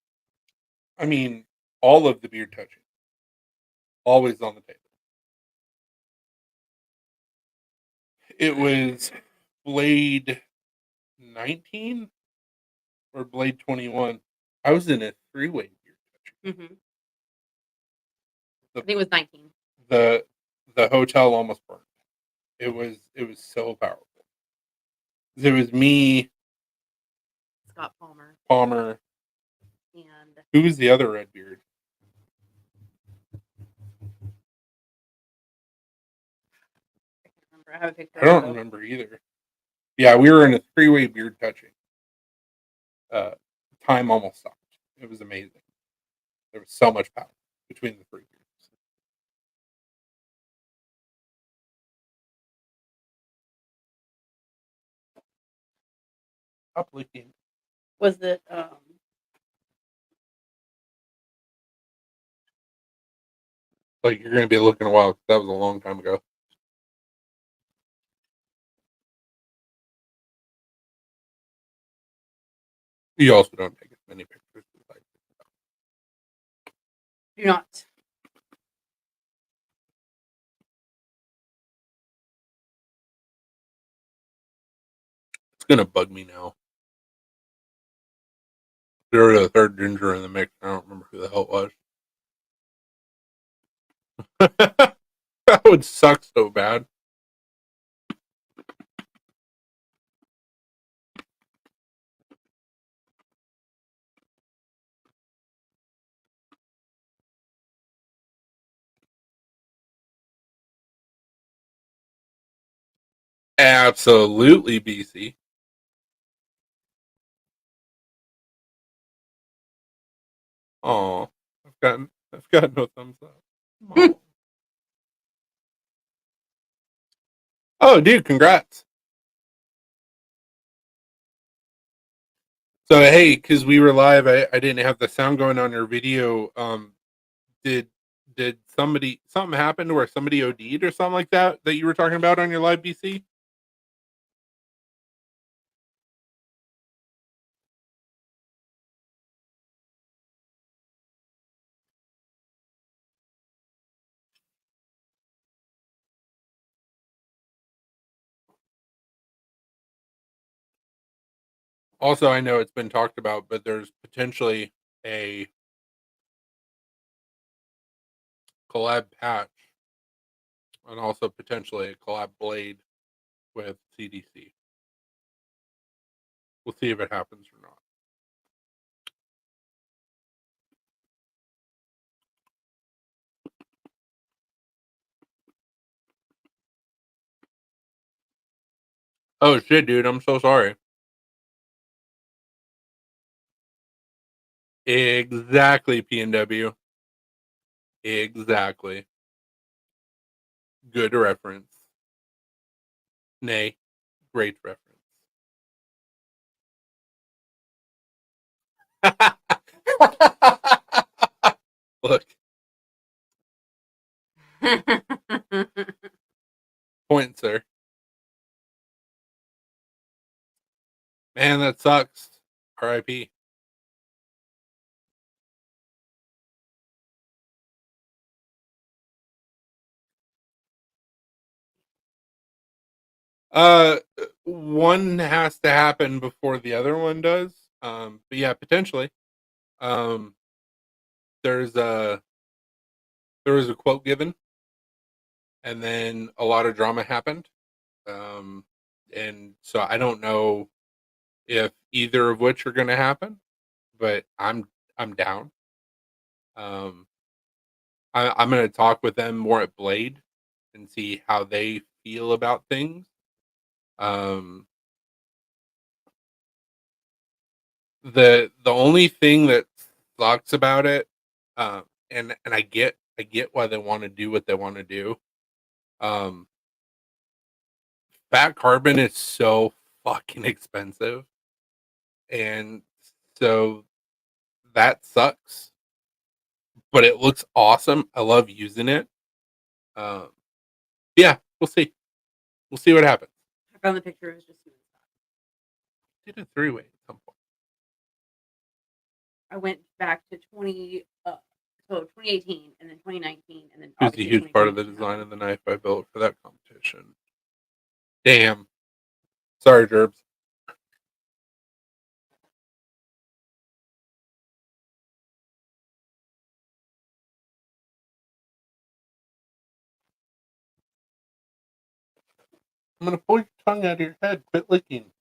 I mean, all of the beard touching. Always on the table. It was Blade 19 or Blade 21. I was in a 3-way beard touching. Mm-hmm. I think it was 19. The hotel almost burned. It was so powerful. It was me, Scott Palmer, and who was the other red beard? I can't remember. I have a picture. I don't remember either. Yeah, we were in a 3-way beard touching. Time almost stopped. It was amazing. There was so much power between the three beards. Stop licking. Was it Like you're gonna be looking a while. 'Cause that was a long time ago. You also don't take as many pictures as I do. do not. It's gonna bug me now. There was a third ginger in the mix. I don't remember who the hell it was. That would suck so bad. Absolutely, BC. Oh, I've got no thumbs up. Aw. Oh, dude, congrats. So hey, because we were live, I didn't have the sound going on your video. Did something happen where somebody OD'd or something like that you were talking about on your live, BC? Also, I know it's been talked about, but there's potentially a collab patch and also potentially a collab blade with CDC. We'll see if it happens or not. Oh shit, dude! I'm so sorry. Exactly, PNW. Exactly. Good reference. Nay, great reference. Look, point, sir. Man, that sucks. R.I.P. One has to happen before the other one does. But yeah, potentially. Um, there's a there was a quote given, and then a lot of drama happened. Um, and so I don't know if either of which are going to happen, but I'm down. Um, I'm going to talk with them more at Blade and see how they feel about things. Um, the only thing that sucks about it, and I get why they want to do what they want to do. Um, Fat carbon is so fucking expensive, and so that sucks. But it looks awesome. I love using it. Um, yeah, we'll see. We'll see what happens. I found the picture. It was just Did a 3-way at some point. I went back to 2018 and then 2019 and then It was a obviously huge part of the 2020. design of the knife I built for that competition. Damn. Sorry, Gerbs. I'm gonna pull your tongue out of your head. Quit licking.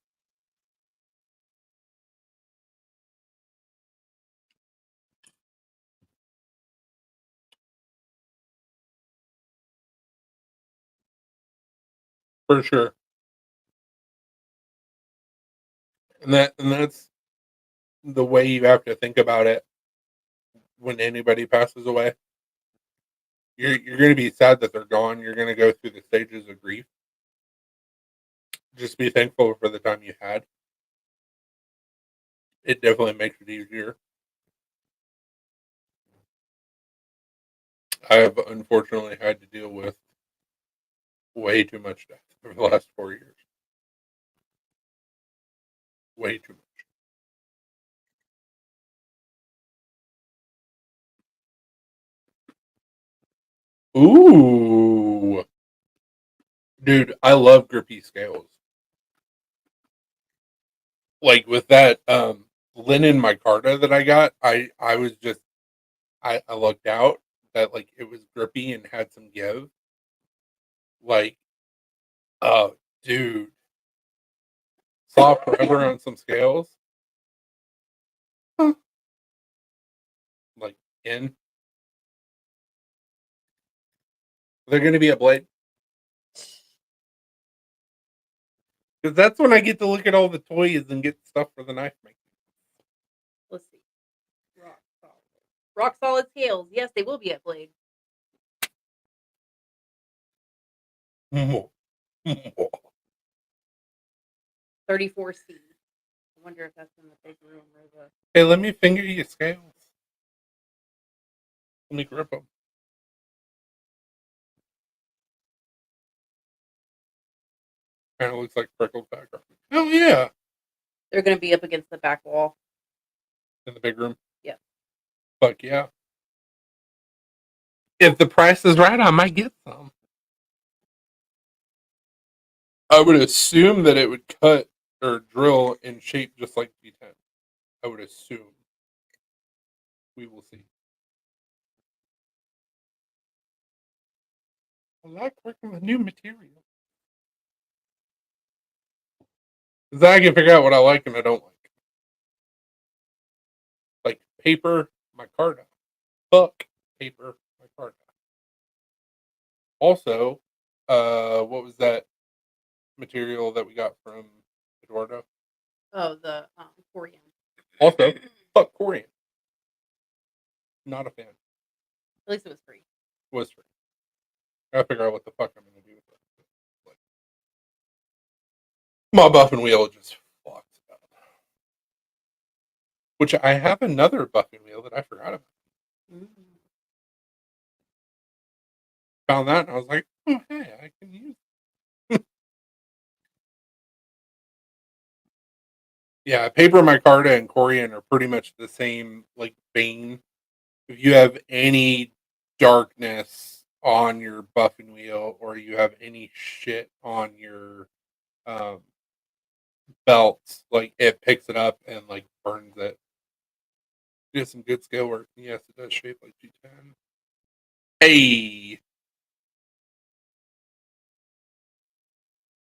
For sure. And that's the way you have to think about it when anybody passes away. You're gonna be sad that they're gone. You're gonna go through the stages of grief. Just be thankful for the time you had. It definitely makes it easier. I have unfortunately had to deal with way too much death over the last 4 years. Way too much. Ooh, dude, I love grippy scales. Like with that linen micarta that I got, I was just I lucked out that like it was grippy and had some give. Like, oh, dude, soft forever on some scales. Huh. Like in, they're gonna be a blade because that's when I get to look at all the toys and get stuff for the knife making. Let's see. Rock solid. Rock solid scales. Yes, they will be at Blade. 34C. I wonder if that's in the big room or the. Hey, let me finger your scales. Let me grip them. Kind of looks like freckled background. Oh yeah, They're going to be up against the back wall. in the big room. Yeah. Fuck yeah. If the price is right, I might get some. I would assume that it would cut or drill in shape just like G10. I would assume. We will see. I like working with new material. Because I can figure out what I like and I don't like. Like paper, micarta. Fuck paper, micarta. Also, what was that? material that we got from Eduardo. Oh, the Corian. Also, fuck Corian. Not a fan. At least it was free. Was free. Gotta figure out what the fuck I'm gonna do with it. Like, my buffing wheel just fucked up. Which I have another buffing wheel that I forgot about. Found that and I was like, oh hey, I can use it. Yeah, Paper Micarta and Corian are pretty much the same like vein. If you have any darkness on your buffing wheel or you have any shit on your um, belts, like it picks it up and like burns it. Did some good scale work. Yes, it does shape like G10. Hey,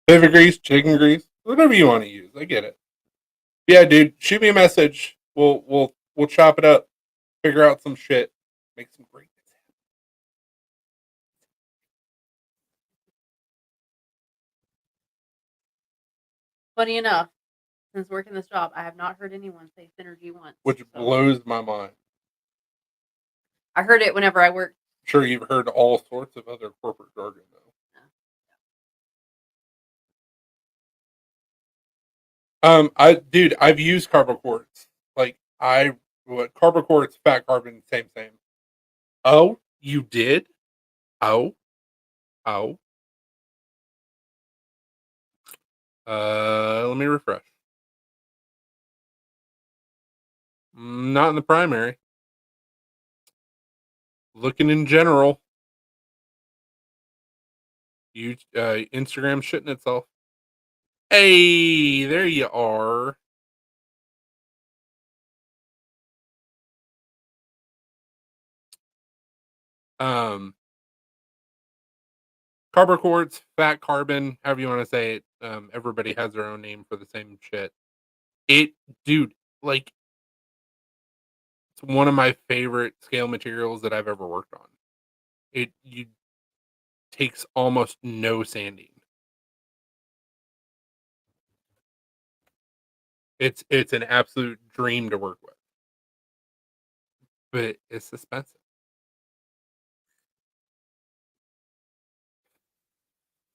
pivot grease, chicken grease, whatever you want to use. I get it. Yeah, dude, shoot me a message. We'll chop it up, figure out some shit, make some greatness. Funny enough, since working this job, I have not heard anyone say synergy once. Which blows my mind. I heard it whenever I worked. I'm sure you've heard all sorts of other corporate jargon though. I've used Carboquartz. Like Carboquartz, fat carbon, same. Oh, you did? Oh. Let me refresh. Not in the primary. Looking in general. You Instagram shitting itself. Hey, there you are. Carboquartz, fat carbon, however you want to say it. Everybody has their own name for the same shit. Dude, like, it's one of my favorite scale materials that I've ever worked on. It takes almost no sanding. It's an absolute dream to work with, but it's expensive.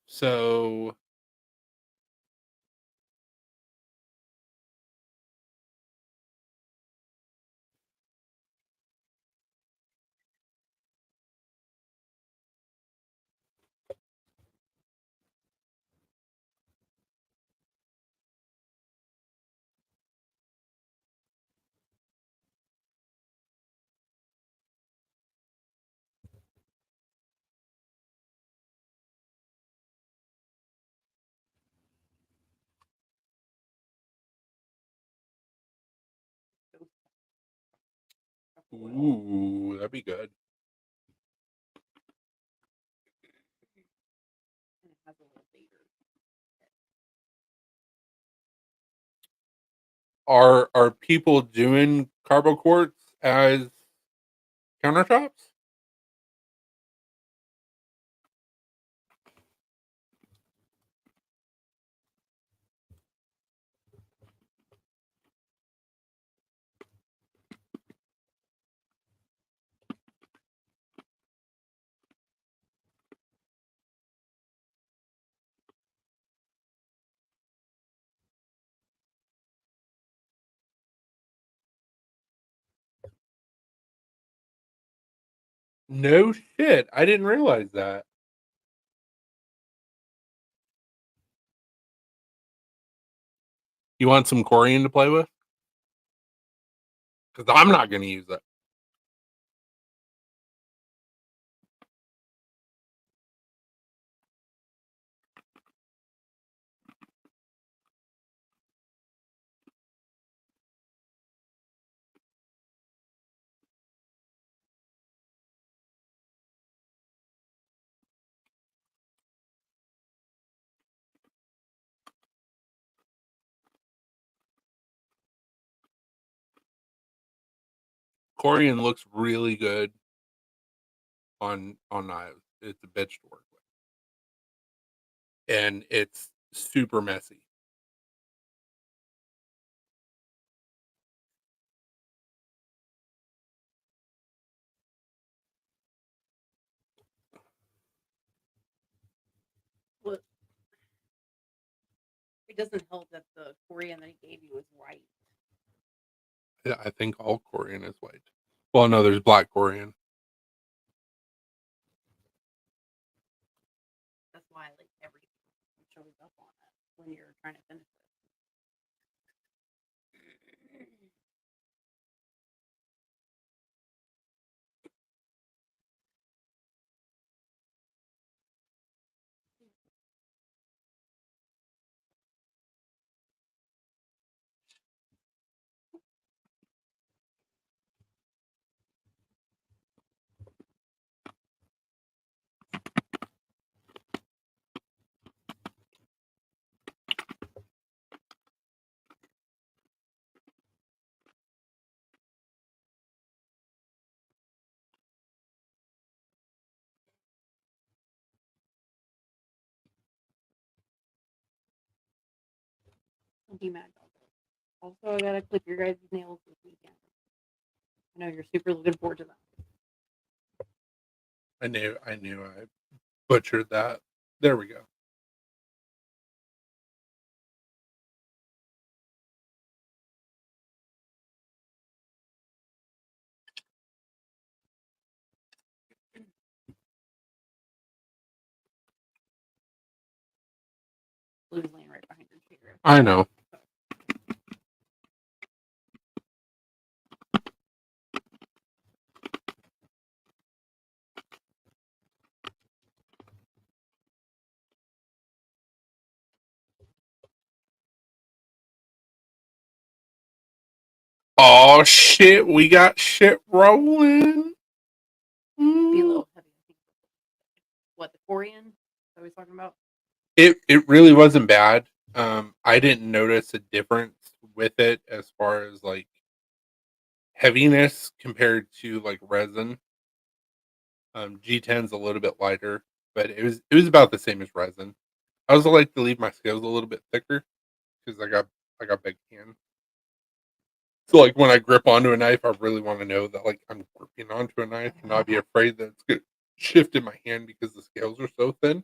So ooh, that'd be good. Are people doing Carboquartz as countertops? No shit. I didn't realize that. You want some Corian to play with? Because I'm not going to use it. Corian looks really good on knives. It's a bitch to work with, and it's super messy. Well, it doesn't help that the Korean that he gave you is white. Yeah, I think all Korean is white. Well, no, there's black Korean. That's why like everything shows up on it when you're trying to finish it. Don't be mad about that. Also, I gotta clip your guys' nails this weekend. I know you're super looking forward to that. I knew I butchered that. There we go. Blue's laying right behind your chair. I know. Oh shit, we got shit rolling. Be a little heavy. I think. What the Korean that we was talking about? It really wasn't bad. I didn't notice a difference with it as far as like heaviness compared to like resin. G10's a little bit lighter, but it was about the same as resin. I also like to leave my scales a little bit thicker because I got big hands. So like when I grip onto a knife, I really want to know that like I'm gripping onto a knife and not be afraid that it's gonna shift in my hand because the scales are so thin.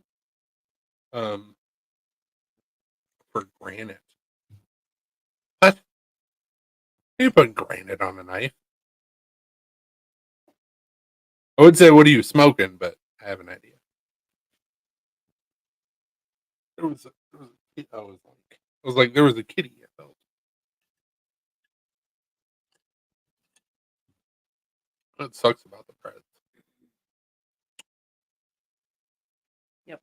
Um, for granite. What? You put granite on a knife? I would say, what are you smoking? But I have an idea. There was a kid. I was like, there was a kitty. I felt. That sucks about the Preds. Yep.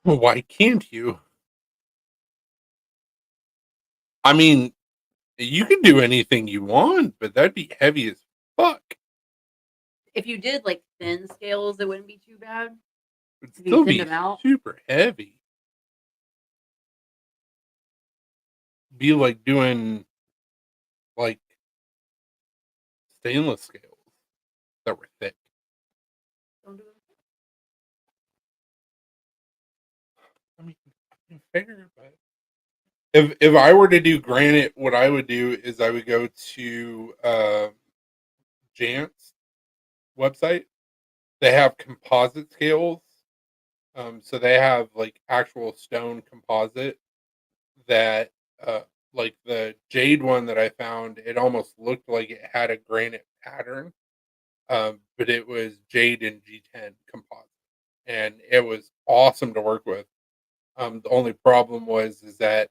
Well, why can't you? I mean, you can do anything you want, but that'd be heavy as fuck. If you did like thin scales, it wouldn't be too bad. It'd If you still thinned be them out. super heavy. Be like doing like stainless scales that were thick. Don't do it. I mean, fair, but if I were to do granite, what I would do is I would go to Jant's website. They have composite scales. So they have like actual stone composite that like the jade one that I found, it almost looked like it had a granite pattern. But it was jade and G10 composite. And it was awesome to work with. The only problem was is that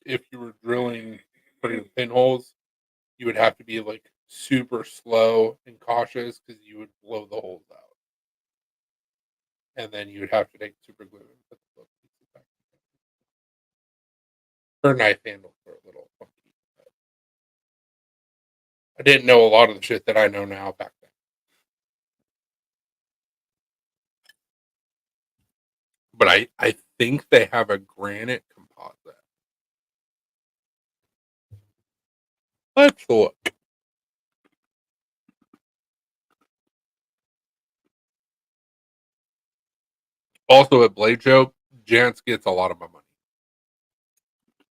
if you were drilling for your pinholes, you would have to be like super slow and cautious because you would blow the holes out. And then you would have to take super glue and put the pieces back. Her knife handles are a little funky. I didn't know a lot of the shit that I know now back then. But I think they have a granite composite. Let's look. Also at Blade Show, Jance gets a lot of my money.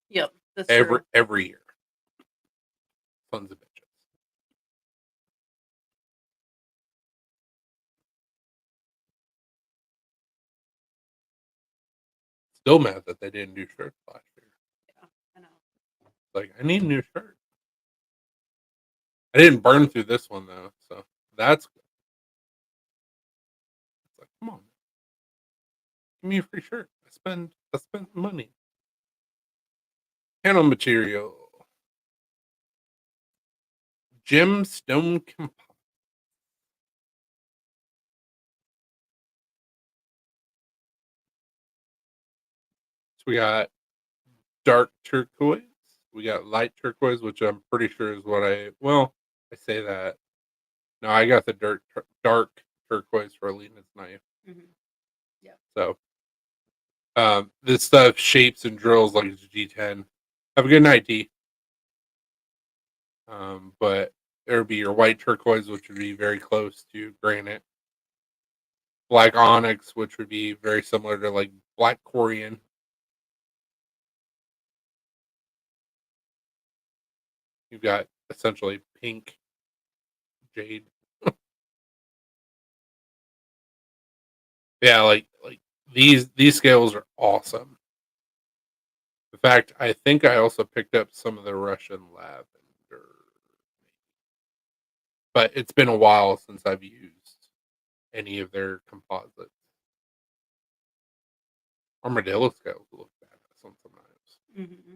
Yep. That's true. Every year. Tons of bitches. Still mad that they didn't do shirts last year. Yeah, I know. Like, I need a new shirt. I didn't burn through this one though, so that's good. It's like, come on, give me a free shirt. I spent money. Panel material. Gemstone composite. So we got dark turquoise. We got light turquoise, which I'm pretty sure is what I say that. No, I got the dark turquoise for Alina's knife. Mm-hmm. Yeah. So this stuff shapes and drills like it's G10. Have a good night, D. But there would be your white turquoise, which would be very close to granite. Black onyx, which would be very similar to like black corian. You've got essentially pink jade. Yeah, like these scales are awesome. In fact, I think I also picked up some of the Russian lavender. But it's been a while since I've used any of their composites. Armadillo scales look badass on some knives. Mm-hmm.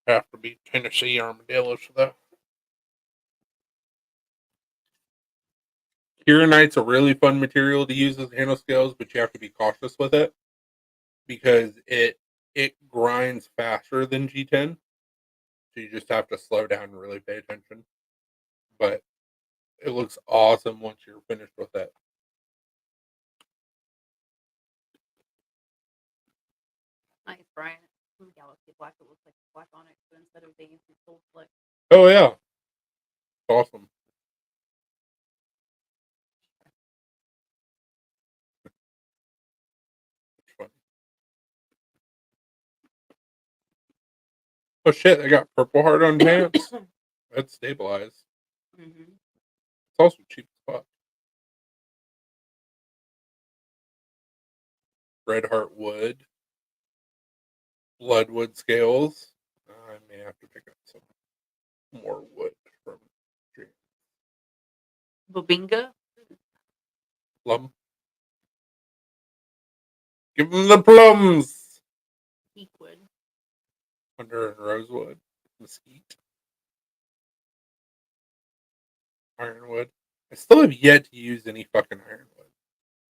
Have to be Tennessee armadillos though. Kieranite's a really fun material to use as handle scales, but you have to be cautious with it because it grinds faster than G10. So you just have to slow down and really pay attention. But it looks awesome once you're finished with it. Nice, Brian. From Galaxy Black, it looks like black onyx, but instead of being gold flick. Oh yeah, it's awesome. Oh shit, I got Purple Heart on pants. That's stabilized. Mm-hmm. It's also cheap as fuck. Red Heart wood. Bloodwood scales. I may have to pick up some more wood from Bobinga. Plum. Give them the plums. Teakwood. Under and rosewood. Mesquite. Ironwood. I still have yet to use any fucking ironwood.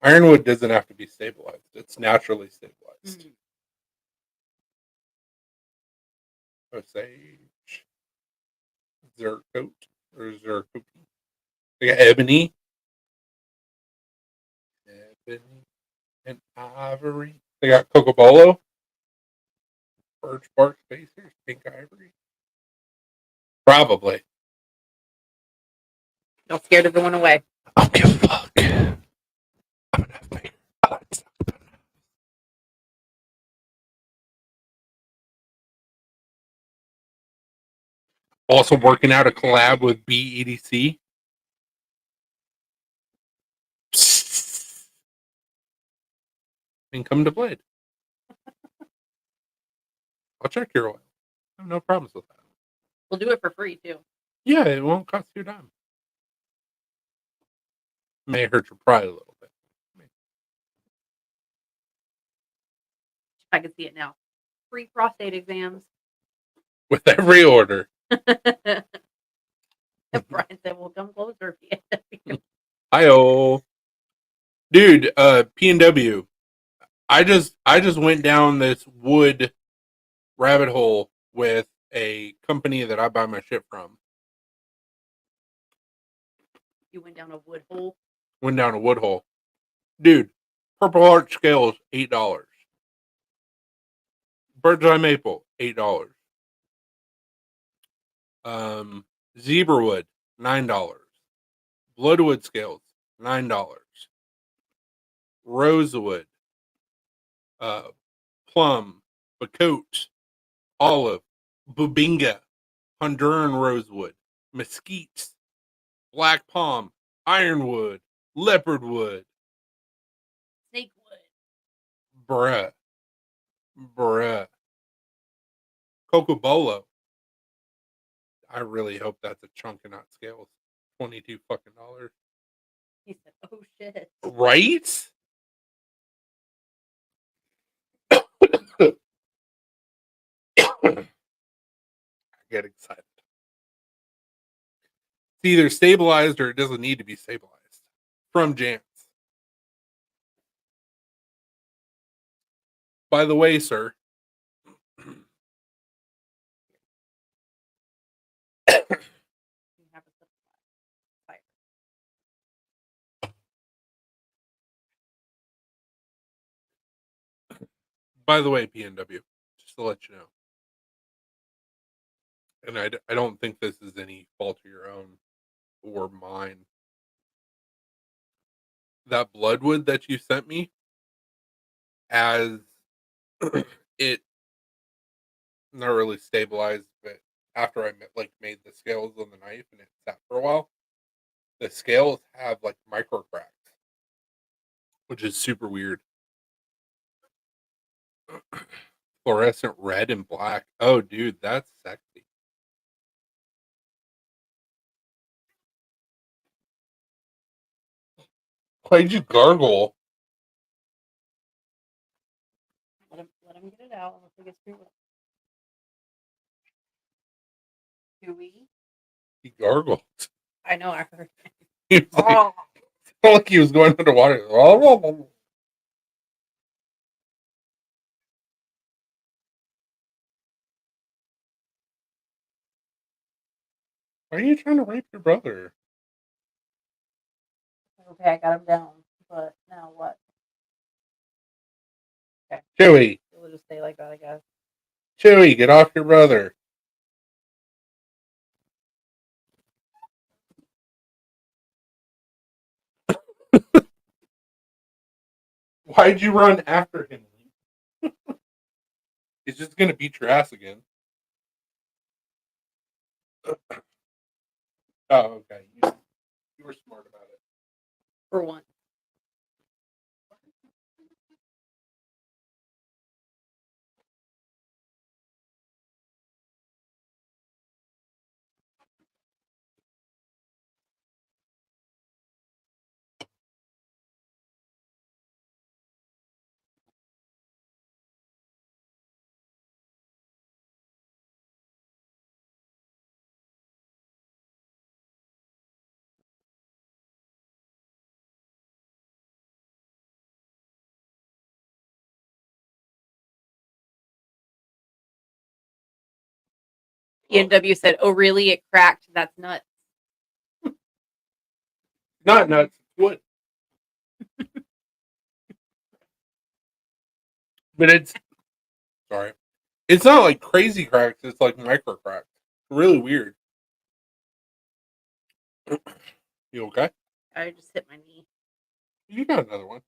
Ironwood doesn't have to be stabilized. It's naturally stabilized. Mm-hmm. Osage. Zercote. Or Zercote. They got ebony. Ebony and ivory. They got Cocobolo. Birch bark spacers. Pink ivory. Probably. Don't scare everyone away. I don't give a fuck. I'm gonna have bigger odds. Also working out a collab with BEDC. And come to Blade. I'll check your oil. I have no problems with that. We'll do it for free too. Yeah, it won't cost you a dime. May hurt your pride a little bit. I can see it now. Free prostate exams. With every order. Brian said, "Well, come closer." Hi-oh. Dude, P&W. I just went down this wood rabbit hole with a company that I buy my shit from. You went down a wood hole. Went down a wood hole. Dude, Purple Heart scales, $8. Bird's Eye Maple, $8. Zebrawood, $9. Bloodwood scales, $9. Rosewood, plum, bacote, olive, bubinga, Honduran rosewood, mesquite, black palm, ironwood, leopardwood, Snakewood. bruh, cocobolo. I really hope that's a chunk and not scales. $22 fucking dollars. He said, "Oh shit." Right? I get excited. It's either stabilized or it doesn't need to be stabilized. From Jans. By the way, sir. You have a fire. By the way, PNW, just to let you know. And I don't think this is any fault of your own or mine. That Bloodwood that you sent me, as it not really stabilized, but after I made the scales on the knife and it sat for a while, the scales have like micro cracks, which is super weird. Fluorescent red and black. Oh, dude, that's sexy. Why'd you gargle? Let him get it out unless it gets too wet. Do we? He gargled. I know. I heard. He was like, Oh, like he was going underwater. Why are you trying to rape your brother? okay. I got him down, but now what? Okay, Chewy, we'll just stay like that, I guess. Chewy, get off your brother. Why'd you run after him? He's just gonna beat your ass again. Oh, okay. You were smart about it. For once. PNW said, "Oh, really? It cracked. That's nuts." Not nuts. Wood. But it's sorry. It's not like crazy cracks. It's like micro cracks. Really weird. You okay? I just hit my knee. You got another one.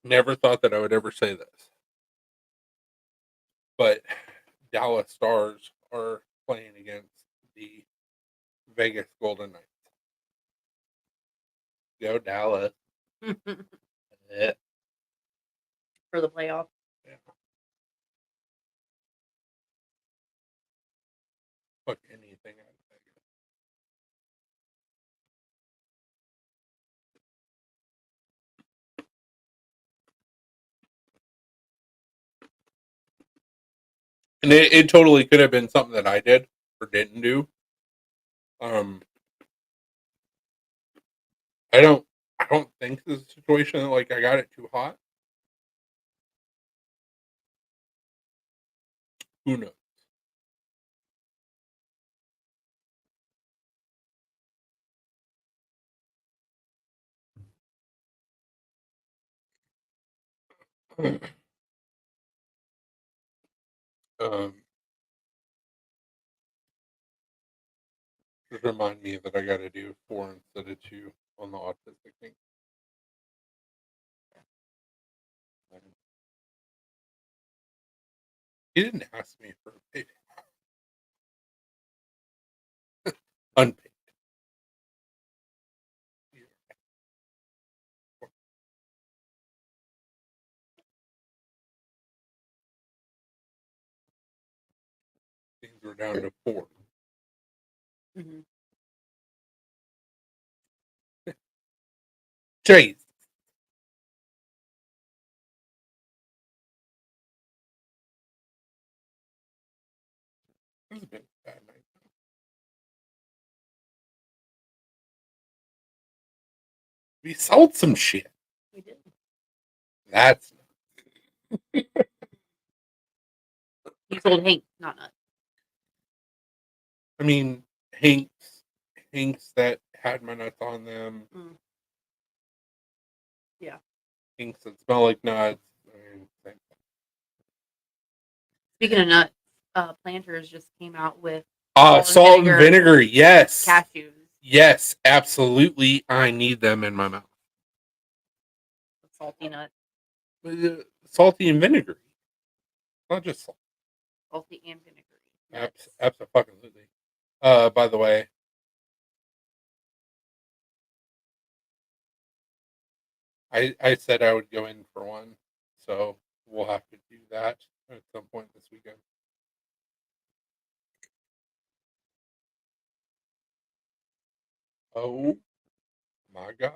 Never thought that I would ever say this. But Dallas Stars are playing against the Vegas Golden Knights. Go Dallas. Yeah. For the playoff. Yeah. Fuck anything out of Vegas. And it totally could have been something that I did or didn't do. I don't think this is a situation that, like, I got it too hot. Who knows? Um, just remind me that I gotta do 4 instead of 2 on the autistic thing. He didn't ask me for a pay unpaid. Things were down to 4. Mhm. Jeez. This has been a bad night. We sold some shit. We did. That's You sold Hank, not nuts. I mean, Hanks that had my nuts on them. Mm. Yeah. Hanks that smell like nuts. I mean, same thing. Speaking of nuts, Planters just came out with Salt and vinegar. Yes. cashews. Yes, absolutely. I need them in my mouth. Salty nuts. Salty and vinegary. Not just salt. Salty and vinegary. Absolutely. By the way, I said I would go in for one, so we'll have to do that at some point this weekend. Oh my god,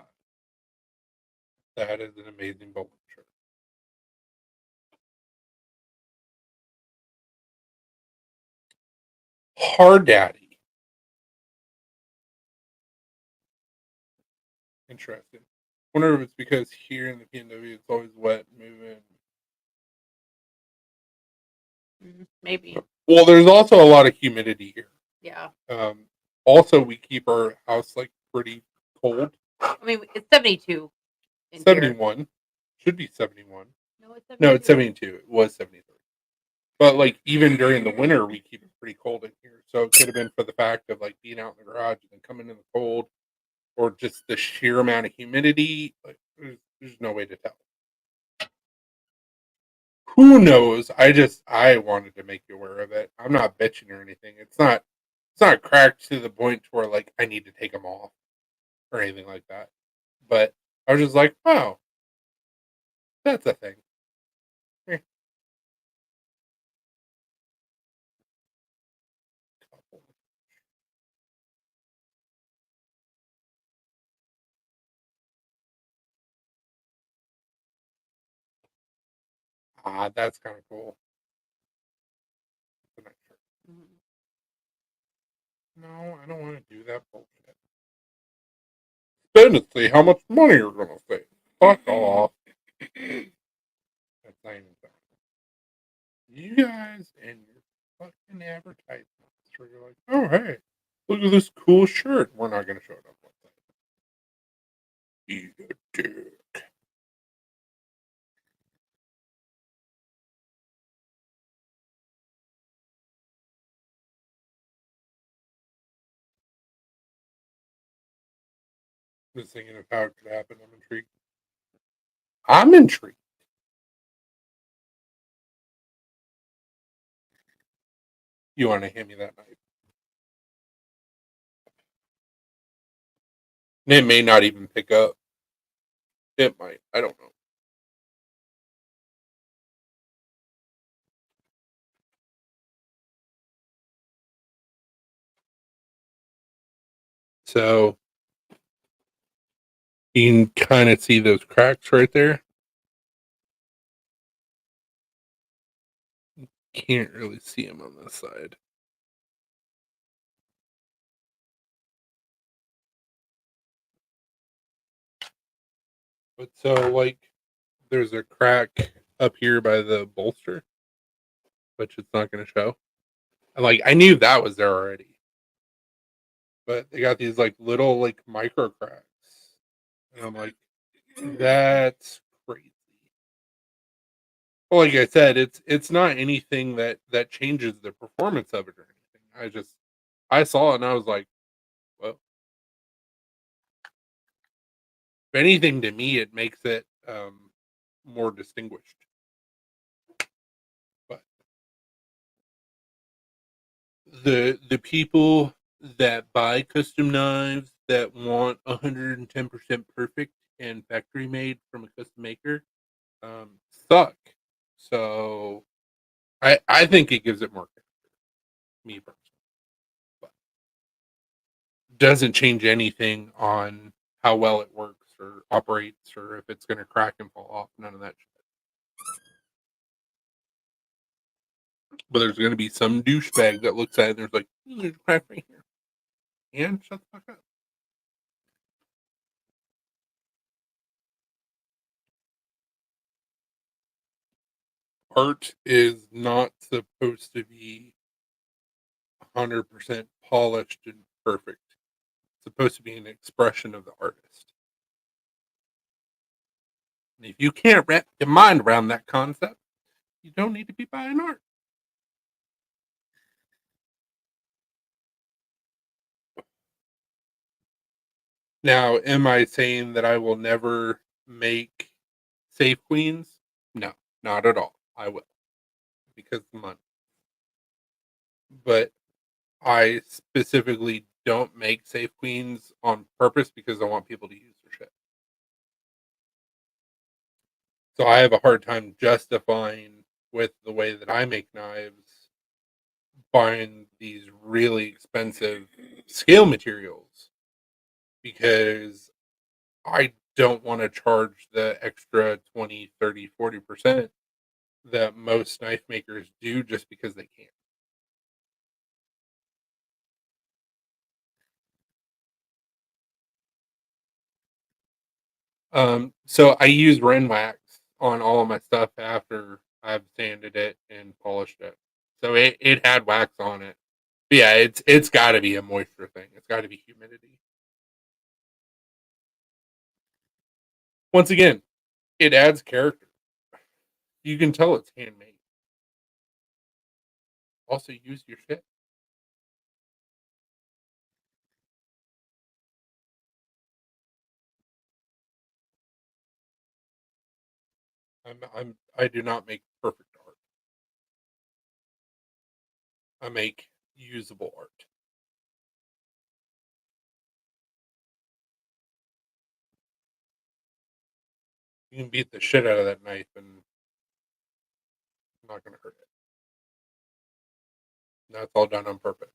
that is an amazing bowling shirt. Hard Daddy. Interesting. Wonder if it's because here in the PNW it's always wet moving. Maybe. Well, there's also a lot of humidity here. Yeah. Also, we keep our house like pretty cold. I mean, it's 72. 71. Here. Should be 71. No, it's 72. No, it's 72. It was 73. But like even during the winter, we keep it pretty cold in here. So it could have been for the fact of like being out in the garage and then coming in the cold, or just the sheer amount of humidity. Like there's no way to tell. Who knows? I wanted to make you aware of it. I'm not bitching or anything. It's not cracked to the point where like I need to take them off or anything like that. But I was just like, wow, that's a thing. Eh. That's kind of cool. That's a nice shirt. Mhm. No, I don't want to do that bullshit. Spend to see how much money you're gonna save. Fuck off. That's not even fair. You guys and your fucking advertisements where you're like, oh hey, look at this cool shirt. We're not gonna show it up like that. Eat a dick. Just thinking of how it could happen. I'm intrigued. I'm intrigued. You want to hand me that knife? And it may not even pick up. It might. I don't know. So you can kind of see those cracks right there. Can't really see them on this side. But so, like, there's a crack up here by the bolster, which it's not going to show. And, like, I knew that was there already. But they got these, like, little, like, micro cracks. And I'm like, that's crazy. Well, like I said, it's not anything that changes the performance of it or anything. I saw it and I was like, well, if anything to me, it makes it more distinguished. But the people that buy custom knives that want 110% perfect and factory made from a custom maker suck. So I think it gives it more character, me personally. But doesn't change anything on how well it works or operates or if it's going to crack and fall off. None of that shit. But there's going to be some douchebag that looks at it and there's like, there's a crack right here. And shut the fuck up. Art is not supposed to be 100% polished and perfect. It's supposed to be an expression of the artist. And if you can't wrap your mind around that concept, you don't need to be buying art. Now, am I saying that I will never make Safe Queens? No, not at all. I will because of the money. But I specifically don't make Safe Queens on purpose because I want people to use their shit. So I have a hard time justifying with the way that I make knives buying these really expensive scale materials because I don't want to charge the extra 20, 30, 40% that most knife makers do just because they can. So I use Renwax on all of my stuff after I've sanded it and polished it. So it had wax on it. But yeah, it's got to be a moisture thing. It's got to be humidity. Once again, it adds character. You can tell it's handmade. Also, use your shit. I do not make perfect art. I make usable art. You can beat the shit out of that knife and it's not going to hurt it. That's all done on purpose.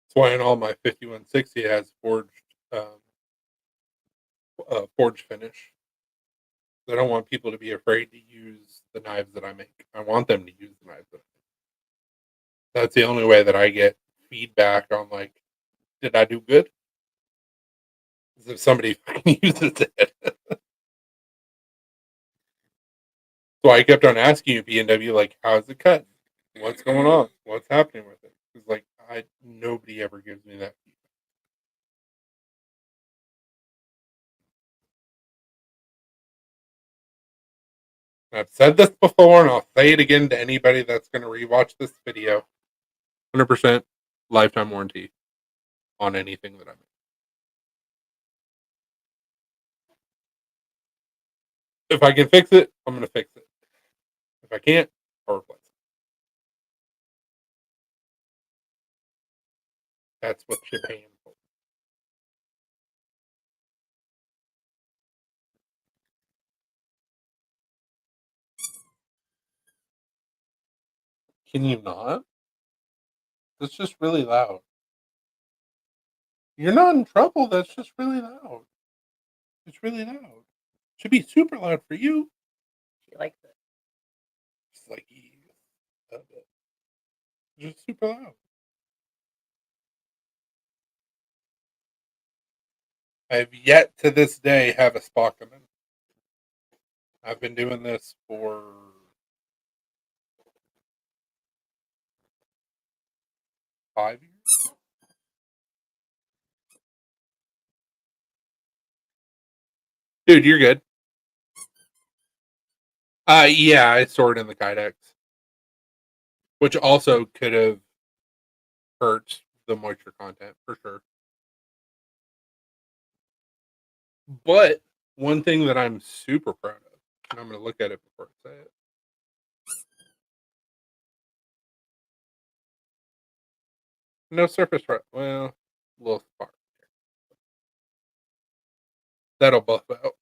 That's why in all my 5160 it has forged finish. I don't want people to be afraid to use the knives that I make. I want them to use the knives that I make. That's the only way that I get feedback on like, did I do good? Is if somebody fucking uses it. So I kept on asking you, B&W, like, how's it cut? What's going on? What's happening with it? It's like nobody ever gives me that feedback. I've said this before, and I'll say it again to anybody that's going to rewatch this video. 100% lifetime warranty on anything that I make. If I can fix it, I'm going to fix it. If I can't, I'll replace it. That's what you're paying for. Can you not? That's just really loud. You're not in trouble. That's just really loud. It's really loud. Should be super loud for you. She likes it. like ease of it. Just super loud. I've yet to this day have a spot come in. I've been doing this for 5 years. Dude, you're good. Yeah, I stored in the Kydex, which also could have hurt the moisture content for sure. But one thing that I'm super proud of, and I'm going to look at it before I say it. No surface rust. Well, a little spark. That'll buff out.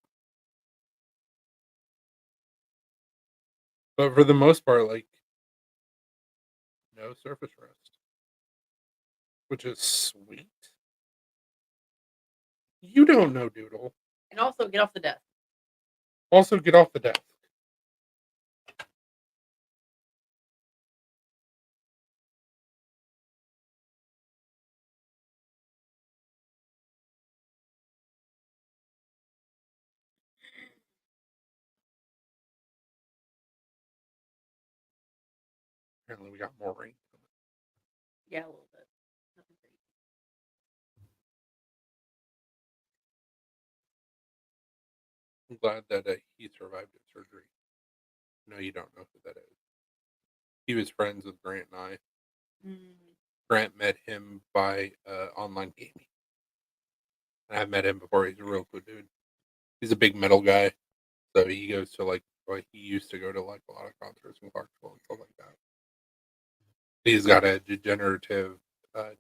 But for the most part, like, no surface rust, which is sweet. You don't know, Doodle. And also get off the desk. Also, get off the desk. Apparently, we got more rain. Yeah, a little bit. Nothing crazy. I'm glad that he survived his surgery. No, you don't know who that is. He was friends with Grant and I. Grant met him by online gaming. And I've met him before. He's a real cool dude. He's a big metal guy. So he goes to like he used to go to like a lot of concerts in Clarksville and stuff like that. He's got a degenerative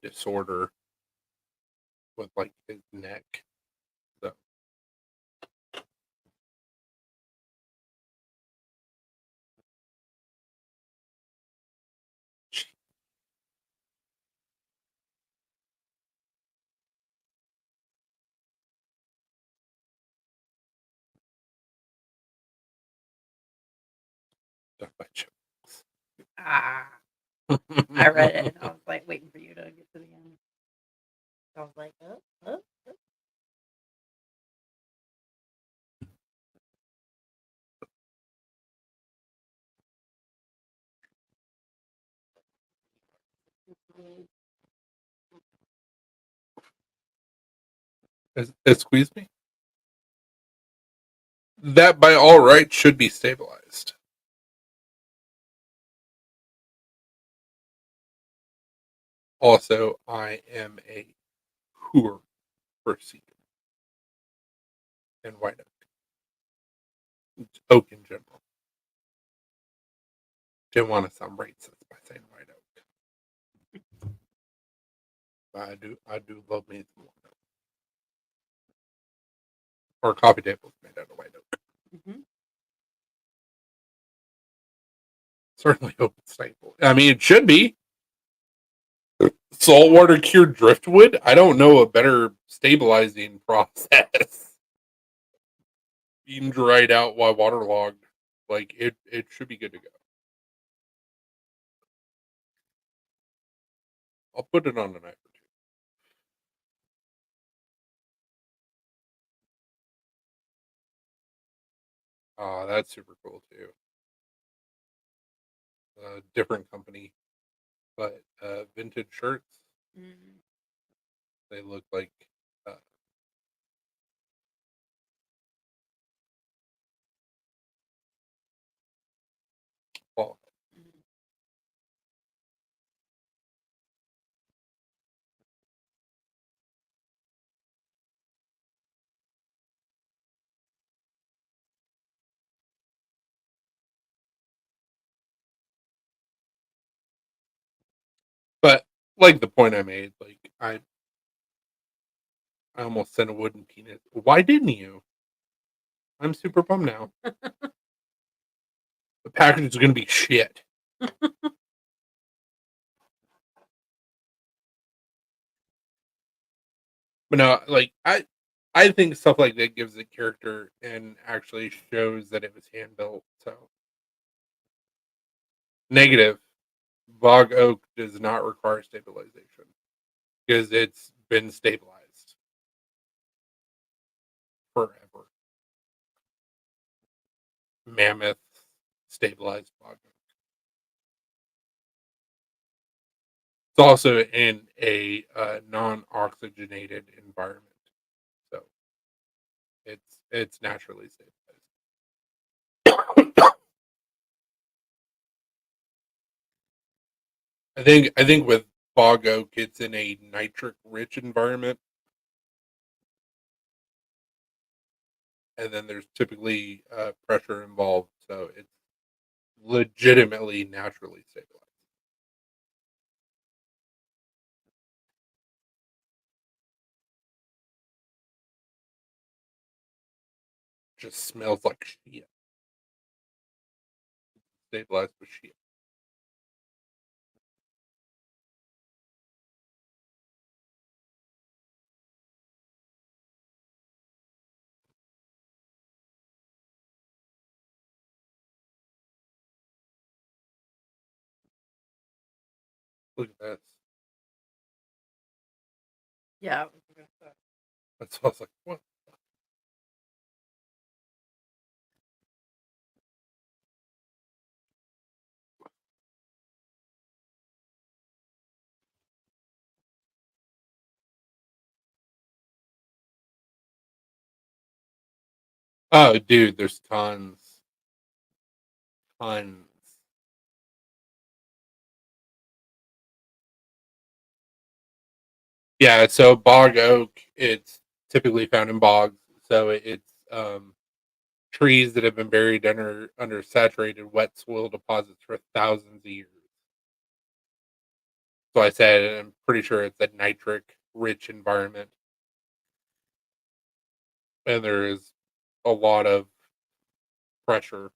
disorder with like his neck. So stuff by Chipmunks. I read it and I was like waiting for you to get to the end. I was like, oh. Excuse me? That by all rights should be stabilized. Also, I am a poor perceiver in white oak. Oak in general. Didn't want to sound racist by saying white oak. But I do love me some white oak. Or coffee tables made out of white oak. Mm-hmm. Certainly hope it's stable. I mean, it should be. Saltwater cured driftwood? I don't know a better stabilizing process. Being dried out while waterlogged. Like, it should be good to go. I'll put it on a knife or two. Oh, that's super cool too. Different company, but vintage shirts. They look like well, but like the point I made, like I almost sent a wooden penis. Why didn't you? I'm super bummed now. The package is gonna be shit. But no, like I think stuff like that gives it character and actually shows that it was hand built. So Negative. Bog oak does not require stabilization because it's been stabilized forever. Mammoth stabilized bog oak. It's also in a non-oxygenated environment, so it's naturally stabilized. I think with bog oak, it's in a nitric-rich environment, and then there's typically pressure involved, so it's legitimately naturally stabilized. Just smells like shit. Stabilized with shit. Look at this. Yeah. That smells like what? Oh, dude, there's tons. Tons. Yeah, so bog oak, it's typically found in bogs. So it's trees that have been buried under saturated wet soil deposits for thousands of years. So I said I'm pretty sure it's a nitric rich environment. And there is a lot of pressure.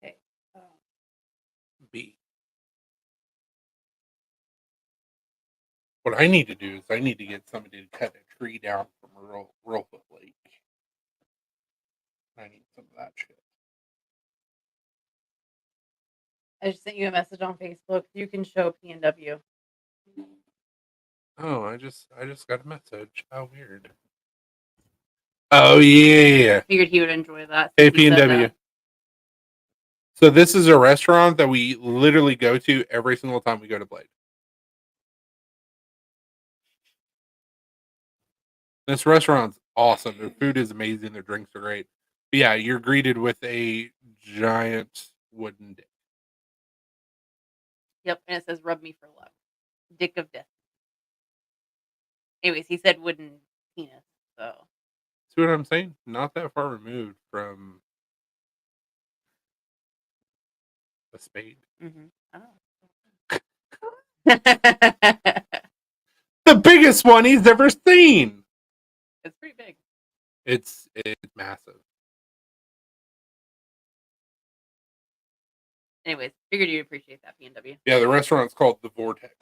Okay. B. What I need to do is I need to get somebody to cut a tree down from Rosewood Lake. I need some of that shit. I just sent you a message on Facebook. You can show PNW. Oh, I just got a message. How weird. Oh yeah. Figured he would enjoy that. Hey since he said PNW. that. So this is a restaurant that we literally go to every single time we go to Blade. This restaurant's awesome. Their food is amazing. Their drinks are great. But yeah, you're greeted with a giant wooden dick. Yep, and it says "Rub me for luck." Dick of death. Anyways, he said wooden penis. So See what I'm saying? Not that far removed from a spade. Oh. The biggest one he's ever seen. It's pretty big. It's massive. Anyways, figured you'd appreciate that, PNW. Yeah, the restaurant's called The Vortex,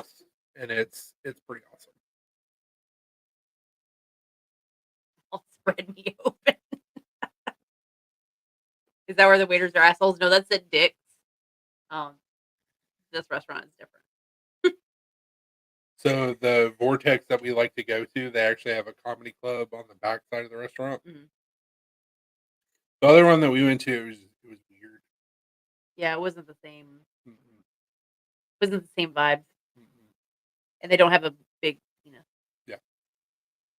and it's pretty awesome. I'll spread me open. Is that where the waiters are assholes? No, that's at Dick's. This restaurant is different. So the Vortex that we like to go to, they actually have a comedy club on the back side of the restaurant. Mhm. The other one that we went to, it was weird. Yeah, it wasn't the same. Mm-mm, Wasn't the same vibes, mm-mm. and they don't have a big penis. Yeah.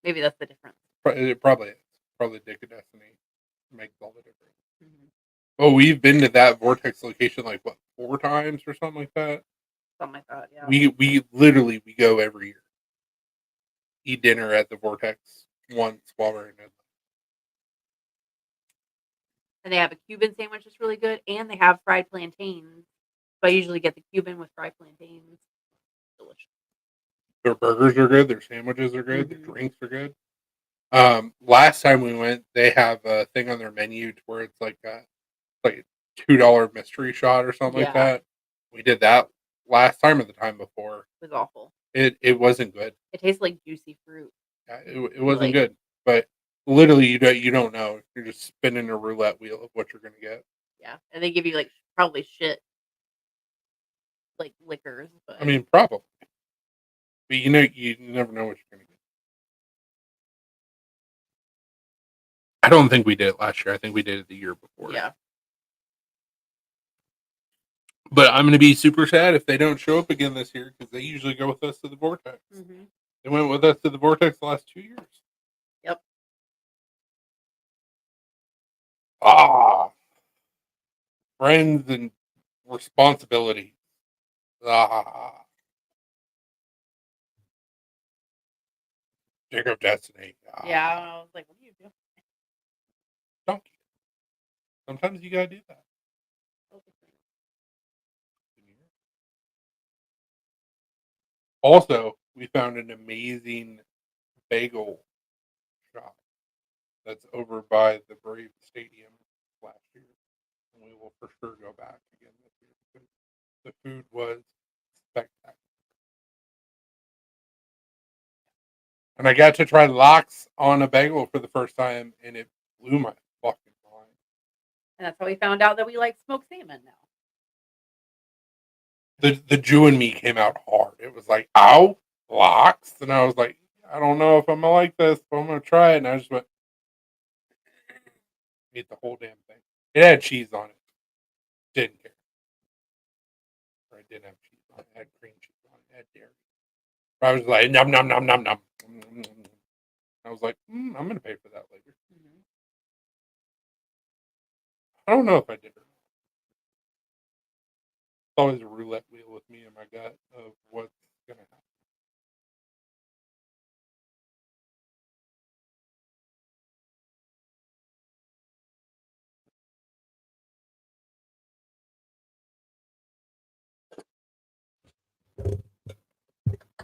Maybe that's the difference. It probably is. Probably Dick of Destiny makes all the difference. Mhm. Oh, we've been to that Vortex location like what 4 times or something like that. Something like that. Yeah. We literally we go every year. Eat dinner at the Vortex once while we're in it. And they have a Cuban sandwich that's really good, and they have fried plantains. So I usually get the Cuban with fried plantains. Delicious. Their burgers are good. Their sandwiches are good. Mhm. Their drinks are good. Last time we went, they have a thing on their menu to where it's like a $2 mystery shot or something like Yeah. that. We did that last time or the time before. It was awful. It wasn't good. It tastes like juicy fruit. It wasn't Like- good. But Literally, you don't know. You're just spinning a roulette wheel of what you're gonna get. Yeah, and they give you like probably shit like liquors, I but mean, probably, but you never know what you're gonna get. I don't think we did it last year. I think we did it the year before. yeah. But I'm gonna be super sad if they don't show up again this year because they usually go with us to the Vortex. Mm-hmm. They went with us to the Vortex the last 2 years. Yep. Friends and responsibility. Dick of Destiny. Yeah, I was like, what are you doing? Donkey. Sometimes you gotta do that. Also, we found an amazing bagel shop that's over by the Brave Stadium last year. And we will for sure go back again this year because the food was spectacular. And I got to try lox on a bagel for the first time, and it blew my fucking mind. And that's how we found out that we like smoked salmon now. The Jew in me came out hard. It was like, ow, lox. And I was like, I don't know if I'm going to like this, but I'm going to try it. And I just went, ate the whole damn thing. It had cheese on it. Didn't care. Or it didn't have cheese on it. It had cream cheese on it. It had dairy. I was like, nom, nom, nom, nom, nom. I was like, I'm going to pay for that later. Mm-hmm. I don't know if I did or not. It's always a roulette wheel with me in my gut of what's going to happen.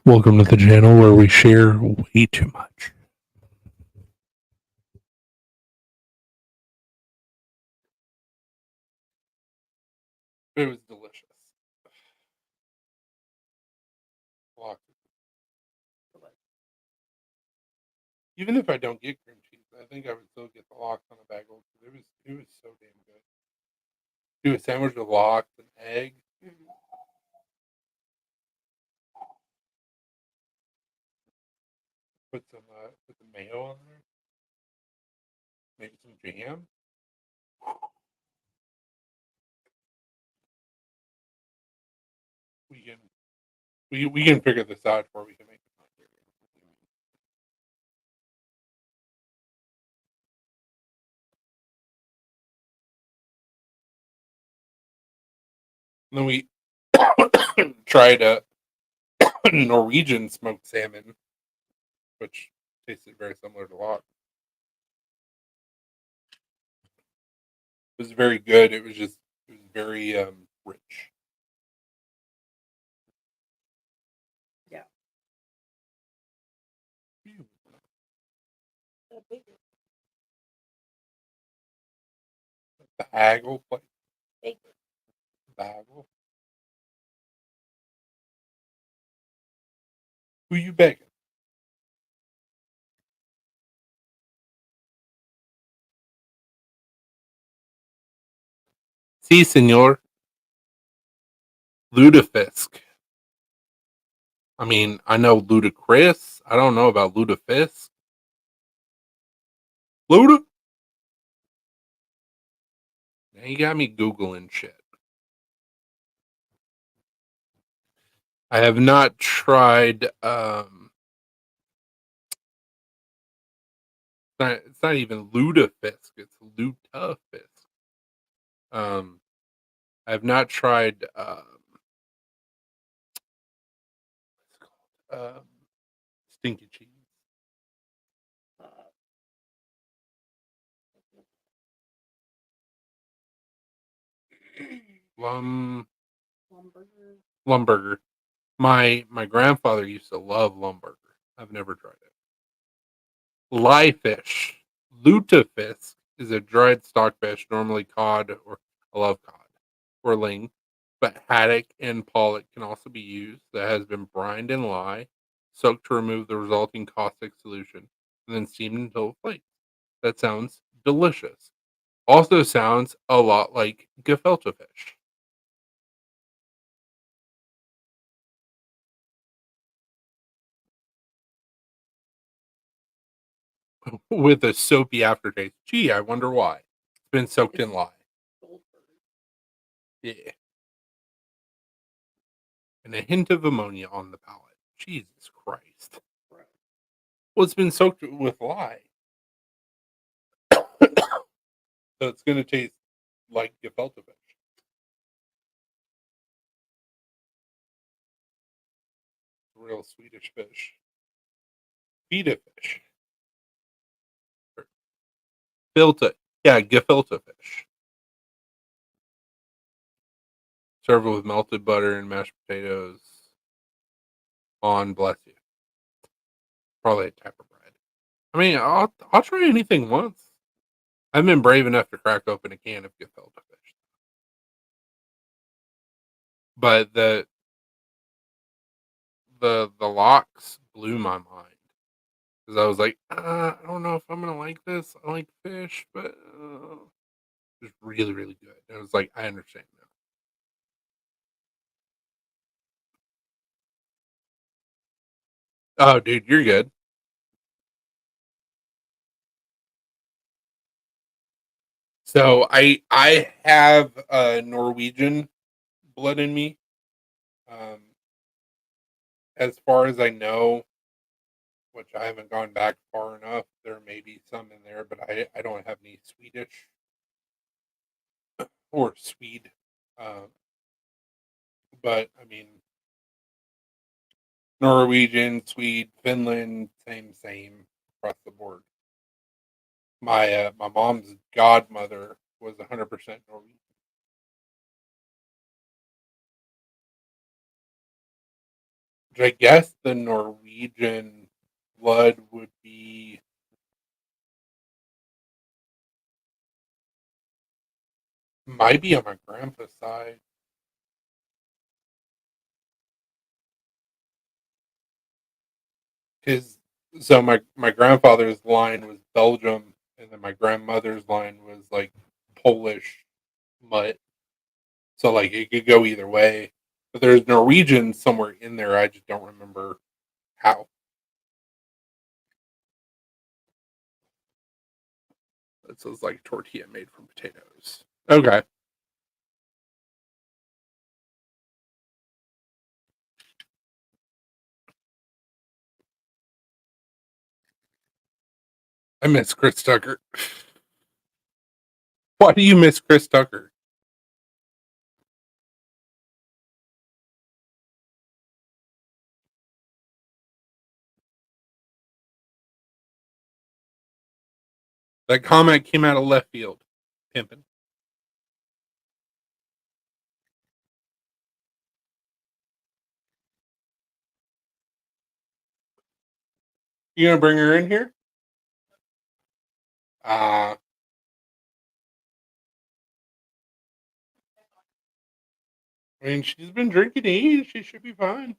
Welcome to the channel where we share way too much. It was delicious. Even if I don't get cream cheese, I think I would still get the lox on a bagel. It was so damn good. Do a sandwich with lox and egg. Mm-hmm. Put some mayo on there. Maybe some jam. We can figure this out before we can make it. And then we tried a Norwegian smoked salmon, which tasted very similar to lox. It was very good. It was very rich. Yeah. The haggle place. Baker. The haggle. Who you begging? Si, senor. Ludafisk. I mean, I know Ludacris. I don't know about Ludafisk. Luda? Now you got me Googling shit. I have not tried. It's not even Ludafisk. It's Lutafisk. I have not tried. Stinky cheese. Lumburger. My grandfather used to love Lumburger. I've never tried it. Liefish. Lutefisk is a dried stockfish, normally cod or I love cod or ling, but haddock and pollock can also be used. That has been brined in lye, soaked to remove the resulting caustic solution, and then steamed until it flakes. That sounds delicious. Also sounds a lot like gefilte fish. With a soapy aftertaste. Gee, I wonder why. It's been soaked in It's lye. Goldberg. Yeah. And a hint of ammonia on the palate. Jesus Christ. Gross. Well, it's been soaked with lye. So it's going to taste like gefilte fish. Real Swedish fish. Feta fish. Filter. Yeah, gefilte fish. Serve it with melted butter and mashed potatoes on, bless you. Probably a type of bread. I mean, I'll try anything once. I've been brave enough to crack open a can of gefilte fish. But the locks blew my mind. Because I was like, I don't know if I'm gonna like this. I like fish, but it's really, really good. And I was like, I understand now. Oh, dude, you're good. So I have Norwegian blood in me. Um, as far as I know, which I haven't gone back far enough, there may be some in there, but I don't have any Swedish or Swede. Um, but I mean, Norwegian, Swede, Finland, same across the board. My mom's godmother was 100% Norwegian. Which I guess the Norwegian blood would be might be on my grandpa's side. His so my grandfather's line was Belgium, and then my grandmother's line was like Polish mutt. So like it could go either way. But there's Norwegian somewhere in there. I just don't remember how. It says like tortilla made from potatoes. Okay. I miss Chris Tucker. Why do you miss Chris Tucker? That comment came out of left field. Pimping. You gonna bring her in here? Uh I mean, she's been drinking to eat. She should be fine.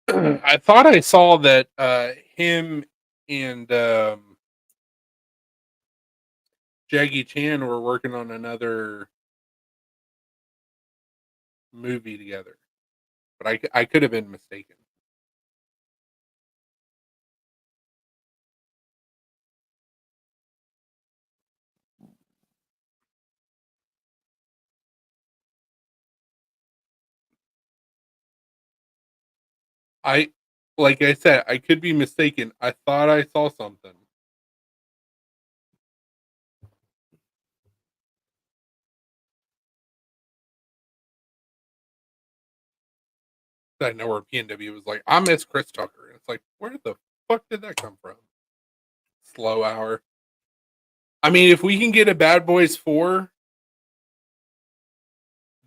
I thought I saw that him and Jackie Chan were working on another movie together, but I could have been mistaken. I like I said, I could be mistaken. I thought I saw something. I know where PNW was like, I miss Chris Tucker. And it's like, where the fuck did that come from? Slow hour. I mean, if we can get a Bad Boys 4,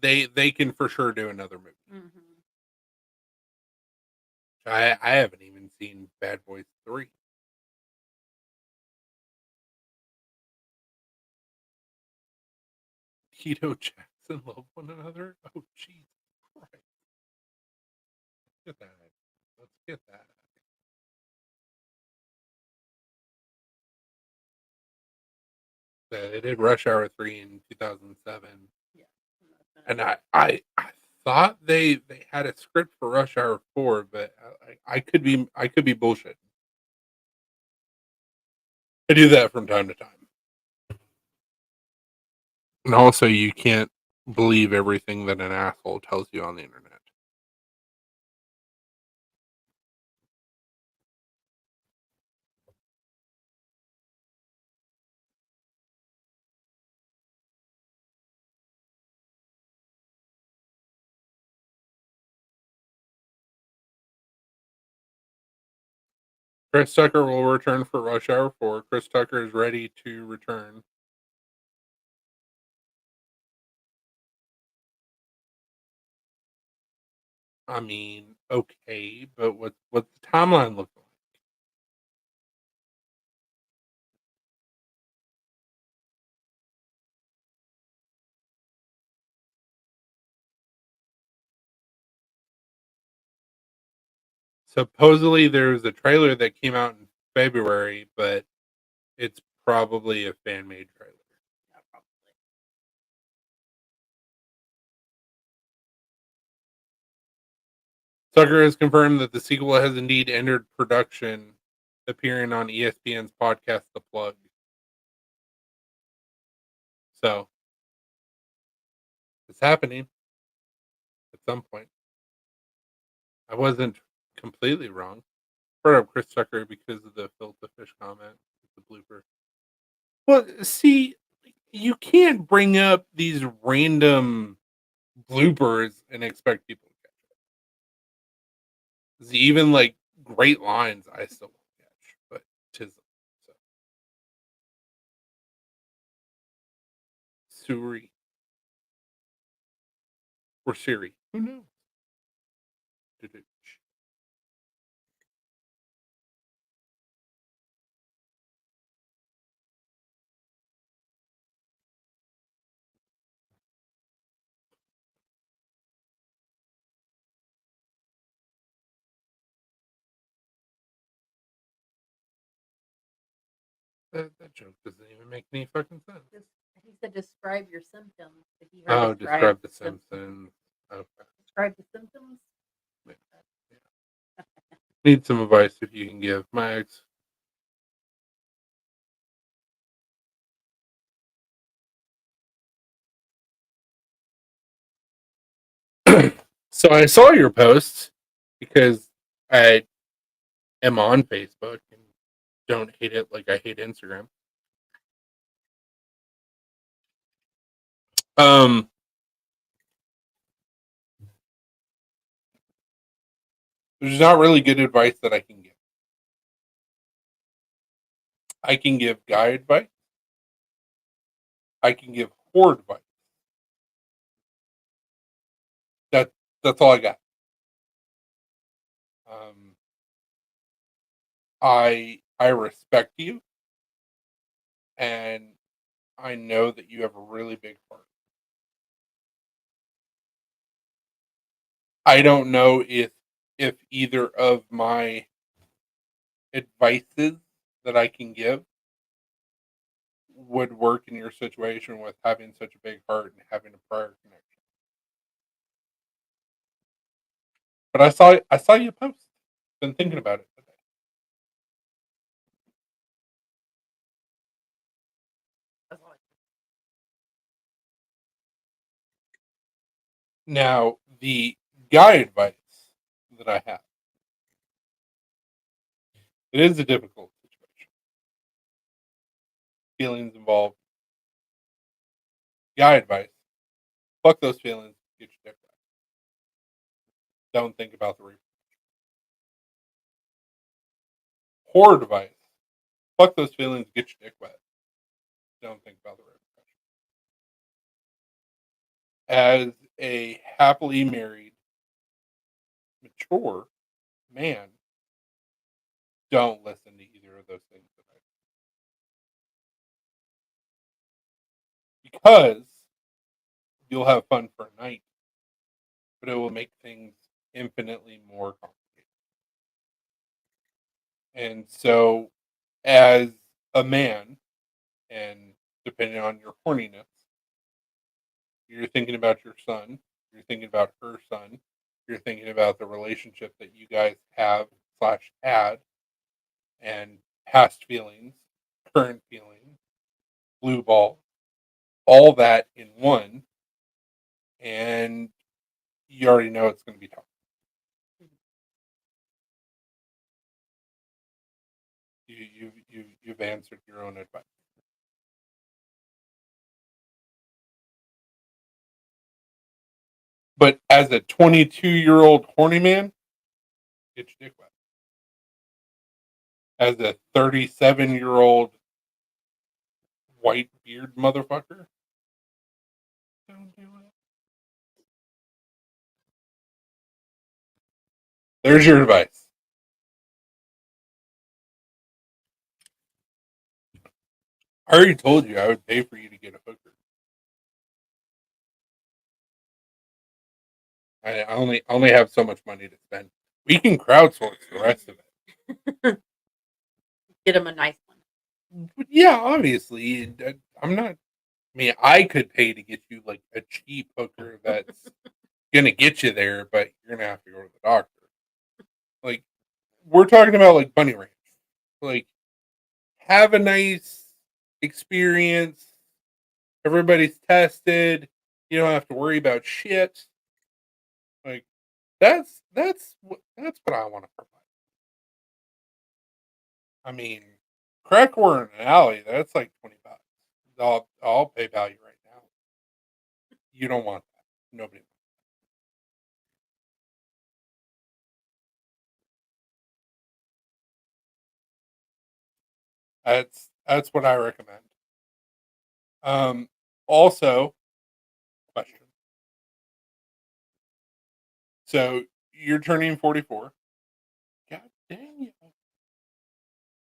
they can for sure do another movie. Mm-hmm. I haven't even seen Bad Boys 3. Tito Jackson. and love one another. Oh, Jesus Christ. Get that. Let's get that. They did Rush Hour 3 in 2007. Yeah. And I thought they had a script for Rush Hour 4, but I could be bullshit. I do that from time to time. And also, you can't believe everything that an asshole tells you on the internet. Chris Tucker will return for Rush Hour 4. Chris Tucker is ready to return. I mean, okay, but what's the timeline look like? Supposedly there's a trailer that came out in February, but it's probably a fan made trailer. Yeah, probably. Tucker has confirmed that the sequel has indeed entered production, appearing on ESPN's podcast The Plug. So it's happening at some point. I wasn't completely wrong. Brought up Chris Tucker because of the filter fish comment, the blooper. Well, see, you can't bring up these random bloopers and expect people to catch it. Even like great lines, I still don't catch, but tis so. Suri or Siri, who knows? That joke doesn't even make any fucking sense. He said, describe your symptoms. But he Oh, heard describe the Simpsons. Okay. Describe the symptoms? Yeah. Need some advice if you can give. My ex. So I saw your posts because I am on Facebook and don't hate it like I hate Instagram. There's not really good advice that I can give. I can give guy advice. I can give whore advice. That's all I got. I respect you, and I know that you have a really big heart. I don't know if either of my advices that I can give would work in your situation with having such a big heart and having a prior connection. But I saw you post. Been thinking about it today. Now, the guy advice that I have, it is a difficult situation. Feelings involved. Guy advice, fuck those feelings, get your dick wet. Don't think about the repercussions. Whore advice, fuck those feelings, get your dick wet. Don't think about the repercussions. As a happily married, mature man, don't listen to either of those things. Because you'll have fun for a night, but it will make things infinitely more complicated. And so, as a man, and depending on your horniness, you're thinking about your son, you're thinking about her son, you're thinking about the relationship that you guys have slash had, and past feelings, current feelings, blue ball, all that in one, and you already know it's going to be tough. You've answered your own advice. But as a 22-year-old horny man, get your dick wet. As a 37-year-old white beard motherfucker, don't do it. There's your advice. I already told you I would pay for you to get a hooker. I only have so much money to spend. We can crowdsource the rest of it. Get him a nice one. But yeah, obviously, I'm not. I mean, I could pay to get you like a cheap hooker that's gonna get you there, but you're gonna have to go to the doctor. Like, we're talking about like Bunny Ranch. Like, have a nice experience. Everybody's tested. You don't have to worry about shit. Like, that's what I want to provide. I mean, crack war in an alley, that's like $20. I'll pay value right now. You don't want that. Nobody. That's what I recommend. Also, question. So you're turning 44. God dang it.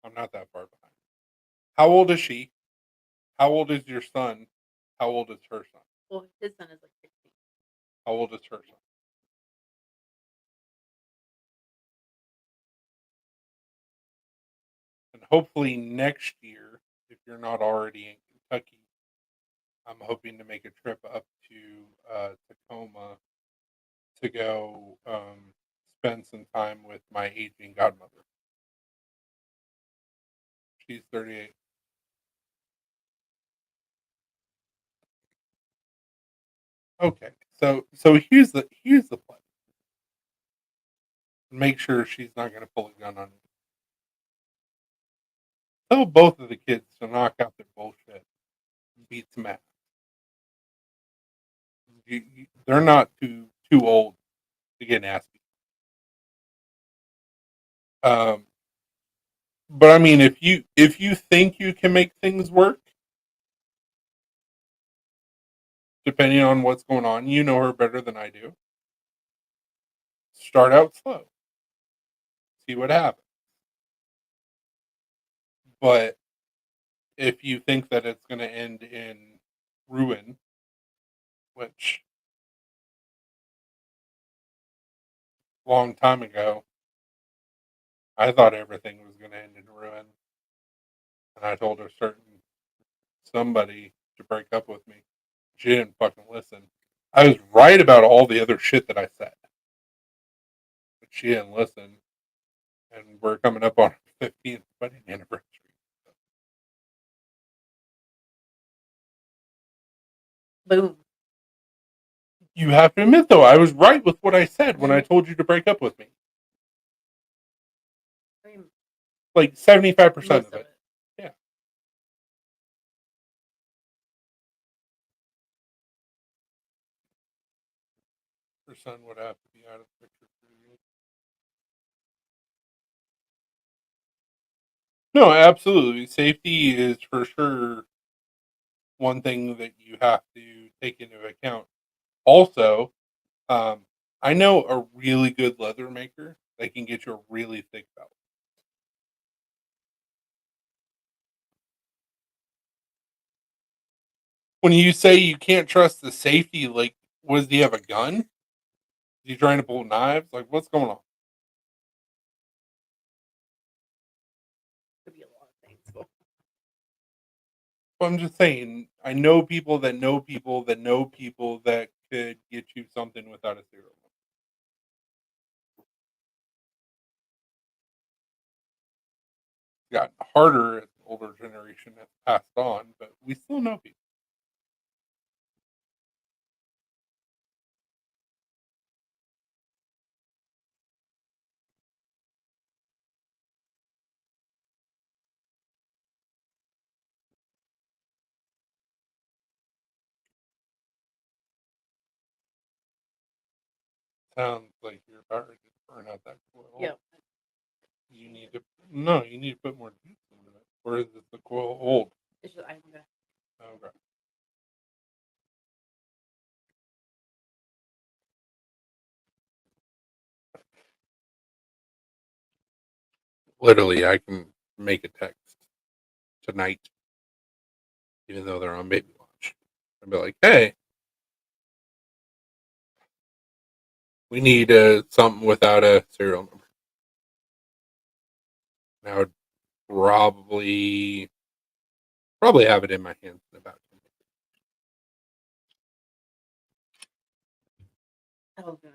I'm not that far behind. How old is she? How old is your son? How old is her son? Well, his son is like 16. How old is her son? And hopefully next year, if you're not already in Kentucky, I'm hoping to make a trip up to Tacoma to go spend some time with my aging godmother. She's 38. Okay, so here's the plan. Make sure she's not going to pull a gun on you. Tell both of the kids to knock out their bullshit and beat some ass. They're not too old to get nasty. Um, but I mean, if you think you can make things work, depending on what's going on, you know her better than I do. Start out slow, see what happens. But if you think that it's going to end in ruin, which long time ago, I thought everything was going to end in ruin, and I told a certain somebody to break up with me. She didn't fucking listen. I was right about all the other shit that I said, but she didn't listen. And we're coming up on our 15th wedding anniversary. Boom. You have to admit, though, I was right with what I said when I told you to break up with me. I mean, Like 75% most of it. Yeah. Her son would have to be out of the picture for you. No, absolutely. Safety is for sure one thing that you have to take into account. Also, I know a really good leather maker that can get you a really thick belt. When you say you can't trust the safety, like, does he have a gun? Is he trying to pull knives? Like, what's going on? Could be a lot of things. So. Well, I'm just saying, I know people that know people that know people that could get you something without a serial number. It's gotten harder as the older generation has passed on, but we still know people. Sounds like you're about ready to burn out that coil. Yep. You need to you need to put more juice into it. Or is the coil old? It's just, I'm gonna. Okay. Literally, I can make a text tonight, even though they're on baby watch. I'd be like, "Hey, we need something without a serial number." And I would probably have it in my hands in about 10 minutes. I was gonna.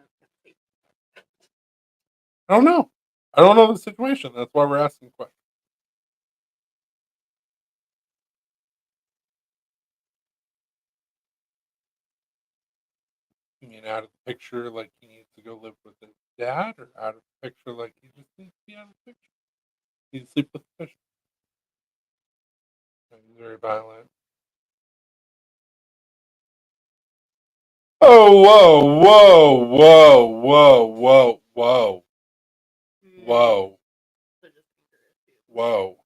I don't know. I don't know the situation. That's why we're asking questions. You mean out of the picture, like he needs to go live with his dad, or out of the picture, like he just needs to be out of the picture? He needs to sleep with the fish. He's very violent. Oh, whoa, whoa, whoa, whoa, whoa, whoa, whoa, So just consider it too. whoa.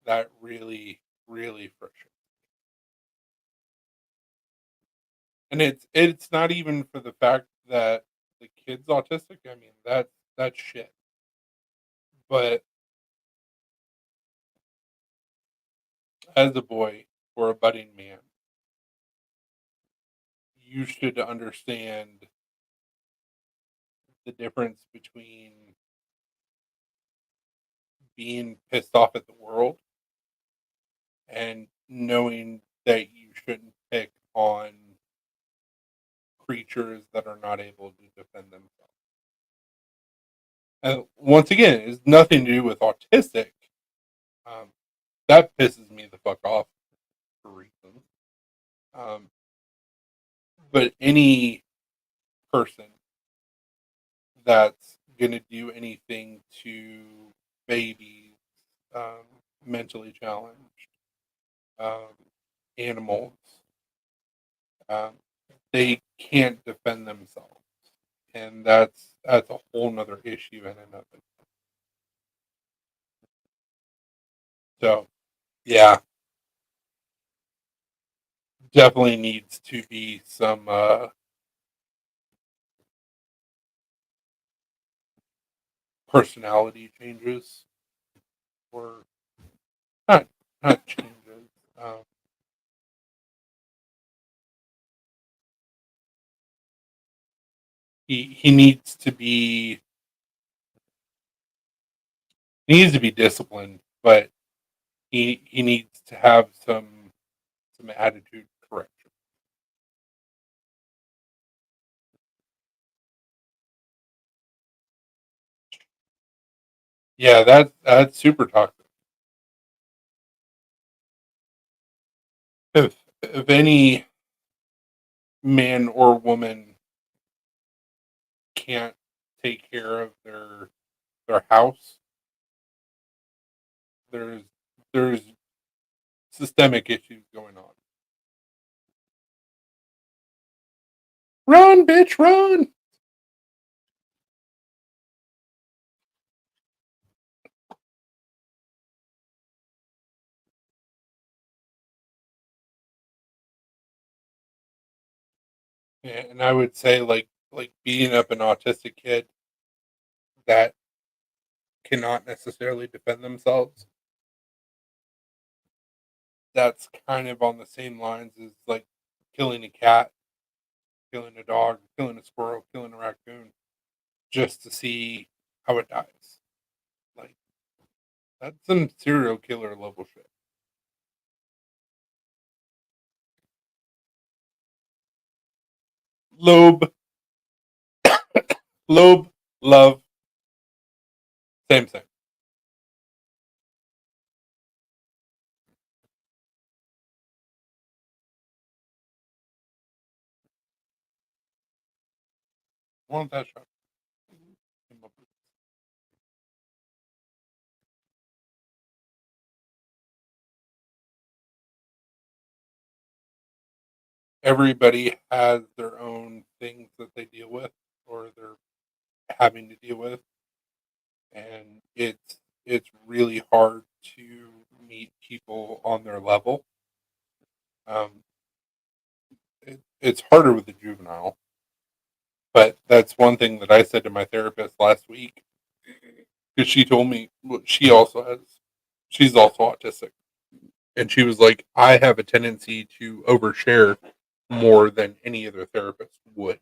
That really, really frustrates. And it's not even for the fact that the kid's autistic. I mean, that's shit. But as a boy or a budding man, you should understand the difference between being pissed off at the world and knowing that you shouldn't pick on creatures that are not able to defend themselves. And once again, it's nothing to do with autistic. Um, that pisses me the fuck off for reasons. Um, but any person that's going to do anything to babies, um, mentally challenged, um, animals, um, they can't defend themselves, and that's a whole nother issue in and of it. So, yeah, definitely needs to be some personality changes, or not not changes. Um, he needs to be disciplined, but he needs to have some attitude correction. Yeah, that's super toxic. If any man or woman can't take care of their house, there's there's systemic issues going on. Run, bitch, run! And I would say, like, like beating up an autistic kid that cannot necessarily defend themselves. That's kind of on the same lines as like killing a cat, killing a dog, killing a squirrel, killing a raccoon, just to see how it dies. Like that's some serial killer level shit. Loeb, Loeb, love, same thing. Want that shot? Everybody has their own things that they deal with or they're having to deal with, and it's really hard to meet people on their level. Um, it's harder with the juvenile, but that's one thing that I said to my therapist last week because she told me she's also autistic, and she was like, I have a tendency to overshare more than any other therapist would.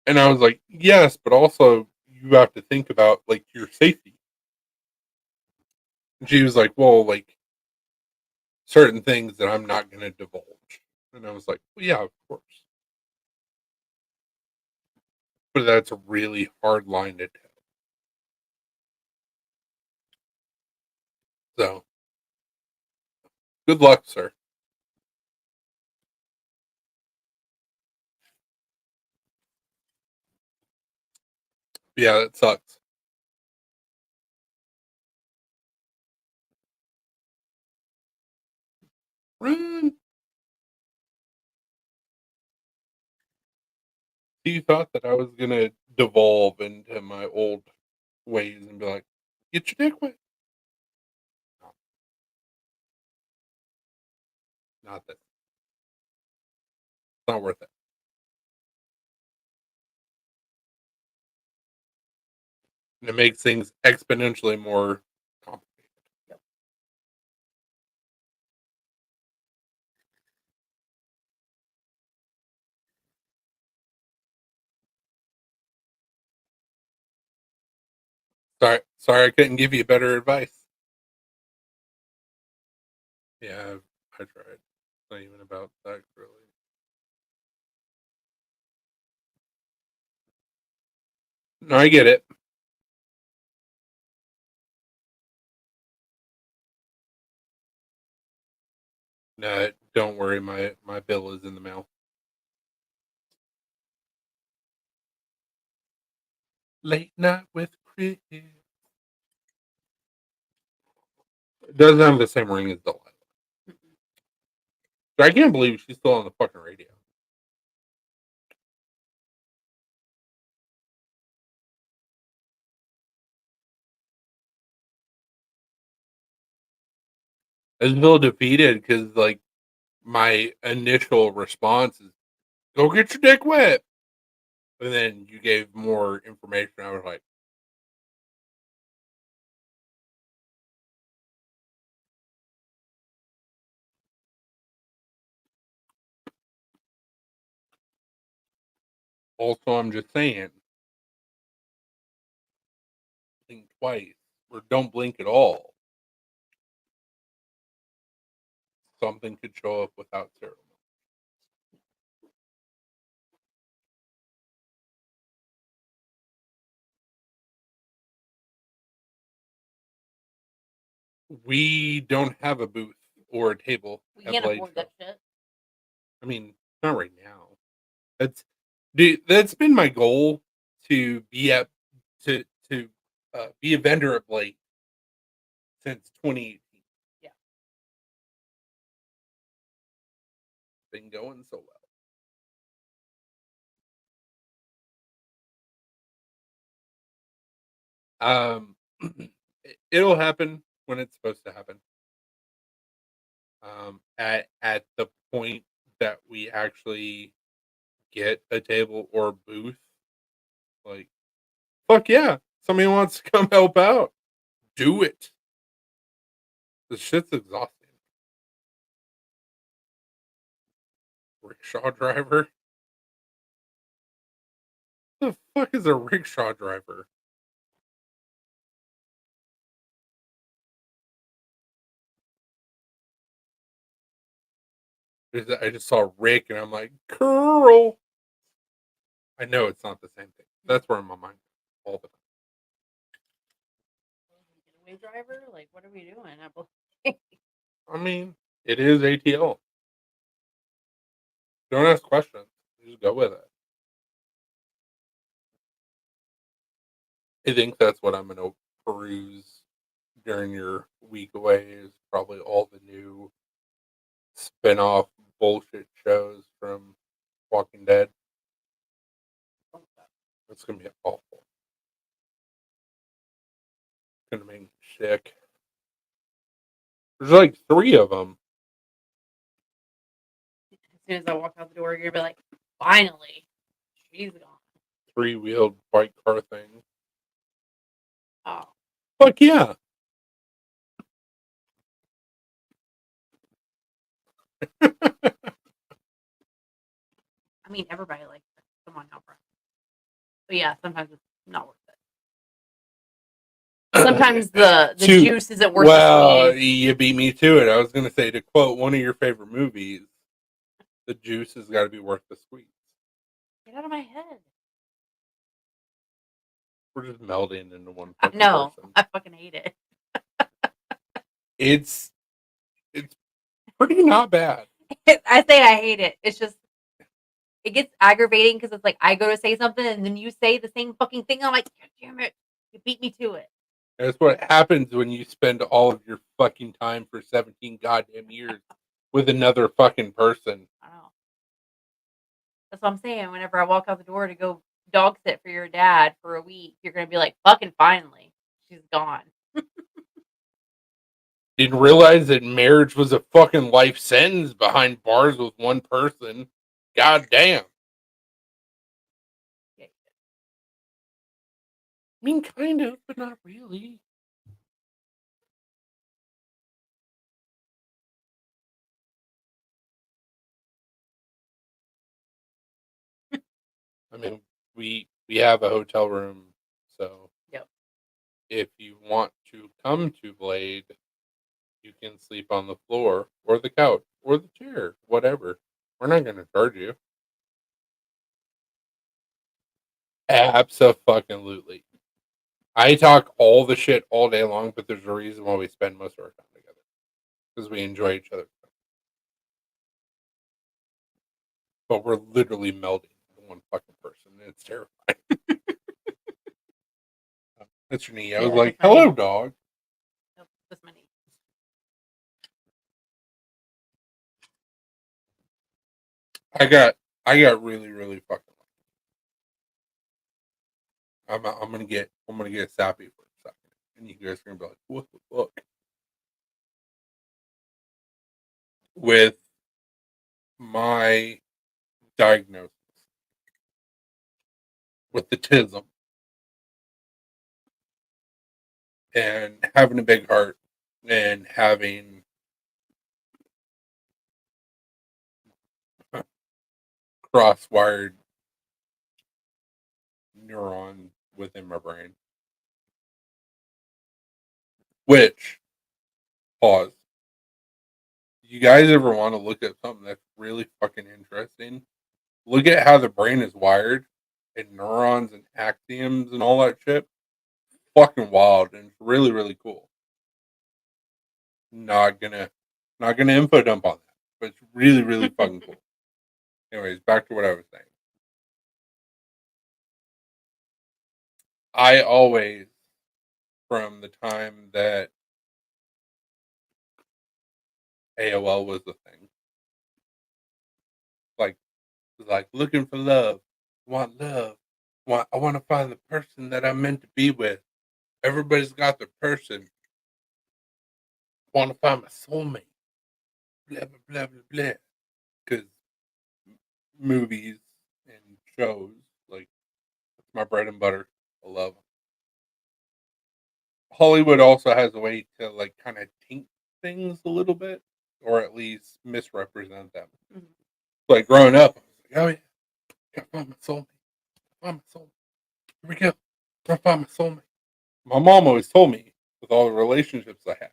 And I was like, yes, but also you have to think about like your safety. And she was like, well, like certain things that I'm not going to divulge. And I was like, well, yeah, of course. But that's a really hard line to tell. So good luck, sir. Yeah, that sucks. Run. You thought that I was going to devolve into my old ways and be like, get your dick wet. No, not that. It's not worth it. And it makes things exponentially more complicated. Yep. Sorry, I couldn't give you better advice. Yeah, I tried. It's not even about that, really. No, I get it. No, don't worry. My bill is in the mail. Late night with Chris. It doesn't have the same ring as Delilah. I can't believe she's still on the fucking radio. I just feel defeated because like my initial response is go get your dick wet. And then you gave more information. I was like, also, I'm just saying, blink twice or don't blink at all. Something could show up without cereal. We don't have a booth or a table We at can't Blade afford Show. that shit. I mean, not right now. That's dude. That's been my goal to be at to be a vendor at Blade since 2018. Yeah. Been going so well. It'll happen when it's supposed to happen. At the point that we actually get a table or booth, like, fuck yeah, somebody wants to come help out, do it. The shit's exhausting. Rickshaw driver? The fuck is a rickshaw driver? I just saw Rick and I'm like, curl. I know it's not the same thing. That's where my mind goes all the time. Getaway driver? Like, what are we doing? I mean, it is ATL. Don't ask questions. Just go with it. I think that's what I'm gonna peruse during your week away is probably all the new spin-off bullshit shows from Walking Dead. It's gonna be awful. It's gonna make me sick. There's like 3 of them. As soon as I walk out the door, you're gonna be like, finally, she's gone. 3-wheeled bike car thing. Oh, Fuck yeah. I mean, everybody likes it. Come on now, bro. But yeah, sometimes it's not worth it. Sometimes the juice isn't worth well, the squeeze. you beat me to it. I was gonna say, to quote one of your favorite movies, the juice has got to be worth the squeeze. Get out of my head. We're just melding into one No, person. I fucking hate it. It's pretty not bad. I say I hate it. It's just it gets aggravating because it's like I go to say something and then you say the same fucking thing. I'm like, God damn it, you beat me to it. That's what happens when you spend all of your fucking time for 17 goddamn years with another fucking person. I don't know. That's what I'm saying. Whenever I walk out the door to go dog sit for your dad for a week, you're gonna be like, fucking finally, she's gone. Didn't realize that marriage was a fucking life sentence behind bars with one person. God damn. Yeah. I mean, kind of, but not really. I mean, we have a hotel room, so Yep. if you want to come to Blade, you can sleep on the floor or the couch or the chair, whatever. We're not going to charge you. Absolutely. I talk all the shit all day long, but there's a reason why we spend most of our time together because we enjoy each other. But we're literally melding into one fucking person. And it's terrifying. That's your knee. I was like, hello, dog. Nope, that's my knee. I got really, really fucking lucky. I'm gonna get sappy for a second, and you guys are gonna be like, what the fuck? With my diagnosis with the tism and having a big heart and having cross-wired neuron within my brain. Which, pause. You guys ever want to look at something that's really fucking interesting? Look at how the brain is wired and neurons and axioms and all that shit. Fucking wild, and it's really, really cool. Not gonna info dump on that, but it's really, really fucking cool. Anyways, back to what I was saying. I always, from the time that AOL was the thing, like looking for love, want love, I want to find the person that I'm meant to be with. Everybody's got their person. Want to find my soulmate. Blah blah blah blah blah. Because movies shows. Like, it's my bread and butter. I love them. Hollywood also has a way to like kind of taint things a little bit, or at least misrepresent them. Mhm. Like growing up, I was like, oh yeah, gotta find my soulmate. Find my soulmate. Here we go. Gotta find my soulmate. My mom always told me with all the relationships I had,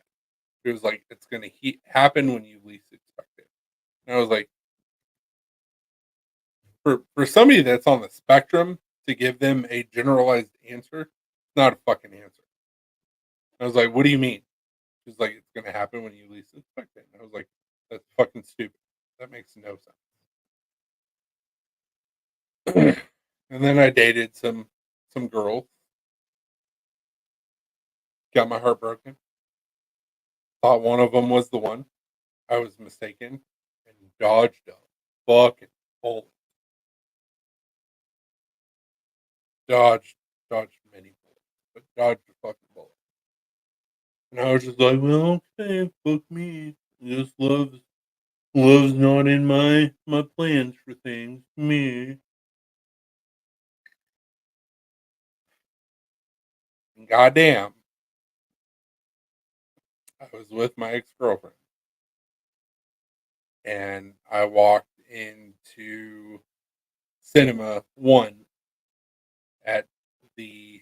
it was like it's gonna happen when you least expect it. And I was like, for somebody that's on the spectrum to give them a generalized answer, it's not a fucking answer. I was like, what do you mean? She's like, it's gonna happen when you least expect it. And I was like, that's fucking stupid. That makes no sense. And then I dated some girls, got my heart broken. Thought one of them was the one. I was mistaken and dodged a fucking bullet. Dodged, dodged many bullets, but dodged a fucking bullet. And I was just like, well, okay, fuck me. Just love's not in my plans for things. Me. And goddamn, I was with my ex-girlfriend. And I walked into Cinema One at the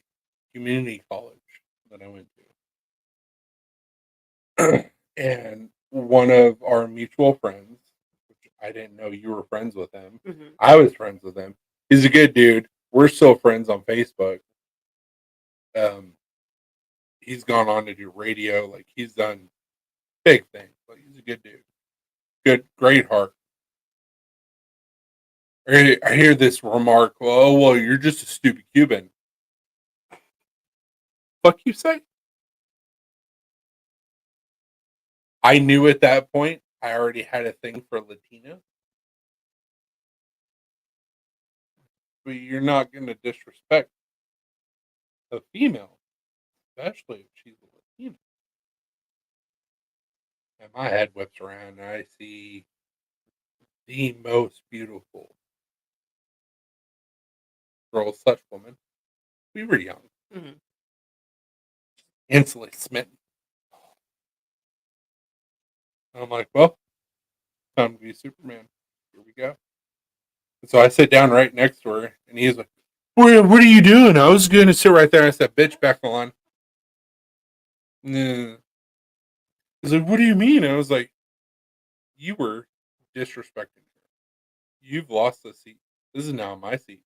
community college that I went to. And one of our mutual friends, which I didn't know you were friends with him. Mhm. I was friends with him. He's a good dude. We're still friends on Facebook. He's gone on to do radio. Like he's done big things. But he's a good dude. Good, great heart. I hear this remark. Oh well, you're just a stupid Cuban. Fuck you say? I knew at that point I already had a thing for Latina. But you're not going to disrespect a female, especially if she's a Latina. And my head whips around and I see the most beautiful girl, such woman. We were young, Mhm. instantly smitten. And I'm like, well, time to be Superman. Here we go. And so I sit down right next to her, and he's like, what are you doing? I was going to sit right there. I said, bitch, back the line. Nah. He's like, what do you mean? I was like, you were disrespecting her. You've lost the seat. This is now my seat.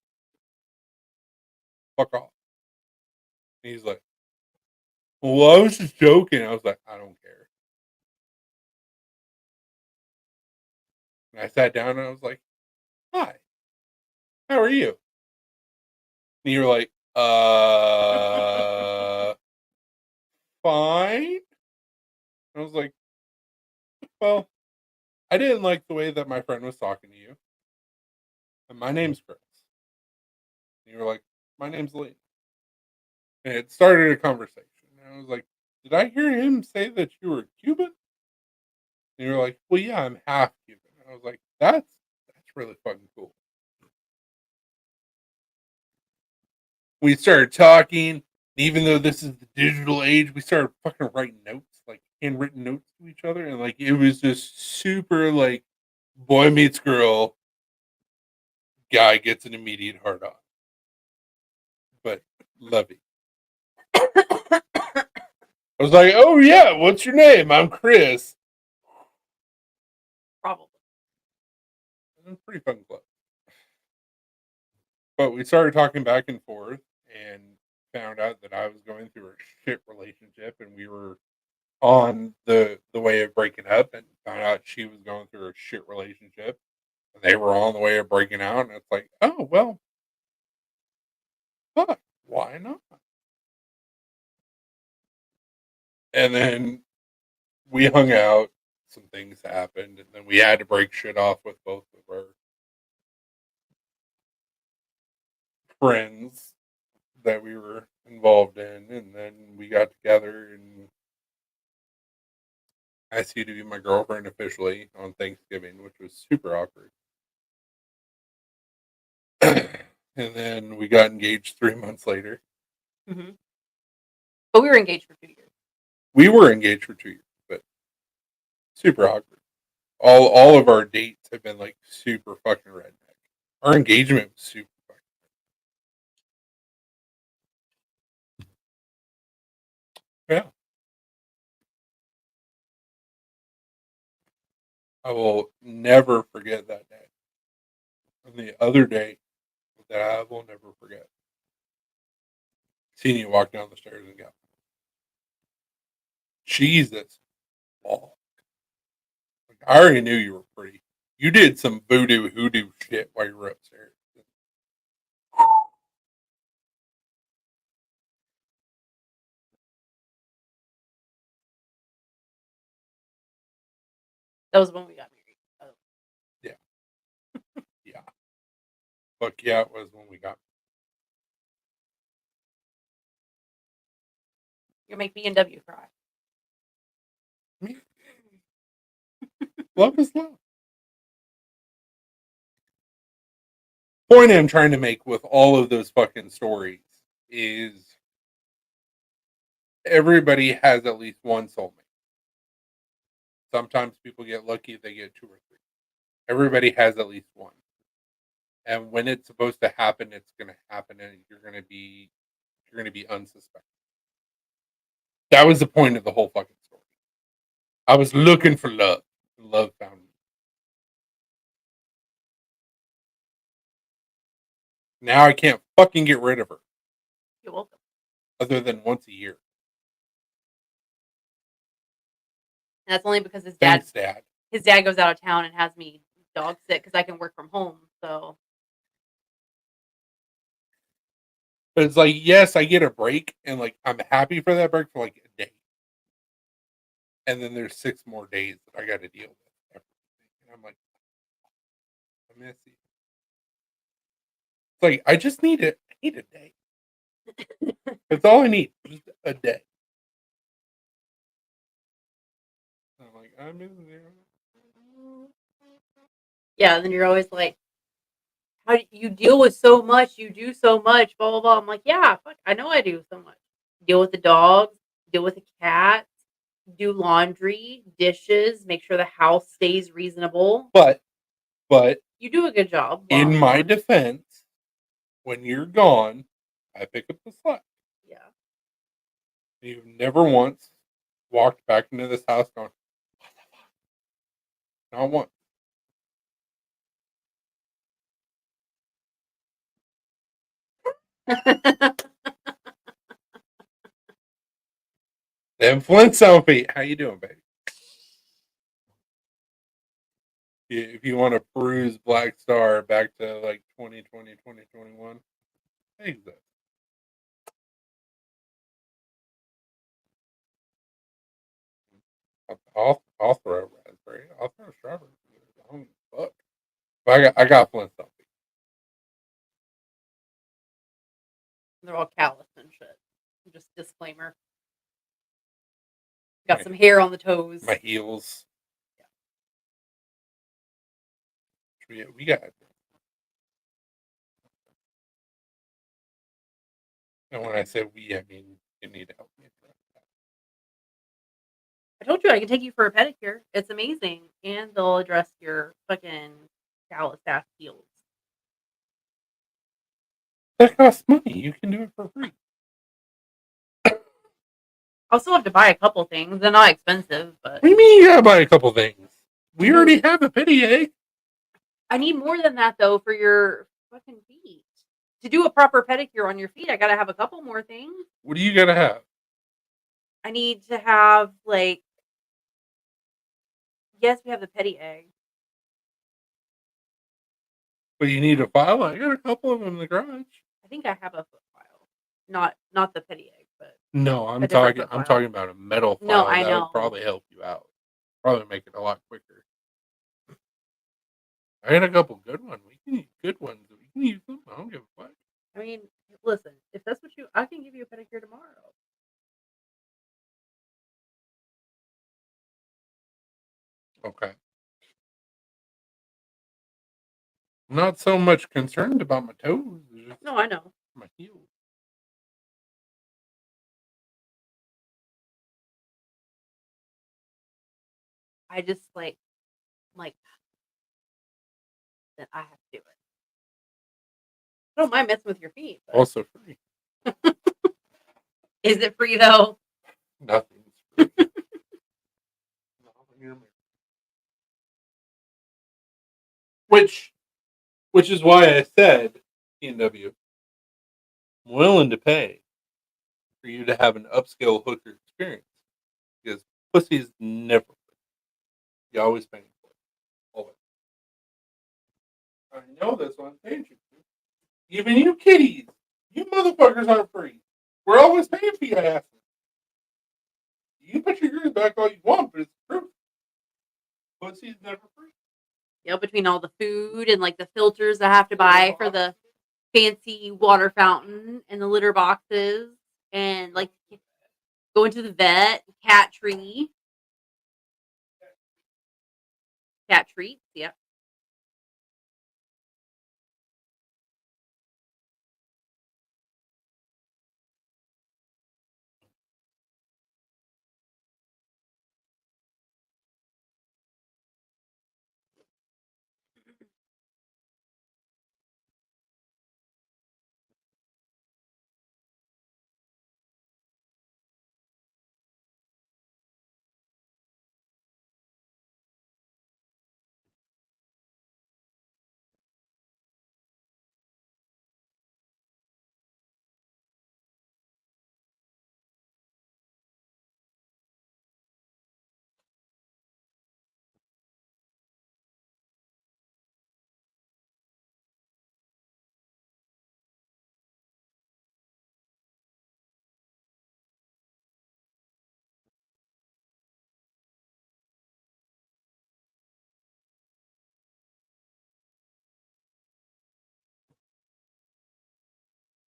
Fuck off. And he's like, well, I was just joking. I was like, I don't care. And I sat down and I was like, hi, how are you? And you were like, fine. I was like, well, I didn't like the way that my friend was talking to you. And my name's Chris. And you were like, my name's Lee. And it started a conversation. And I was like, did I hear him say that you were Cuban? And you were like, well, yeah, I'm half Cuban. And I was like, that's really fucking cool. We started talking. Even though this is the digital age, we started fucking writing notes, like handwritten notes to each other. And like, it was just super like boy meets girl, guy gets an immediate hard on. But lovey. I was like, oh yeah, what's your name? I'm Chris. Probably. It was pretty fun club. But we started talking back and forth and found out that I was going through a shit relationship and we were on the way of breaking up, and found out she was going through a shit relationship and they were on the way of breaking out, and it's like, oh well, fuck, why not? And then we hung out, some things happened, and then we had to break shit off with both of our friends that we were involved in, and then we got together and asked you to be my girlfriend officially on Thanksgiving, which was super awkward. And then we got engaged 3 months later. Mm-hmm. But we were engaged for 2 years. We were engaged for 2 years, but super awkward. All of our dates have been like super fucking redneck. Our engagement was super fucking. Yeah. I will never forget that day. And the other day that I will never forget. Seeing you walk down the stairs and go, Jesus. Oh. Like, I already knew you were pretty. You did some voodoo hoodoo shit while you were upstairs. That was when we got married. Oh. Yeah. Yeah. Fuck yeah, it was when we got. You make B and W cry. Love is love. Point I'm trying to make with all of those fucking stories is everybody has at least one soulmate. Sometimes people get lucky, they get 2 or 3. Everybody has at least one. And when it's supposed to happen, it's gonna happen and you're gonna be unsuspecting. That was the point of the whole fucking story. I was looking for love. Love found me. Now I can't fucking get rid of her. You're welcome. Other than once a year. And that's only because Thanks, Dad. his dad goes out of town and has me dog sit because I can work from home. So But it's like, yes, I get a break, and like I'm happy for that break for like a day. And then there's 6 more days that I got to deal with everything. And I'm like, I miss you. It's like I just need it. I need a day. That's all I need. Just a day. I'm like, I miss you. yeah, and then you're always like, how do you deal with so much? You do so much, blah blah blah. I'm like, yeah, fuck, I know I do so much. Deal with the dogs, deal with the cats, do laundry, dishes, make sure the house stays reasonable. But You do a good job. in my defense, when you're gone, I pick up the slack. Yeah. You've never once walked back into this house going, what the fuck? Not once. Then Flintstone feet. How you doing, baby? If you want to peruse Black Star back to like 2020, 2021, exit. I'll throw raspberry. I'll throw strawberry. I don't give a fuck. But I got Flintstone feet. They're all calloused and shit. Just disclaimer. Got some hair on the toes. My heels. We got. And when I say we, I mean you need to help me. I told you I can take you for a pedicure. It's amazing. And they'll address your fucking calloused ass heels. That costs money. You can do it for free. I'll still have to buy a couple things. They're not expensive, but What do you mean you gotta buy a couple things? We already have a pity egg. I need more than that though for your fucking feet. To do a proper pedicure on your feet, I gotta have a couple more things. What do you gotta have? I need to have like yes, we have the petty egg. But you need a file. I got a couple of them in the garage. I think I have a foot file. Not the petty egg, but No, I'm a different talking. foot I'm file. talking about a metal file. No, I that know. would probably help you out. Probably make it a lot quicker. I got a couple good ones. We can use good ones. We can use them. I don't give a fuck. I mean, listen, if that's what I can give you a pedicure tomorrow. Okay. I'm not so much concerned about my toes. It's It was No, I know. my heel. I just like that I have to do it. I don't mind messing with your feet, but Also free. is it free though? Nothing's free. Not when you're married. Which is why I said, P&W, I'm willing to pay for you to have an upscale hooker experience. Because pussy's never free. You always paying for it. Always. I know this on paying you. Even you kiddies, you motherfuckers aren't free. We're always paying for your asses. You can put your ears back all you want, but it's the truth. Pussy's never free. You know, between all the food and like the filters I have to buy for the fancy water fountain and the litter boxes and like going to the vet, cat treats, yep.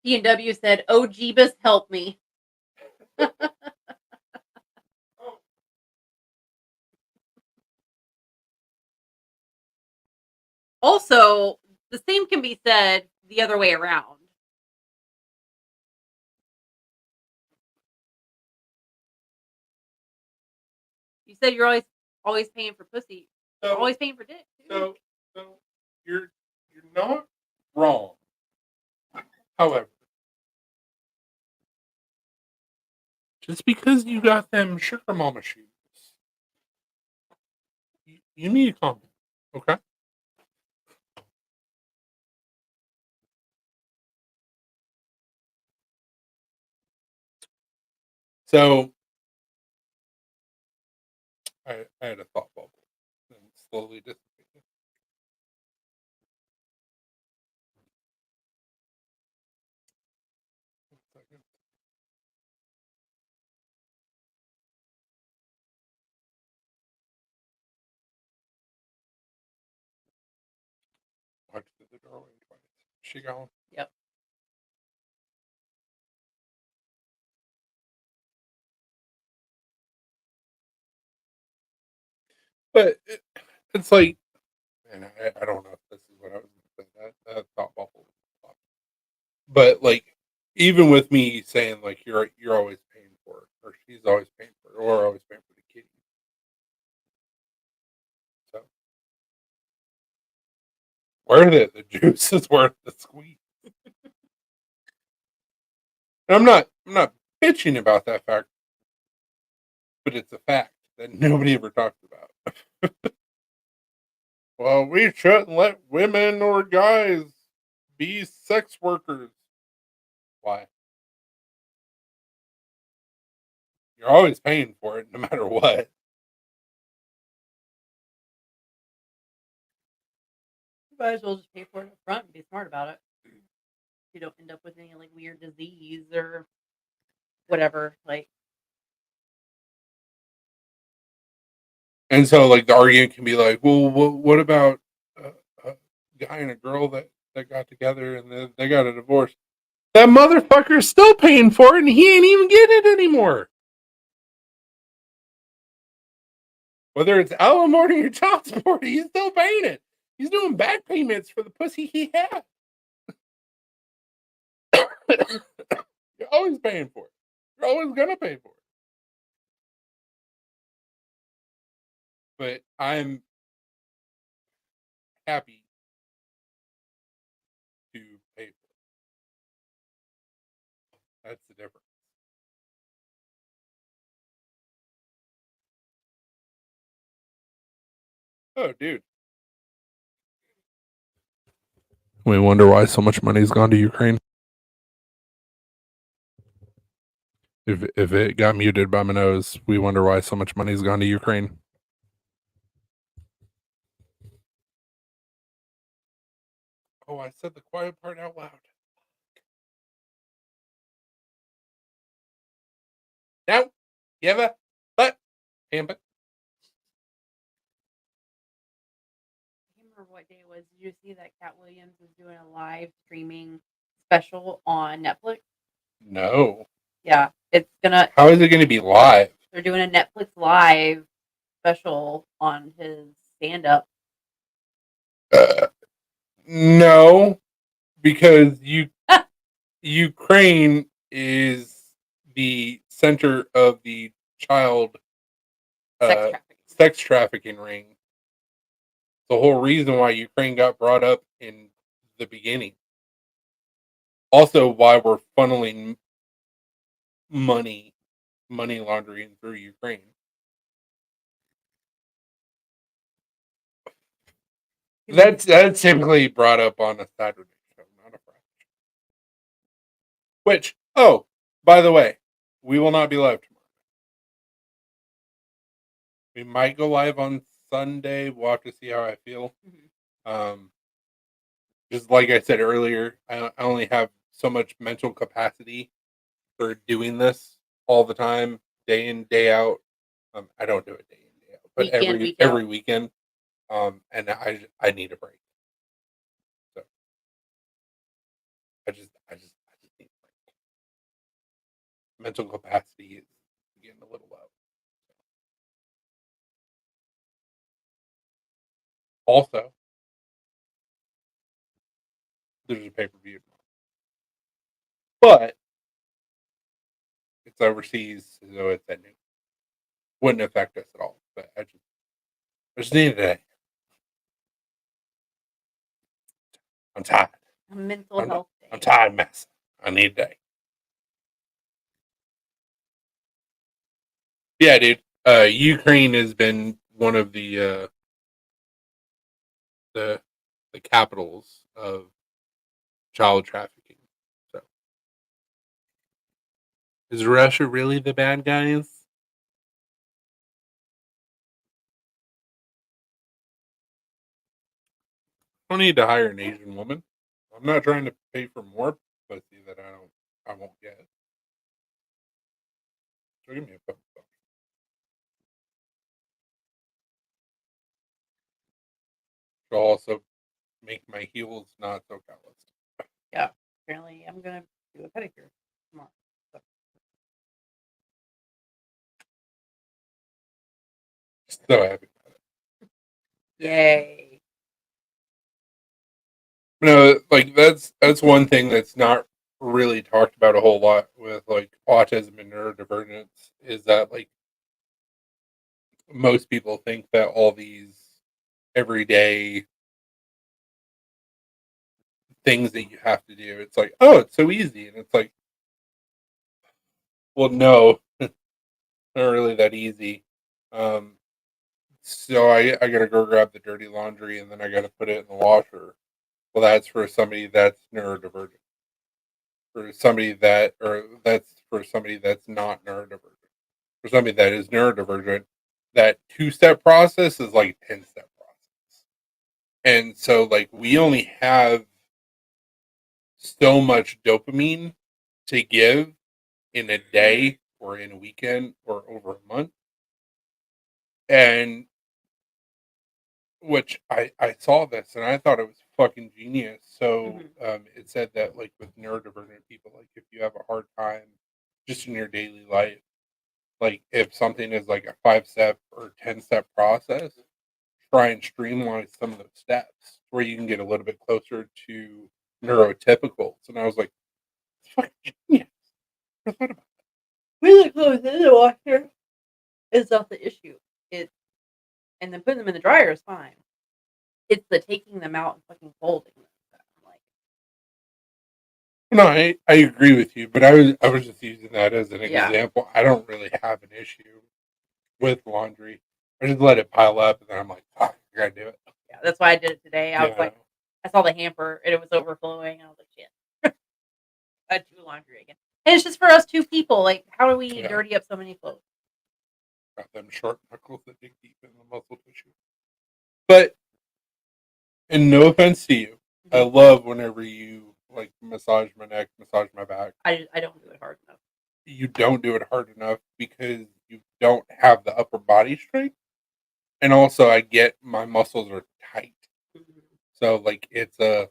P&W said, "Oh Jeebus, help me." Also, the same can be said the other way around. You said you're always paying for pussy. You're So, always paying for dick. Too. so you're not wrong. However, just because you got them sugar mama shoes, you need to calm down, okay? So I had a thought bubble and slowly dissipated. One second. Walked through the doorway twice. She gone. Yep. But it's like, man, I don't know if this is what I was going to say. That thought bubble. But like, even with me saying like you're always paying for it, or she's always paying for it, or always paying for the kitty. So where the juice is worth the squeeze. And I'm not bitching about that fact, but it's a fact that nobody ever talks about. Well, we shouldn't let women or guys be sex workers. Why? You're always paying for it no matter what. You might as well just pay for it up front and be smart about it. You don't end up with any like weird disease or whatever. Like, And so, like, the argument can be like, well, what about a guy and a girl that got together and then they got a divorce? That motherfucker's still paying for it and he ain't even getting it anymore. Whether it's alimony or child support, he's still paying it. He's doing back payments for the pussy he had. You're always paying for it. You're always gonna pay for it. But I'm happy to pay for it. That's the difference. Oh, dude. We wonder why so much money's gone to Ukraine. If it got muted by my nose, we wonder why so much money's gone to Ukraine. Oh, I said the quiet part out loud. No, you ever, but, and but. I can't remember what day it was. Did you see that Cat Williams is doing a live streaming special on Netflix? No. Yeah, it's gonna. How is it going to be live? They're doing a Netflix live special on his stand-up. No, because Ukraine is the center of the child sex trafficking ring. The whole reason why Ukraine got brought up in the beginning. Also, why we're funneling money laundering through Ukraine. That's typically brought up on a Saturday show, not a Friday show. Which, oh, by the way, we will not be live tomorrow. We might go live on Sunday. We'll have to see how I feel. Just like I said earlier, I only have so much mental capacity for doing this all the time, day in, day out. I don't do it day in, day out, but every weekend. And I need a break. So I just need a break. Mental capacity is getting a little low. Also, there's a pay-per-view, but it's overseas, so it's at noon. Wouldn't affect us at all. But I just need a day. I'm tired. A mental health day. I'm tired, mess. I need a day. Yeah, dude. Ukraine has been one of the capitals of child trafficking. So, is Russia really the bad guys? I don't need to hire an Asian woman. I'm not trying to pay for more pussy that I won't get. So give me a couple bucks. She'll also make my heels not so calloused. Yeah, apparently I'm gonna do a pedicure tomorrow. So. So happy about it. Yay. No, like that's one thing that's not really talked about a whole lot with like autism and neurodivergence is that like most people think that all these everyday things that you have to do, it's like, oh, it's so easy, and it's like, well, no, not really that easy. So I gotta go grab the dirty laundry and then I gotta put it in the washer. Well, that's for somebody that's neurodivergent. For somebody that's for somebody that's not neurodivergent. For somebody that is neurodivergent, that 2-step process is like 10-step process. And so like we only have so much dopamine to give in a day or in a weekend or over a month. And which I saw this and I thought it was fucking genius. So it said that like with neurodivergent people, like if you have a hard time just in your daily life, like if something is like a 5-step or 10-step process, try and streamline some of those steps where you can get a little bit closer to neurotypicals. And I was like, It's fucking genius. Never thought about Really close in the washer is not the issue. It's and then putting them in the dryer is fine. It's the taking them out and fucking folding them that I'm like, No, I agree with you, but I was just using that as an Yeah. example. I don't really have an issue with laundry. I just let it pile up, and then I'm like, fuck, I gotta do it. yeah, that's why I did it today. I was Yeah. like, I saw the hamper and it was overflowing. I was like, shit. I had to do laundry again. And it's just for us two people. Like, how do we Yeah. dirty up so many clothes? Got them sharp knuckles that dig deep in the muscle tissue. But, and no offense to you, I love whenever you like massage my neck, massage my back. I don't do it hard enough. You don't do it hard enough because you don't have the upper body strength. And also, I get my muscles are tight. Mhm. So, like, it's a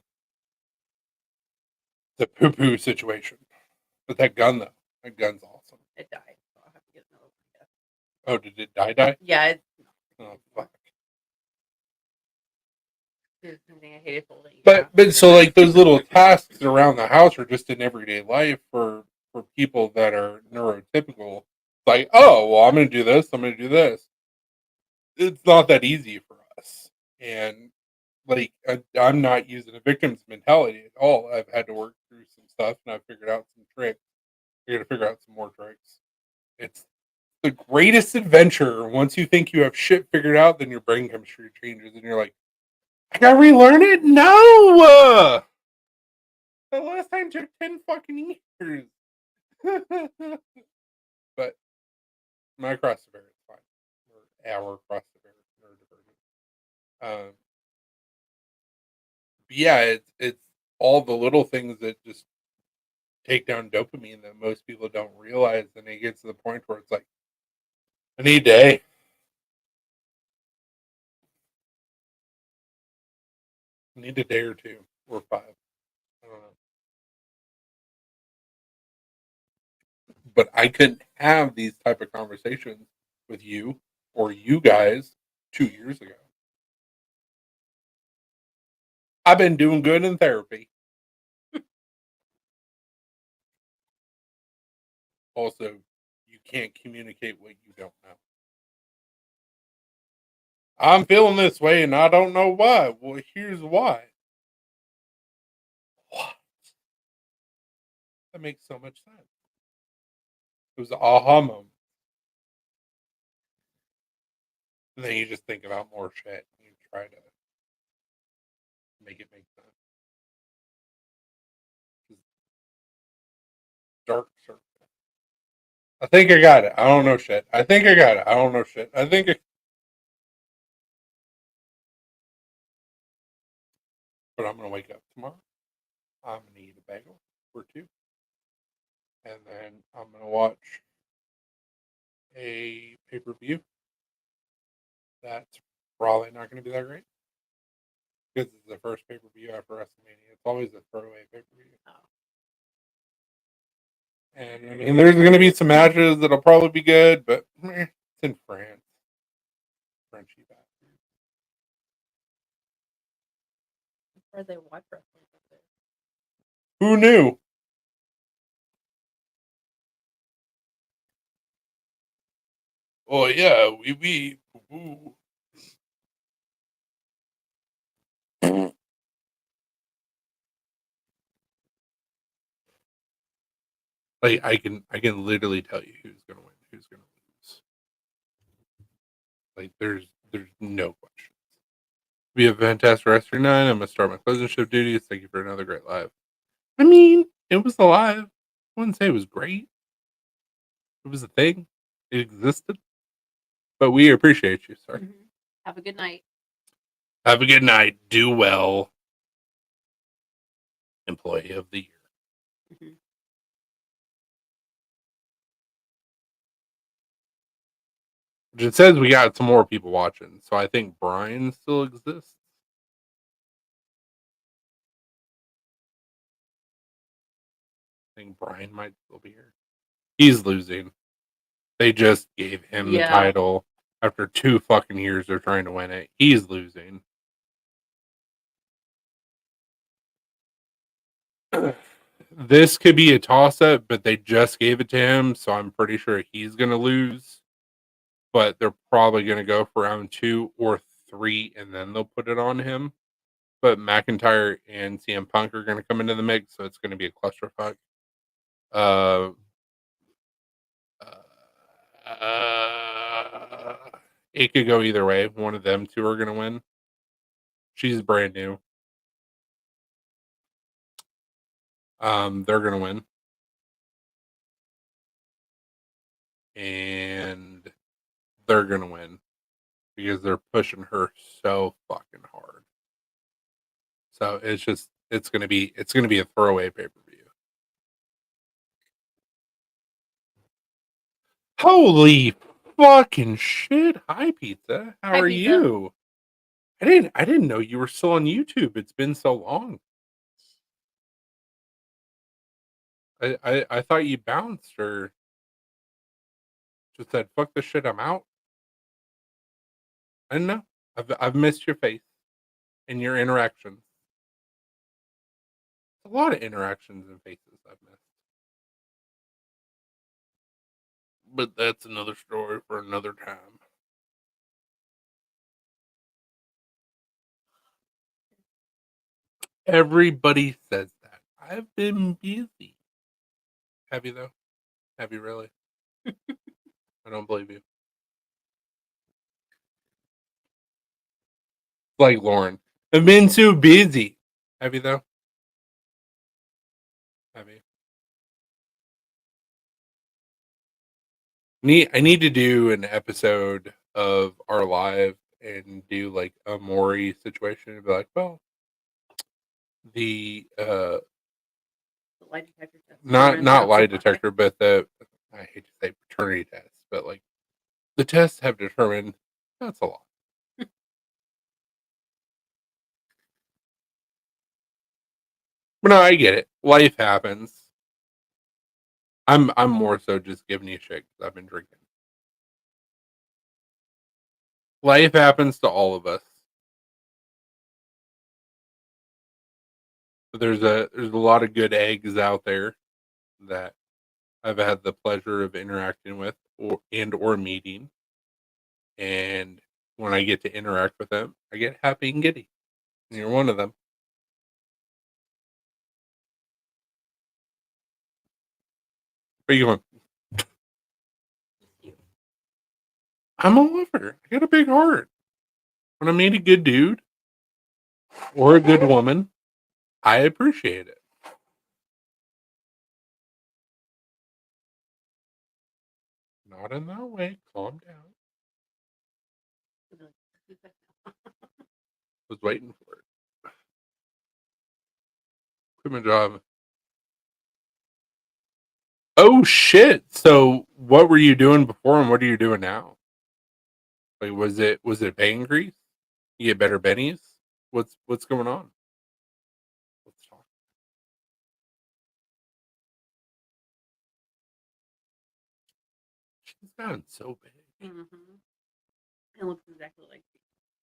poo poo situation. But that gun, though, that gun's awesome. It died. So I'll have to get another one. Oh, did it die? Yeah, it's Oh, fuck. something I hated folding. Yeah. But so like those little tasks around the house are just in everyday life for people that are neurotypical. Like, oh well, I'm going to do this. I'm going to do this. It's not that easy for us, and like I'm not using a victim's mentality at all. I've had to work through some stuff, and I've figured out some tricks. I got to figure out some more tricks. It's the greatest adventure. Once you think you have shit figured out, then your brain chemistry changes, and you're like, I gotta relearn it? No! The last time took 10 fucking years. But my cross the bear is fine. Or our cross the bear. But yeah, it's all the little things that just take down dopamine that most people don't realize, and it gets to the point where it's like, I need a day. I need a day or two or 5. I don't know. But I couldn't have these type of conversations with you or you guys 2 years ago. I've been doing good in therapy. Also, you can't communicate what you don't know. I'm feeling this way and I don't know why. Well, here's why. What? That makes so much sense. It was an aha moment. And then you just think about more shit and you try to make it make sense. Dark circle. I think I got it. I don't know shit. I think I got it. I don't know shit. I think it. But I'm going to wake up tomorrow. I'm going to eat a bagel or 2. And then I'm going to watch a pay-per-view. That's probably not going to be that great. Because it's the first pay-per-view after WrestleMania. It's always a throwaway pay-per-view. Oh. And I mean, there's going to be some matches that'll probably be good, but it's in France. Frenchy bastards. Where they watch wrestling over there. Who knew? Oh yeah, we. Ooh. Like I can literally tell you who's gonna win, who's gonna lose. Like there's no questions. Be a fantastic rest of your night. I'm gonna start my closing shift duties. Thank you for another great live. I mean, it was alive. I wouldn't say it was great. It was a thing. It existed. But we appreciate you, sir. Mhm. Have a good night. Have a good night. Do well. Employee of the year. Mhm. Which it says we got some more people watching. So I think Brian still exists. I think Brian might still be here. He's losing. They just gave him the Yeah. title after 2 fucking years of trying to win it. He's losing. This could be a toss-up, but they just gave it to him, so I'm pretty sure he's gonna lose. But they're probably gonna go for round 2 or 3, and then they'll put it on him. But McIntyre and CM Punk are gonna come into the mix, so it's gonna be a clusterfuck. Uh, it could go either way. One of them two are gonna win. She's brand new. They're gonna win. And they're gonna win because they're pushing her so fucking hard. So it's gonna be a throwaway pay-per-view. Holy fucking shit. Hi Pizza. How Hi, are Pizza. you? I didn't know you were still on YouTube. It's been so long. I thought you bounced or just said fuck this shit, I'm out. I didn't know. I've missed your face and your interactions. A lot of interactions and faces I've missed. But that's another story for another time. Everybody says that. I've been busy. Have you though? Have you really? I don't believe you. Like Lauren. I've been so busy. Have you though? Have you? I need to do an episode of our live and do like a Maury situation and be like, well, the The lie detector test. not lie detector, but the I hate to say paternity test, but like the tests have determined that's a lot. But no, I get it. Life happens. I'm more so just giving you shit because I've been drinking. Life happens to all of us. But there's a lot of good eggs out there that I've had the pleasure of interacting with or meeting. And when I get to interact with them, I get happy and giddy. And you're one of them. Where you going? I'm a lover. I got a big heart. When I meet a good dude or a good woman, I appreciate it. Not in that way. Calm down. Was waiting for it. Quit my job. Oh shit! So what were you doing before, and what are you doing now? Like, was it a pay increase? You get better bennies? What's going on? Let's talk. She's gotten so big. Mm-hmm. It looks exactly like.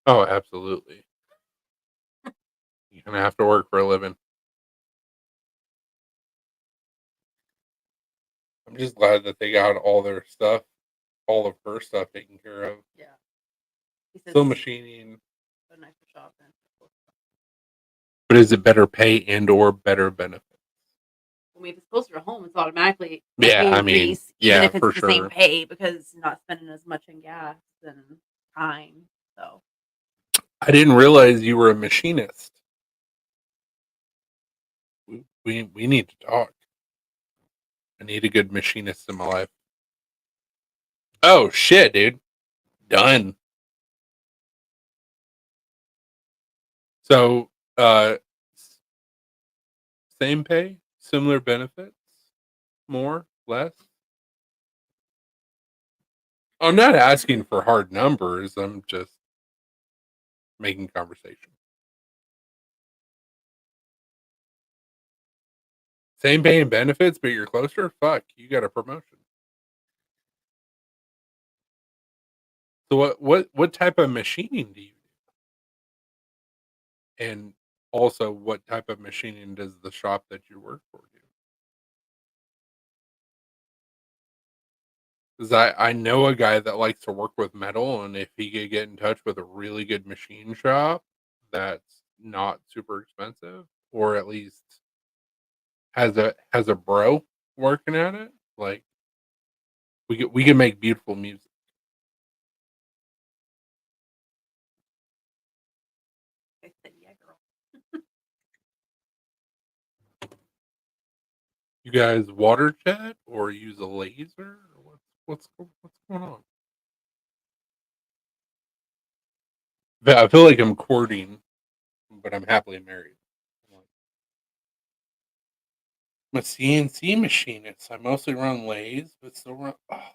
Oh, absolutely. You're gonna have to work for a living. I'm just glad that they got all their stuff, all of her stuff taken care of. Yeah. He says Still machining. a nicer shop and But is it better pay and or better benefits? I mean, if it's closer to home, it's automatically Yeah, I mean, increase, yeah, even if it's for the same sure. pay because you're not spending as much in gas and time. So I didn't realize you were a machinist. We need to talk. I need a good machinist in my life. Oh shit, dude. Done. So same pay, similar benefits, more, less. I'm not asking for hard numbers. I'm just making conversation. Same pay and benefits, but you're closer? Fuck, you got a promotion. So what type of machining do you do? And also what type of machining does the shop that you work for do? 'Cause I know a guy that likes to work with metal, and if he could get in touch with a really good machine shop that's not super expensive, or at least has a bro working at it, like, we could make beautiful music. I said, "Yeah, girl." You guys water jet or use a laser? Or what's going on? I feel like I'm courting, but I'm happily married. I'm a CNC machinist. I mostly run lathes, but still run. Oh.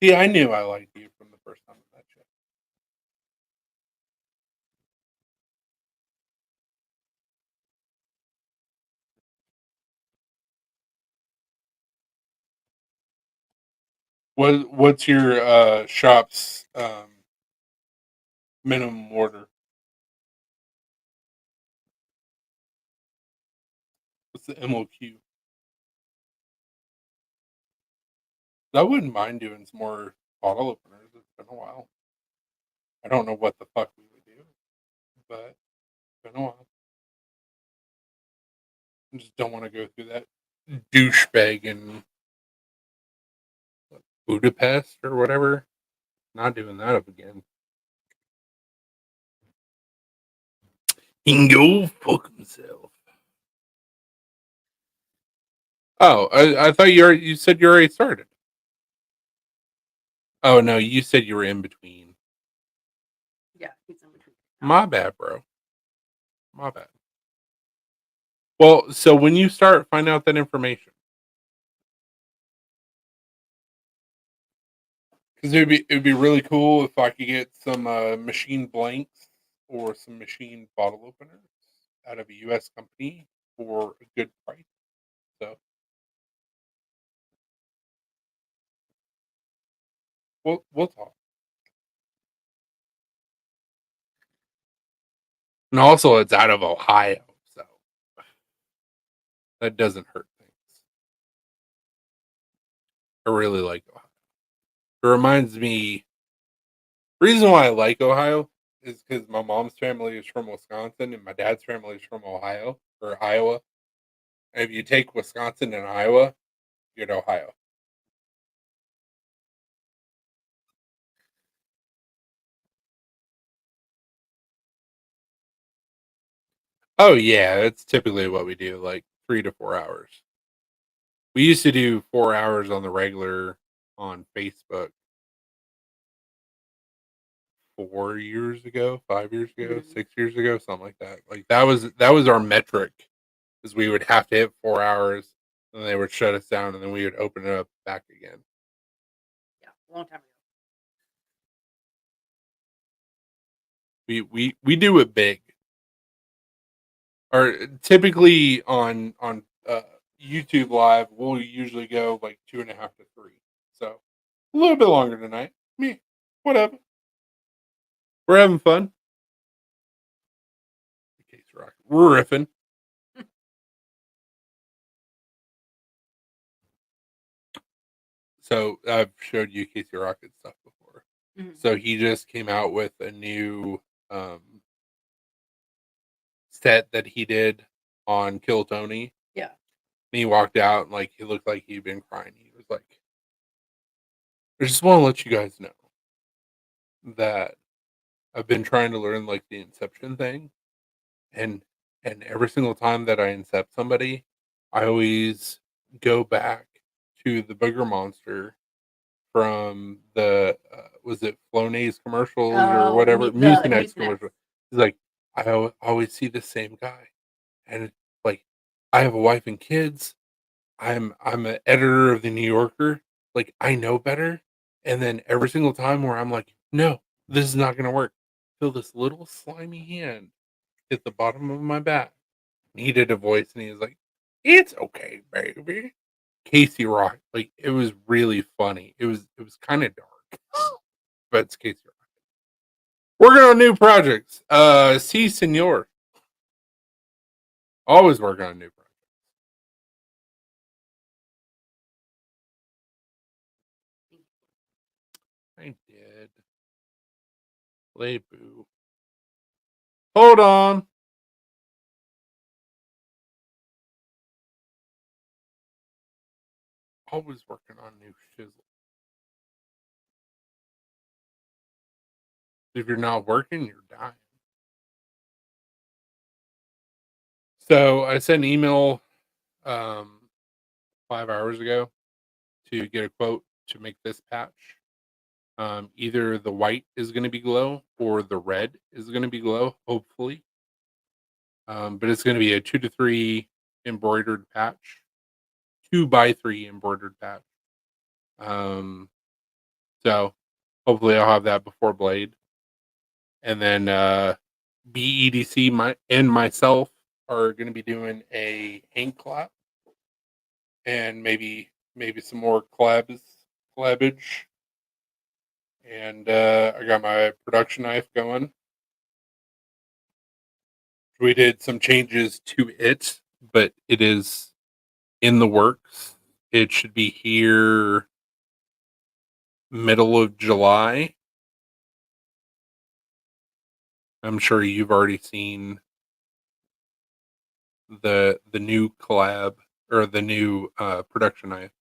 See, I knew I liked you from the first time I met you. What's your shop's minimum order? What's the MOQ? I wouldn't mind doing some more bottle openers. It's been a while. I don't know what the fuck we would do, but it's been a while. I just don't want to go through that douchebag in Budapest or whatever. Not doing that up again. He can go fuck himself. Oh, I thought you said you already started. Oh no, you said you were in between. Yeah, he's in between. My bad, bro. My bad. Well, so when you start, find out that information. Because it'd be really cool if I could get some machine blanks or some machine bottle openers out of a U.S. company for a good price. So we'll talk. And also, it's out of Ohio, so that doesn't hurt things. I really like Ohio. It reminds me. Reason why I like Ohio is because my mom's family is from Wisconsin and my dad's family is from Ohio or Iowa. And if you take Wisconsin and Iowa, you're at Ohio. Oh yeah, that's typically what we do, like 3 to 4 hours. We used to do 4 hours on the regular on Facebook 4 years ago, 5 years ago, Mhm. 6 years ago, something like that. Like that was our metric, is we would have to hit 4 hours, and they would shut us down, and then we would open it up back again. Yeah, a long time ago. We do it big, or typically on YouTube Live, we'll usually go like 2.5 to 3. So a little bit longer tonight. Me, whatever. We're having fun. Case Rock, we're riffing. So I've showed you Casey Rocket stuff before. Mhm. So he just came out with a new um, set that he did on Kill Tony. Yeah. And he walked out and like he looked like he'd been crying. He was like, "I just want to let you guys know that I've been trying to learn like the Inception thing, and every single time that I incept somebody, I always go back to the booger monster from the was it Flonase commercials or Oh, whatever the Mucinex Mucinex. commercial. He's like, always see the same guy, and it's like I have a wife and kids. I'm an editor of the New Yorker. Like I know better, and then every single time where I'm like, no, this is not gonna work. Feel this little slimy hand hit the bottom of my back. And he did a voice, and he was like, "It's okay, baby." Casey Rock, like it was really funny. It was kind of dark, but it's Casey Rock. Working on new projects. Si Senor. Always working on new projects. I did. Play boo. Hold on. Always working on new shizzle. If you're not working, you're dying. So I sent an email 5 hours ago to get a quote to make this patch. Either the white is going to be glow or the red is going to be glow, hopefully. But it's going to be a 2 to 3 embroidered patch, 2x3 embroidered patch. So hopefully I'll have that before Blade. And then BEDC and myself are going to be doing a ink collab and maybe some more collabage. And I got my production knife going. We did some changes to it, but it is in the works. It should be here middle of July. I'm sure you've already seen the new collab or the new production knife.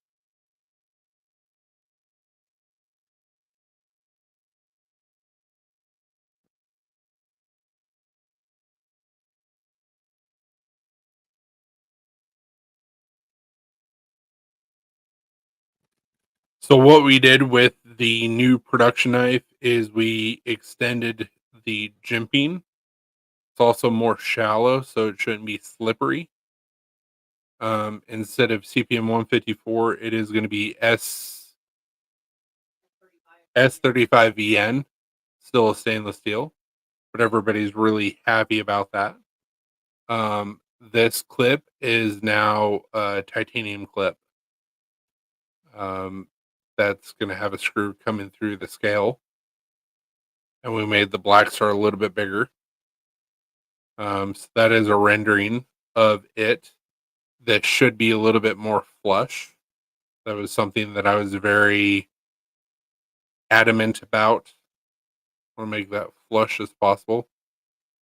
So what we did with the new production knife is we extended the jimping. It's also more shallow, so it shouldn't be slippery. Instead of CPM 154, it is going to be S35VN, still a stainless steel, but everybody's really happy about that. This clip is now a titanium clip. That's going to have a screw coming through the scale. And we made the Black Star a little bit bigger. So that is a rendering of it that should be a little bit more flush. That was something that I was very adamant about. I want to make that flush as possible.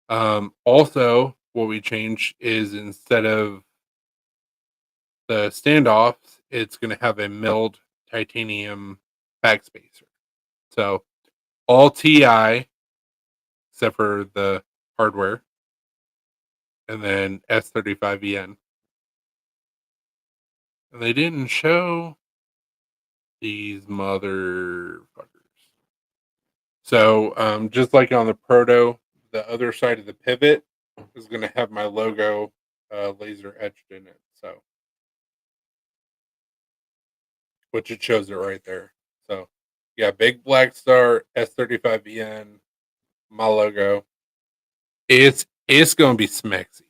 Also, what we changed is instead of the standoffs, it's going to have a milled titanium backspacer. So all TI except for the hardware, and then S35VN. And they didn't show these motherfuckers. So just like on the Proto, the other side of the pivot is going to have my logo laser etched in it. So, which it shows it right there. So, yeah, big Black Star S35VN, my logo. It's going to be smexy.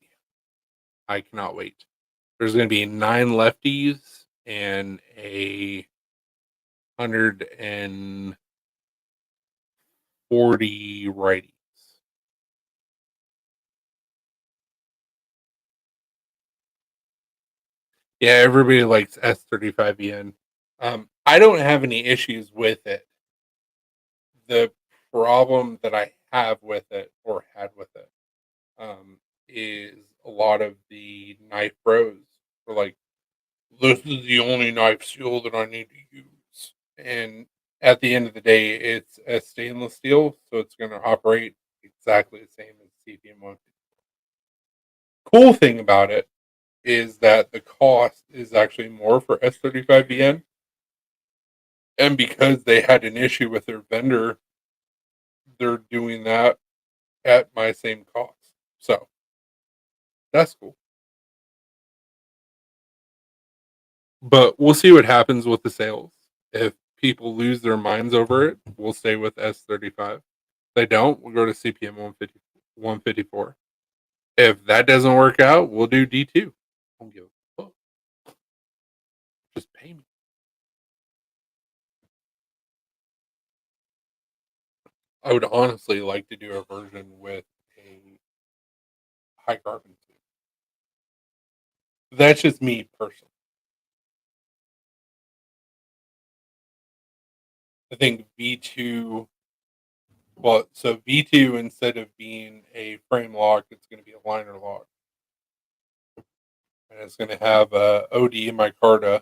I cannot wait. There's going to be 9 lefties and a 140 righties. Yeah, everybody likes S35VN. I don't have any issues with it. The problem that I have with it, or had with it, is a lot of the knife bros are like, this is the only knife seal that I need to use. And at the end of the day, it's a stainless steel, so it's going to operate exactly the same as CPM 150. Cool thing about it is that the cost is actually more for S35VN. And because they had an issue with their vendor, they're doing that at my same cost. So that's cool. But we'll see what happens with the sales. If people lose their minds over it, we'll stay with S35. If they don't, we'll go to CPM 154. If that doesn't work out, we'll do D2. Don't give a fuck. Just pay me. I would honestly like to do a version with a high carbon tube. That's just me personally. I think V2. Well, so V2 instead of being a frame lock, it's going to be a liner lock, and it's going to have a OD micarta.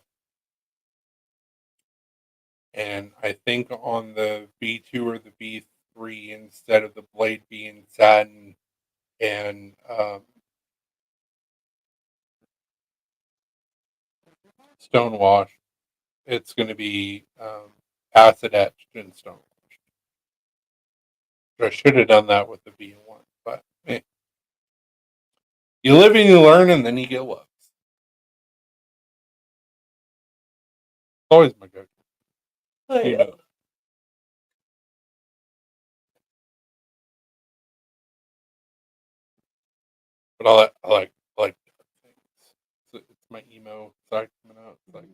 And I think on the V2 or the V3, instead of the blade being satin and stonewash, it's going to be acid etched and stonewash. I should have done that with the V1, but you live and you learn, and then you get looks. Always my go-to. You know. But I like dark things. It's my emo side coming out. It's like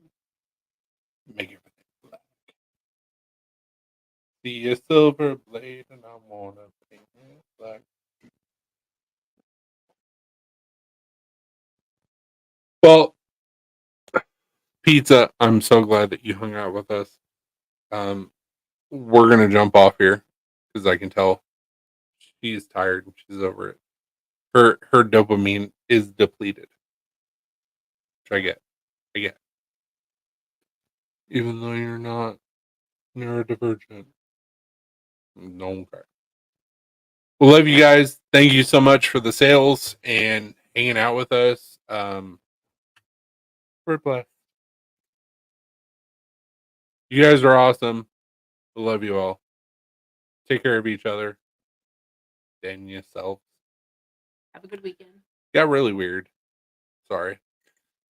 make everything black. See a silver blade, and I wanna paint it black. Well, Pizza, I'm so glad that you hung out with us. We're gonna jump off here because I can tell she's tired and she's over it. Her dopamine is depleted. Which I get. Even though you're not neurodivergent. No care. We love you guys. Thank you so much for the sales and hanging out with us. We're blessed. You guys are awesome. We love you all. Take care of each other and yourself. Have a good weekend. Got really weird. Sorry.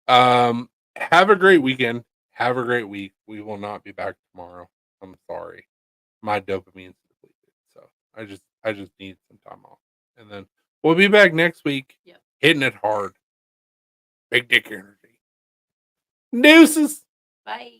Have a great weekend. Have a great week. We will not be back tomorrow. I'm sorry. My dopamine's depleted. So I just need some time off. And then we'll be back next week. Yep. Hitting it hard. Big dick energy. Deuces. Bye.